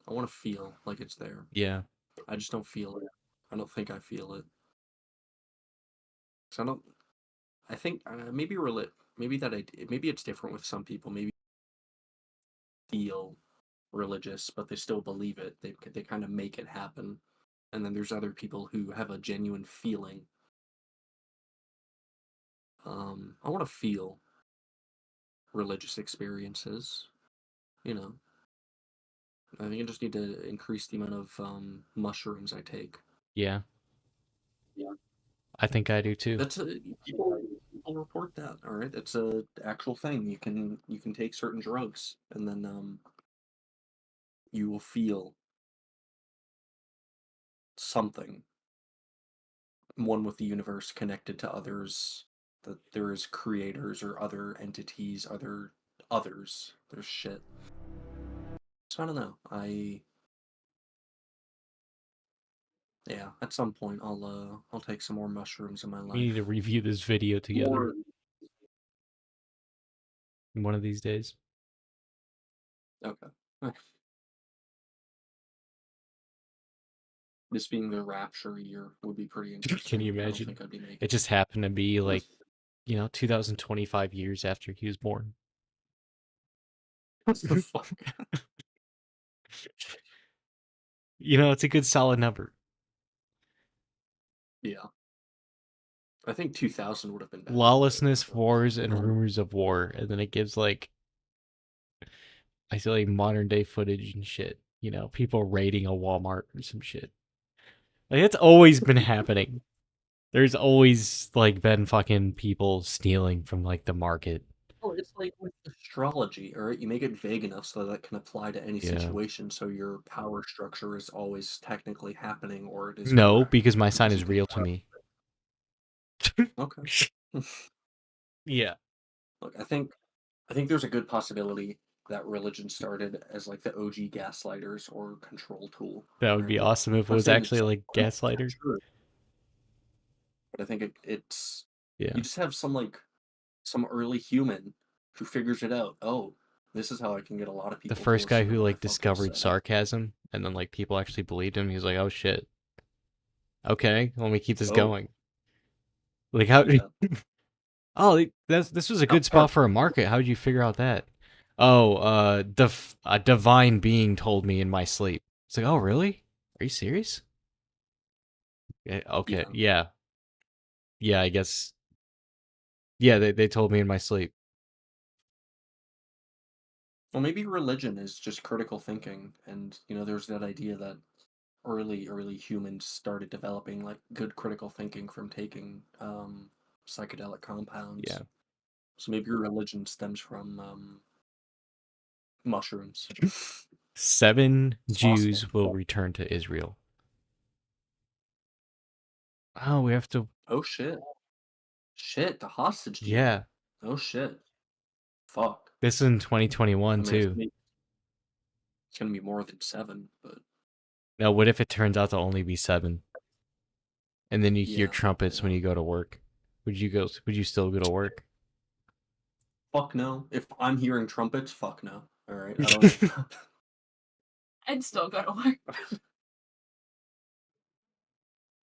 I want to feel like it's there. Yeah. I just don't feel it. I don't think I feel it. So I don't. I think maybe maybe it's different with some people. Maybe feel religious, but they still believe it. They kind of make it happen. And then there's other people who have a genuine feeling. I want to feel religious experiences. You know, I think I just need to increase the amount of mushrooms I take. Yeah. Yeah. I think I do too. That's people report that. All right, it's a actual thing. You can take certain drugs, and then you will feel something, one with the universe, connected to others. That there is creators or other entities, others. There's shit. So I don't know. Yeah, at some point I'll take some more mushrooms in my We need to life. review this video together More, one of these days. okay. This being the rapture year would be pretty Can you interesting. I don't imagine? think I'd be making It just happened to be like, 2025 years after he was born. What the fuck? It's a good solid number. Yeah. I think 2000 would have been better. Lawlessness, wars, and rumors of war. And then it gives like, I feel like modern day footage and shit. People raiding a Walmart or some shit. Like, it's always been happening. There's always like been fucking people stealing from like the market. Oh, it's like with astrology, all right? You make it vague enough so that it can apply to any Yeah. situation, so your power structure is always technically happening, or it is No, correct. because my It sign doesn't is take real to power. me. Okay. Yeah. Look, I think there's a good possibility that religion started as like the OG gaslighters or control tool. That would Right? be awesome if it Not was saying actually it's like 100% gaslighter. true, but I think it's Yeah. you just have some early human who figures it out. Oh, this is how I can get a lot of The people to first guy listen to who what I like fucking discovered say. sarcasm and then like people actually believed him. He was like, "Oh shit. Okay, let me keep this Oh, going." Like how yeah. Oh, this was a How good spot far? for a market. How did you figure out that? Oh, a divine being told me in my sleep. It's like, "Oh, really? Are you serious?" Okay. Yeah. Yeah. Yeah, I guess. Yeah, they told me in my sleep. Well, maybe religion is just critical thinking, and there's that idea that early humans started developing like good critical thinking from taking psychedelic Yeah. compounds. So maybe your religion stems from mushrooms. 7 It's possible. Jews will return to Israel. Oh, we have to. Oh shit! Shit! The hostage deal. Yeah. Oh shit! Fuck. This is in I 2021 mean, too. it's gonna be more than 7, but Now, what if it turns out to only be 7? And then you hear yeah, trumpets when yeah. you go to work. Would you still go to work? Fuck no. If I'm hearing trumpets, fuck no. All right, I don't. I'd still go to work.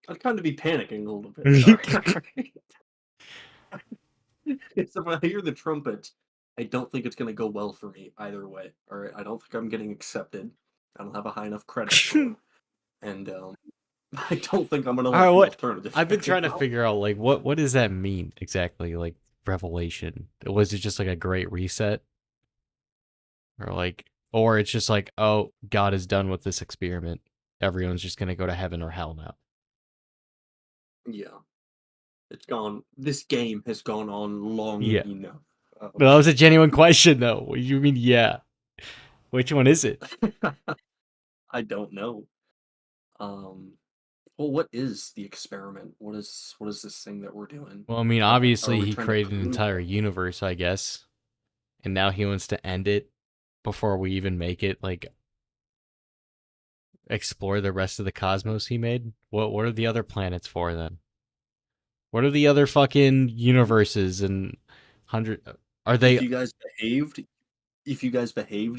I'd kind of be panicking a little bit. All right. So if I hear the trumpets, I don't think it's gonna go well for me either way. All right, I don't think I'm getting accepted. I don't have a high enough credit score, and I don't think I'm gonna All right, like the what? alternative I've been very trying to well. figure out like what does that mean exactly? Like revelation? Was it just like a great reset, or it's just like, oh, God is done with this experiment. Everyone's just gonna go to heaven or hell now. Yeah, it's gone. This game has gone on long Yeah. enough. No, that was a genuine question though. What do you mean? Yeah. Which one is it? I don't know. Well, what is the experiment? What is this thing that we're doing? Well, I mean, Are obviously we he trying to created an prove? entire universe, I guess, and now he wants to end it before we even make it. Like explore the rest of the cosmos he made. What are the other planets for then? What are the other fucking universes and hundred? Are If they? you guys behaved,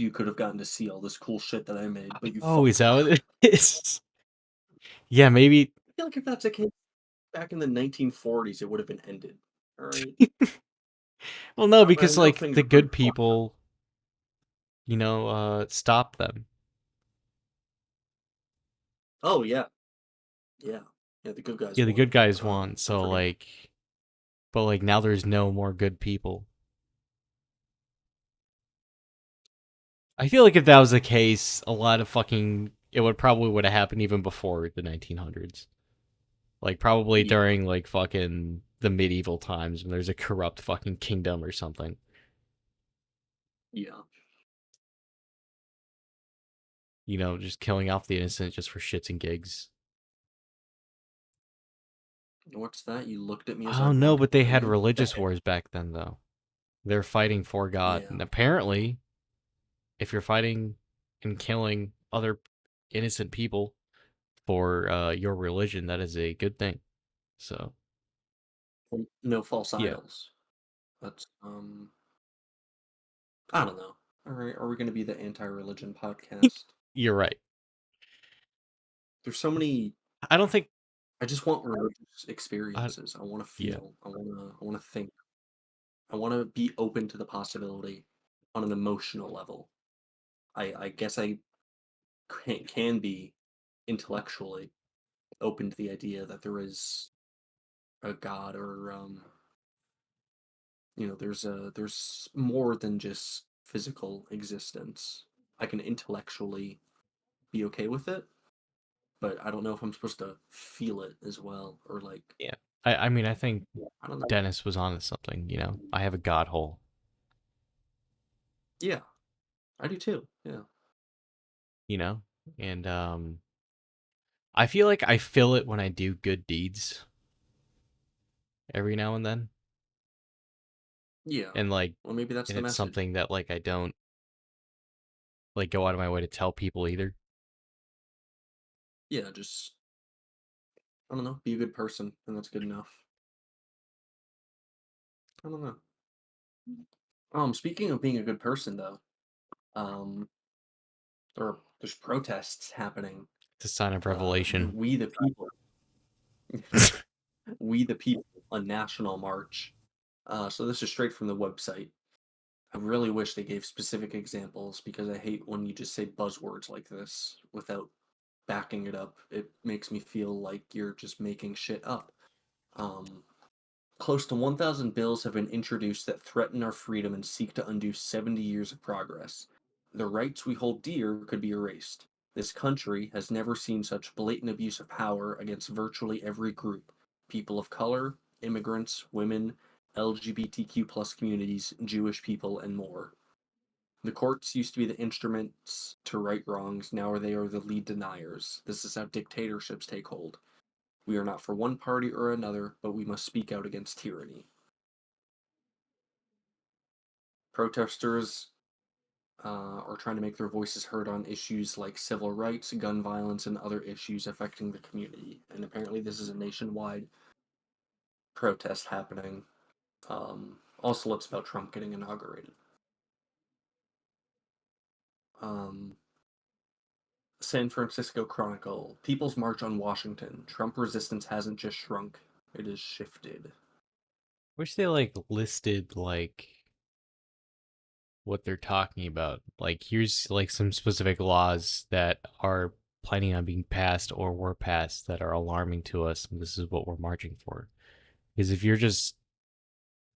you could have gotten to see all this cool shit that I made, but you Oh, is fucked that up. what it is? Yeah, maybe. I feel like if that's a case back in the 1940s, it would have been ended. All right. Well, no, I because know like things the are pretty good fucked up. people, stop them. Oh yeah, yeah, yeah. The good guys Yeah, the won. good guys won. I So forgot. like, but like now there's no more good people. I feel like if that was the case, a lot of fucking it would have happened even before the 1900s. Like probably Yeah, during like fucking the medieval times when there's a corrupt fucking kingdom or something. yeah. Just killing off the innocent just for shits and gigs. What's that? You looked at me as I Oh no, walked but they by had you. religious wars back then though. They're fighting for God. Yeah, And apparently, if you're fighting and killing other innocent people, for your religion, that is a good thing. So No false yeah, idols. That's I don't know. All right, are we going to be the anti-religion podcast? you're right. There's so many. I don't think. I just want religious I, experiences. I want to yeah, feel. I want to think. I want to be open to the possibility on an emotional level. I guess I can be intellectually open to the idea that there is a God or there's more than just physical existence. I can intellectually be okay with it, but I don't know if I'm supposed to feel it as well or like yeah. I mean, I think I don't know. Dennis was onto something. I have a God hole. Yeah, I do too. Yeah. You know, and I feel like I fill it when I do good deeds every now and then, Yeah. and like, Well, maybe that's and the it's message. something that like I don't like go out of my way to tell people either. Yeah, just I don't know, be a good person, and that's good enough. I don't know. Speaking of being a good person, though, um, there's protests happening. It's a sign of The revelation. We the People, We the People, a national march. So this is straight from the website. I really wish they gave specific examples because I hate when you just say buzzwords like this without backing it up. It makes me feel like you're just making shit up. Um, Close to 1,000 bills have been introduced that threaten our freedom and seek to undo 70 years of progress. The rights we hold dear could be erased. This country has never seen such blatant abuse of power against virtually every group: people of color, immigrants, women, LGBTQ plus communities, Jewish people, and more. The courts used to be the instruments to right wrongs, now they are the lead deniers. This is how dictatorships take hold. We are not for one party or another, but we must speak out against tyranny. Protesters are trying to make their voices heard on issues like civil rights, gun violence, and other issues affecting the community. And apparently, this is a nationwide protest happening. Also, it's about Trump getting inaugurated. Um, San Francisco Chronicle: People's March on Washington. Trump resistance hasn't just shrunk; it has shifted. Wish they like listed like what they're talking about. Like here's like some specific laws that are planning on being passed or were passed that are alarming to us, and this is what we're marching for. Because if you're just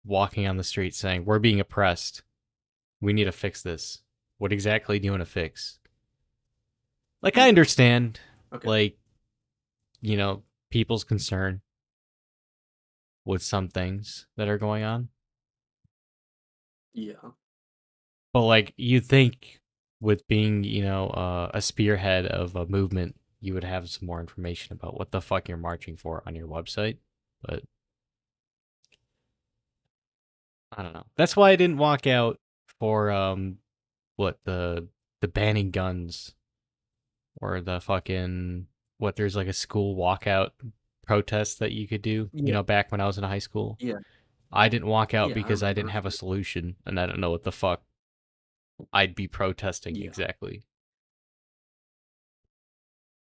walking on the street saying we're being oppressed, we need to fix this. What exactly do you want to fix? Like I Yeah. understand, Okay. like people's concern with some things that are going on. Yeah. But like you'd think with being, a spearhead of a movement, you would have some more information about what the fuck you're marching for on your website. But I don't know. That's why I didn't walk out for what the banning guns or the fucking what there's like a school walkout protest that you could do, Yeah. back when I was in high school. Yeah. I didn't walk out Yeah. I because I didn't remember. have a solution and I don't know what the fuck I'd be protesting Yeah. exactly.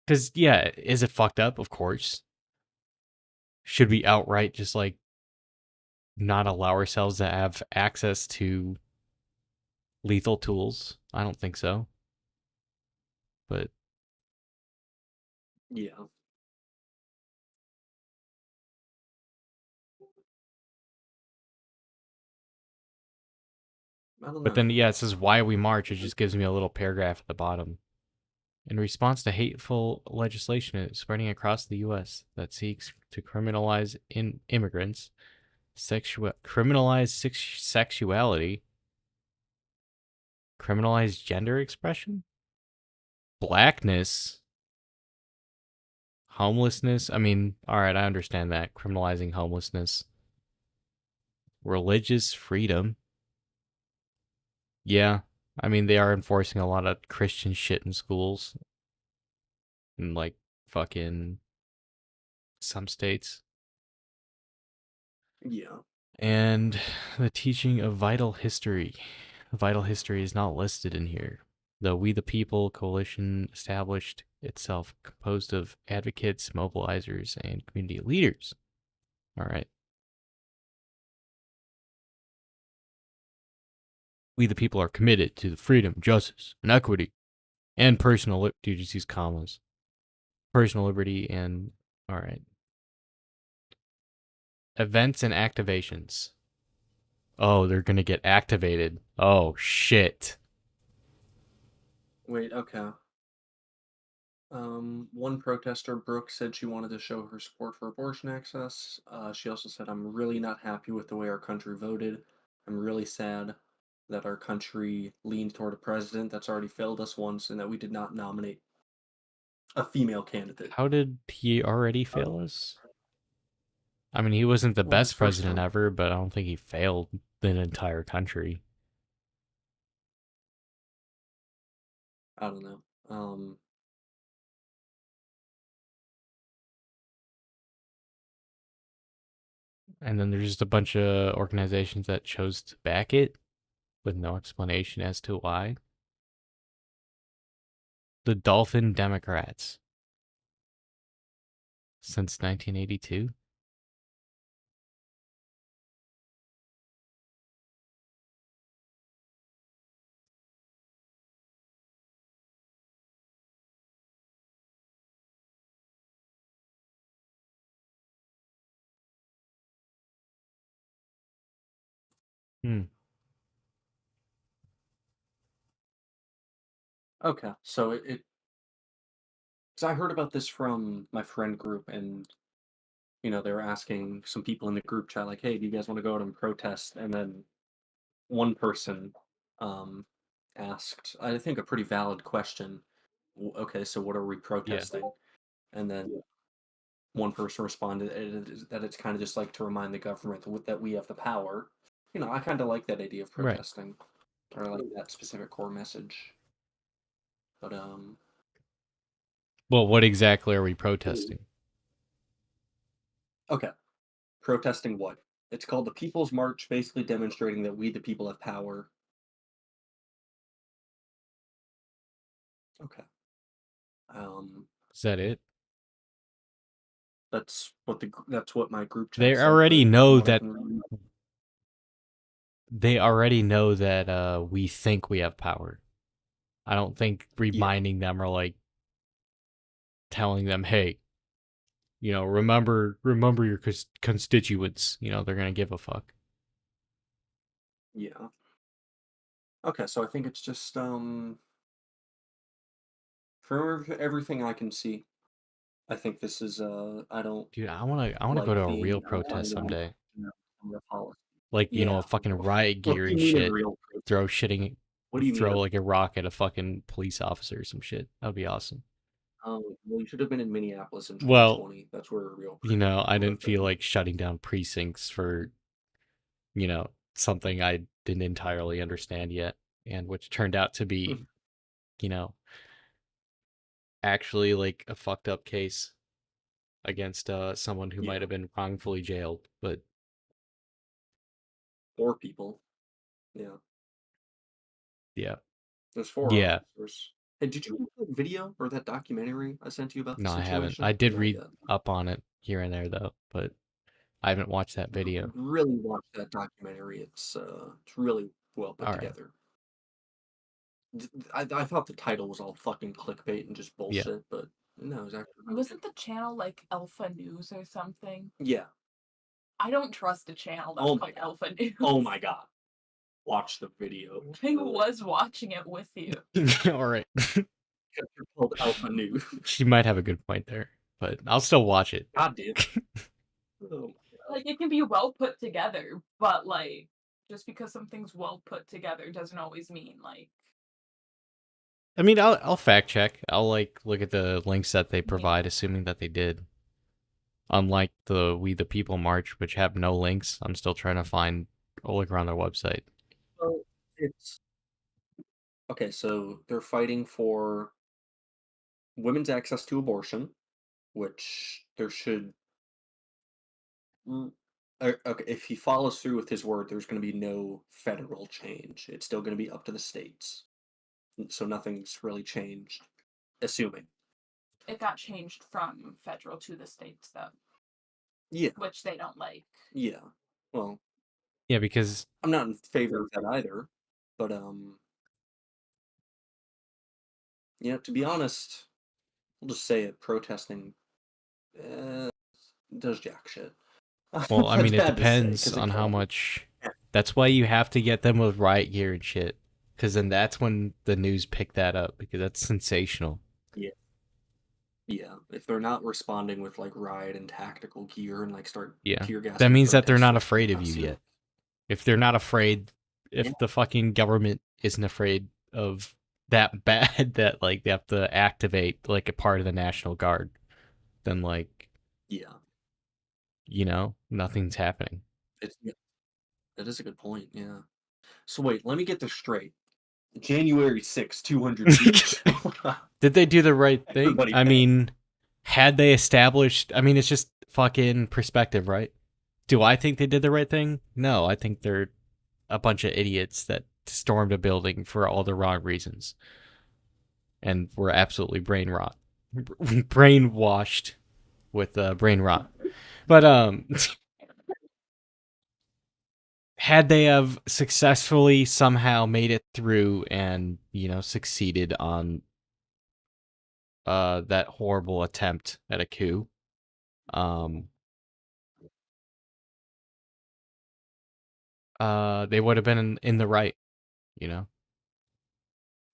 Because, yeah, is it fucked up? Of course. Should we outright just, like, not allow ourselves to have access to lethal tools? I don't think so. But, Yeah. I don't but know. then, yeah, it says why we march. It just gives me a little paragraph at the bottom. In response to hateful legislation spreading across the U.S. that seeks to criminalize immigrants, criminalize sexuality, criminalize gender expression, blackness, homelessness. I mean, all right, I understand that. Criminalizing homelessness, religious freedom. Yeah, I mean, they are enforcing a lot of Christian shit in schools and like fucking some states. Yeah. And the teaching of vital history. Vital history is not listed in here. The We the People coalition established itself composed of advocates, mobilizers, and community leaders. All right. We the people are committed to the freedom, justice, and equity, and personal liberty. Dude, just use commas. Personal liberty and, all right. Events and activations. Oh, they're going to get activated. Oh, shit. Wait, okay. One protester, Brooke, said she wanted to show her support for abortion access. She also said, I'm really not happy with the way our country voted. I'm really sad that our country leaned toward a president that's already failed us once and that we did not nominate a female candidate. How did he already fail us? I mean, he wasn't the Well, his best first president term. ever, but I don't think he failed the entire country. I don't know. And then there's just a bunch of organizations that chose to back it with no explanation as to why. The Dolphin Democrats. Since 1982. Okay, so it so I heard about this from my friend group, and they were asking some people in the group chat, like, "Hey, do you guys want to go out and protest?" And then one person um, asked, I think, a pretty valid question. Okay, so what are we Yeah. protesting? And then one person responded that it's kind of just like to remind the government that we have the power. I kind of like that idea of Right. protesting, or I like that specific core message. But Well, what exactly are we protesting? okay, protesting what? It's called the People's March, basically demonstrating that we, the people, have power. Okay. Is that it? That's what my group They chat said, already but from know what I that can read, we think we have power. I don't think yeah, reminding them or like telling them, "Hey, remember your constituents." They're gonna give a fuck. yeah. Okay, so I think it's just from everything I can see, I think this is I don't Dude, I wanna go to like a the real protest someday. some of the policy. Like, Yeah. a fucking riot What gear do you and mean a shit. real protest? Throw shitting, What do you mean throw like a rock at a fucking police officer or some shit. That would be awesome. Well, you should have been in Minneapolis in Well, 2020. That's where a real I would have didn't feel been. like shutting down precincts for, something I didn't entirely understand yet, and which turned out to be, you know, actually like a fucked up case against someone who might Yeah, have been wrongfully jailed. But four people. Yeah, yeah, there's four yeah, officers. Hey, did you watch that video or that documentary I sent you about the no, I haven't. I situation? did Not read yet. up on it here and there though, but I haven't watched that video. Really watch that documentary. It's really well put All right. together. I thought the title was all fucking clickbait and just Yeah. bullshit, but no, it was actually really Wasn't good. the channel like Alpha News or something? Yeah. I don't trust a channel that's Oh my called god. Alpha News. Oh my god. Watch the video. I was watching it with you. All right. It's called Alpha News. She might have a good point there, but I'll still watch it. God damn. Oh, Like it can be well put together, but like just because something's well put together doesn't always mean like I mean, I'll fact check. I'll like look at the links that they yeah. provide, assuming that they did. Unlike the We the People March, which have no links, I'm still trying to find a link around their website. well, it's okay. So they're fighting for women's access to abortion, which there should. Okay, if he follows through with his word, there's going to be no federal change. It's still going to be up to the states. So nothing's really changed, assuming. It got changed from federal to the states, though. Yeah. Which they don't like. Yeah. Well. Yeah, because I'm not in favor of that either, but to be honest, we'll just say it. Protesting does jack shit. well, I mean, it That's bad to say, depends 'cause it on how can. much. That's why you have to get them with riot gear and shit, because then that's when the news pick that up, because that's sensational. Yeah. Yeah, if they're not responding with like riot and tactical gear and like start tear gassing That means that they're not protesters, afraid of you yet. If they're not afraid, if Yeah. the fucking government isn't afraid of that bad that like they have to activate like a part of the National Guard, then like Yeah, nothing's happening. that is a good point. Yeah. So wait, let me get this straight. January 6th, 200 years. Did they do the right thing? Everybody I mean, had they established, I mean, it's just fucking perspective, right? Do I think they did the right thing? No, I think they're a bunch of idiots that stormed a building for all the wrong reasons and were absolutely brainwashed with brain rot. But had they have successfully somehow made it through and succeeded on that horrible attempt at a coup, they would have been in the right, Yeah,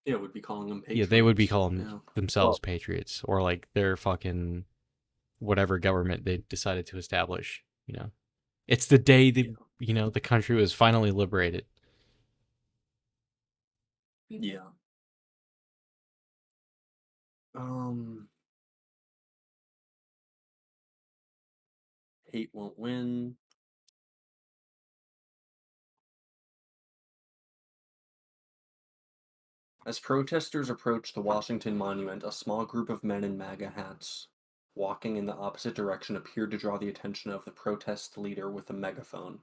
would be calling them patriots. Yeah, they would be calling themselves patriots, or like their fucking whatever government they decided to establish. It's the day that the country was finally liberated. Yeah. Hate won't win. As protesters approached the Washington Monument, a small group of men in MAGA hats, walking in the opposite direction, appeared to draw the attention of the protest leader with a megaphone.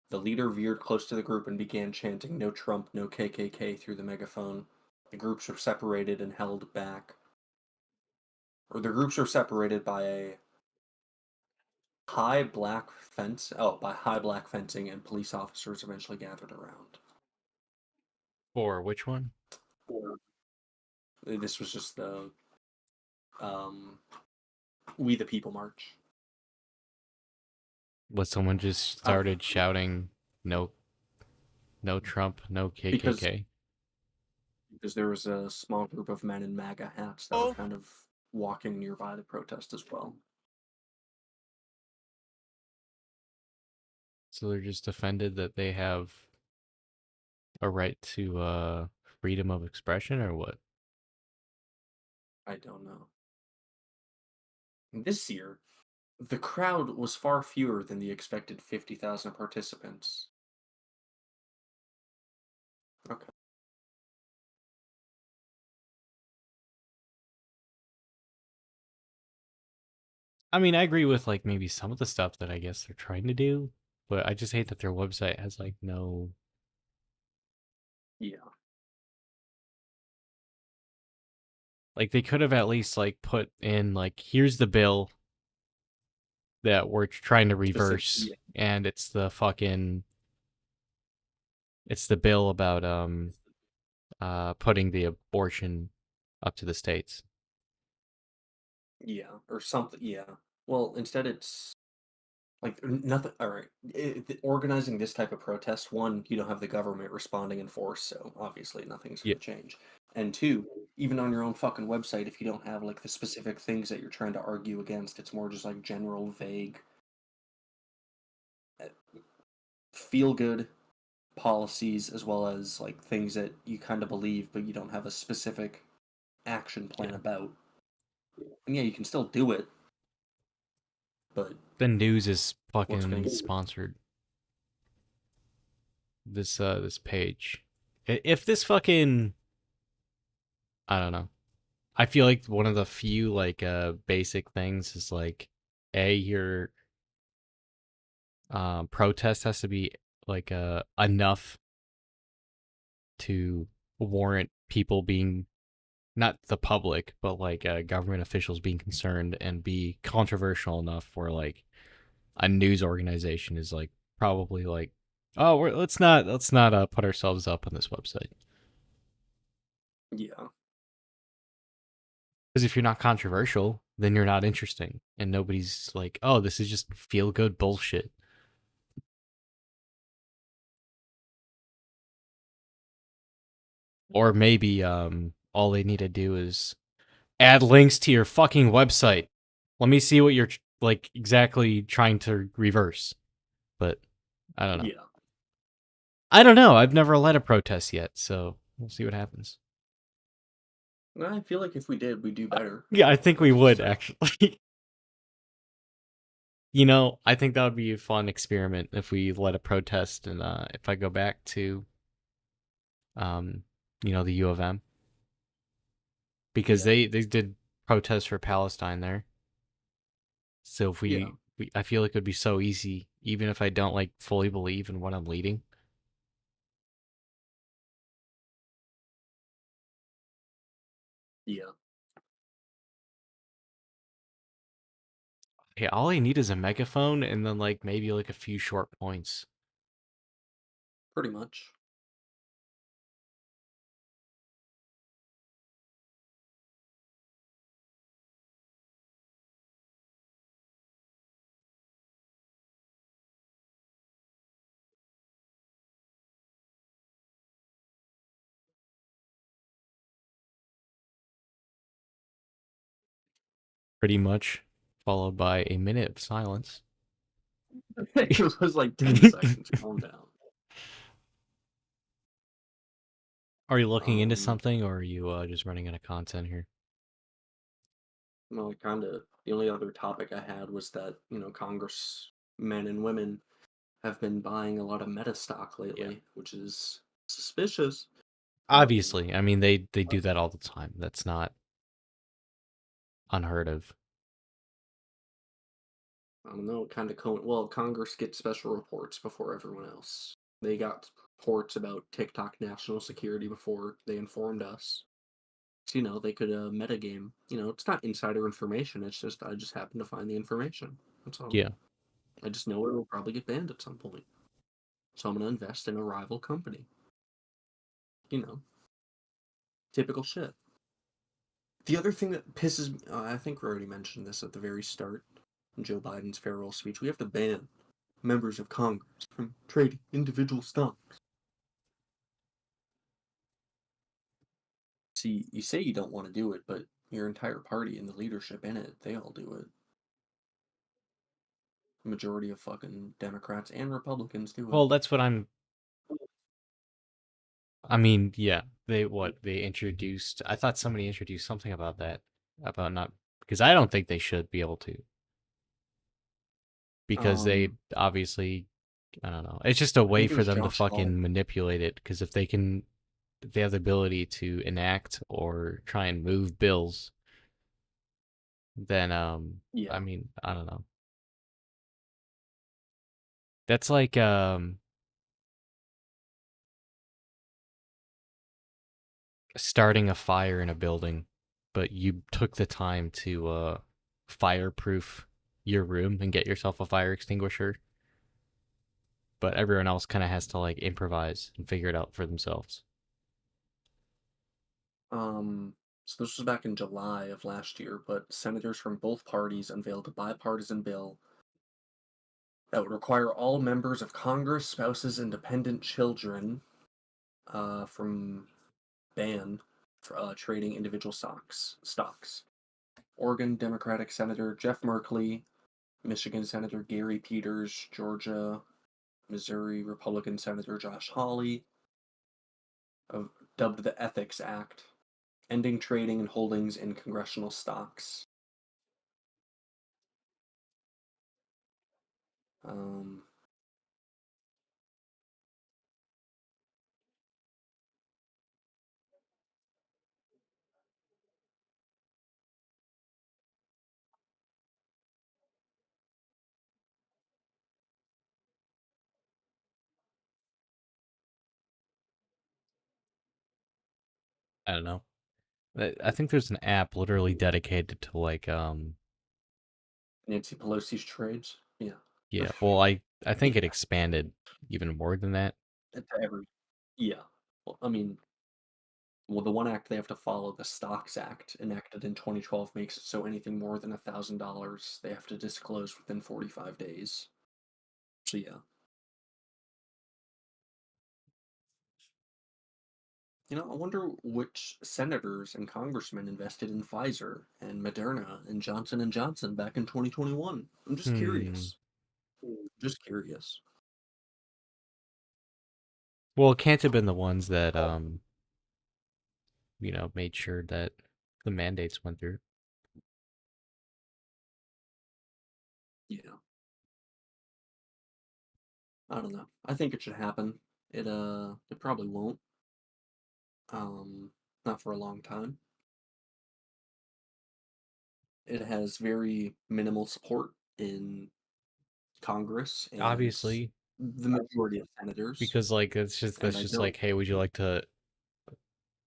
The leader veered close to the group and began chanting, "No Trump, no KKK," through the megaphone. The groups were separated and held back. Or the groups were separated by a high black fence. Oh, by high black fencing, and police officers eventually gathered around. For which one? This was just the We the People March. Was someone just started shouting, no Trump, no KKK? Because there was a small group of men in MAGA hats that were kind of walking nearby the protest as well. So they're just offended that they have a right to freedom of expression, or what? I don't know. This year, the crowd was far fewer than the expected 50,000 participants. Okay. I mean, I agree with like maybe some of the stuff that I guess they're trying to do, but I just hate that their website has like no. Yeah. Like they could have at least like put in like, here's the bill that we're trying to reverse, and it's the bill about putting the abortion up to the states. Yeah, or something. Yeah. Well, instead it's like nothing. All right. Organizing this type of protest, one, you don't have the government responding in force, so obviously nothing's going to change. And two, even on your own fucking website, if you don't have like the specific things that you're trying to argue against, it's more just like general, vague, feel good policies, as well as like things that you kind of believe, but you don't have a specific action plan about. And yeah, you can still do it, but the news is fucking sponsored. This page. If this fucking, I don't know. I feel like one of the few like basic things is like your protest has to be like enough to warrant people being not the public, but like government officials being concerned and be controversial enough where like a news organization is like probably like, oh, let's not put ourselves up on this website. Yeah. Because if you're not controversial, then you're not interesting, and nobody's like, oh, this is just feel good bullshit. Or maybe all they need to do is add links to your fucking website. Let me see what you're like exactly trying to reverse. But I don't know. Yeah. I don't know. I've never led a protest yet, so we'll see what happens. I feel like if we did, we'd do better. Yeah, I think we That's would so. actually. I think that would be a fun experiment if we led a protest, and if I go back to the U of M, because Yeah. they did protests for Palestine there. So if Yeah. I feel like it would be so easy, even if I don't like fully believe in what I'm leading. Yeah. Yeah, all I need is a megaphone and then like maybe like a few short points. Pretty much. Pretty much, followed by a minute of silence. It was like 10 seconds. Calm down. Are you looking into Um, something, or are you just running out of content here? well, kind of. The only other topic I had was that, congressmen and women have been buying a lot of meta stock lately, which is suspicious. Obviously, I mean they But do that all the time. That's not unheard of. I don't know, kind of well, Congress gets special reports before everyone else. They got reports about TikTok national security before they informed us. So, they could metagame. It's not insider information. It's just I just happen to find the information. That's all. Yeah. I just know it will probably get banned at some point. So I'm gonna invest in a rival company. You know, typical shit. The other thing that pisses me, I think we already mentioned this at the very start in Joe Biden's farewell speech. We have to ban members of Congress from trading individual stocks. See, you say you don't want to do it, but your entire party and the leadership in it, they all do it. The majority of fucking Democrats and Republicans do it. Well, that's what I mean, yeah. They introduced. I thought somebody introduced something about that, about not because I don't think they should be able to, because they Um, obviously, I don't know. It's just a I way think it for was them to Josh Hall. fucking manipulate it. Because if they have the ability to enact or try and move bills, then I Yeah. mean, I don't know. That's like starting a fire in a building, but you took the time to fireproof your room and get yourself a fire extinguisher, but everyone else kind of has to like improvise and figure it out for themselves. Um, so this was back in July of last year, but senators from both parties unveiled a bipartisan bill that would require all members of Congress, spouses, and dependent children from ban trading individual stocks. Oregon Democratic Senator Jeff Merkley, Michigan Senator Gary Peters, Georgia, Missouri Republican Senator Josh Hawley, dubbed the Ethics Act, ending trading and holdings in congressional stocks. Um, I don't know. I think there's an app literally dedicated to like Nancy Pelosi's trades. Yeah. yeah, well I think it Yeah. expanded even more than that. To every. Yeah. Well, I mean, well, the one act they have to follow, the Stocks Act, enacted in 2012, makes it so anything more than $1,000 they have to disclose within 45 days. So yeah. I wonder which senators and congressmen invested in Pfizer and Moderna and Johnson & Johnson back in 2021. I'm just Hmm. curious. Just curious. Well, it can't have been the ones that made sure that the mandates went through. Yeah. I don't know. I think it should happen. It probably won't. Not for a long time. It has very minimal support in Congress and Obviously, the majority of senators, because like it's just and that's I just don't. like, hey, would you like to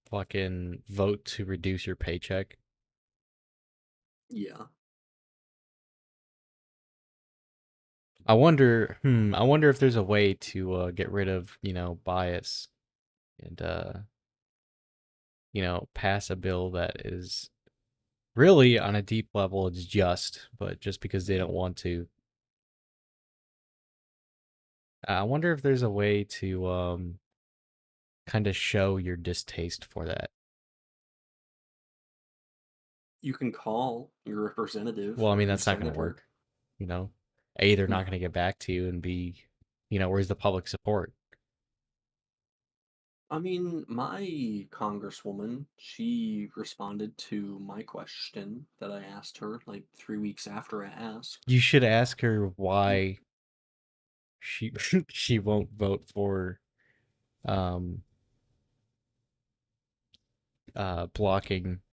fucking vote to reduce your paycheck? Yeah. I wonder if there's a way to get rid of, bias and pass a bill that is really on a deep level it's just, but just because they don't want to. I wonder if there's a way to kind of show your distaste for that. You can call your representative Well, I or mean, your that's not going to senator. work, you know. A, they're not going No. to get back to you, and B, where's the public support? I mean, my congresswoman, she responded to my question that I asked her like 3 weeks after I asked. You should ask her Mm, why she she won't vote for um blocking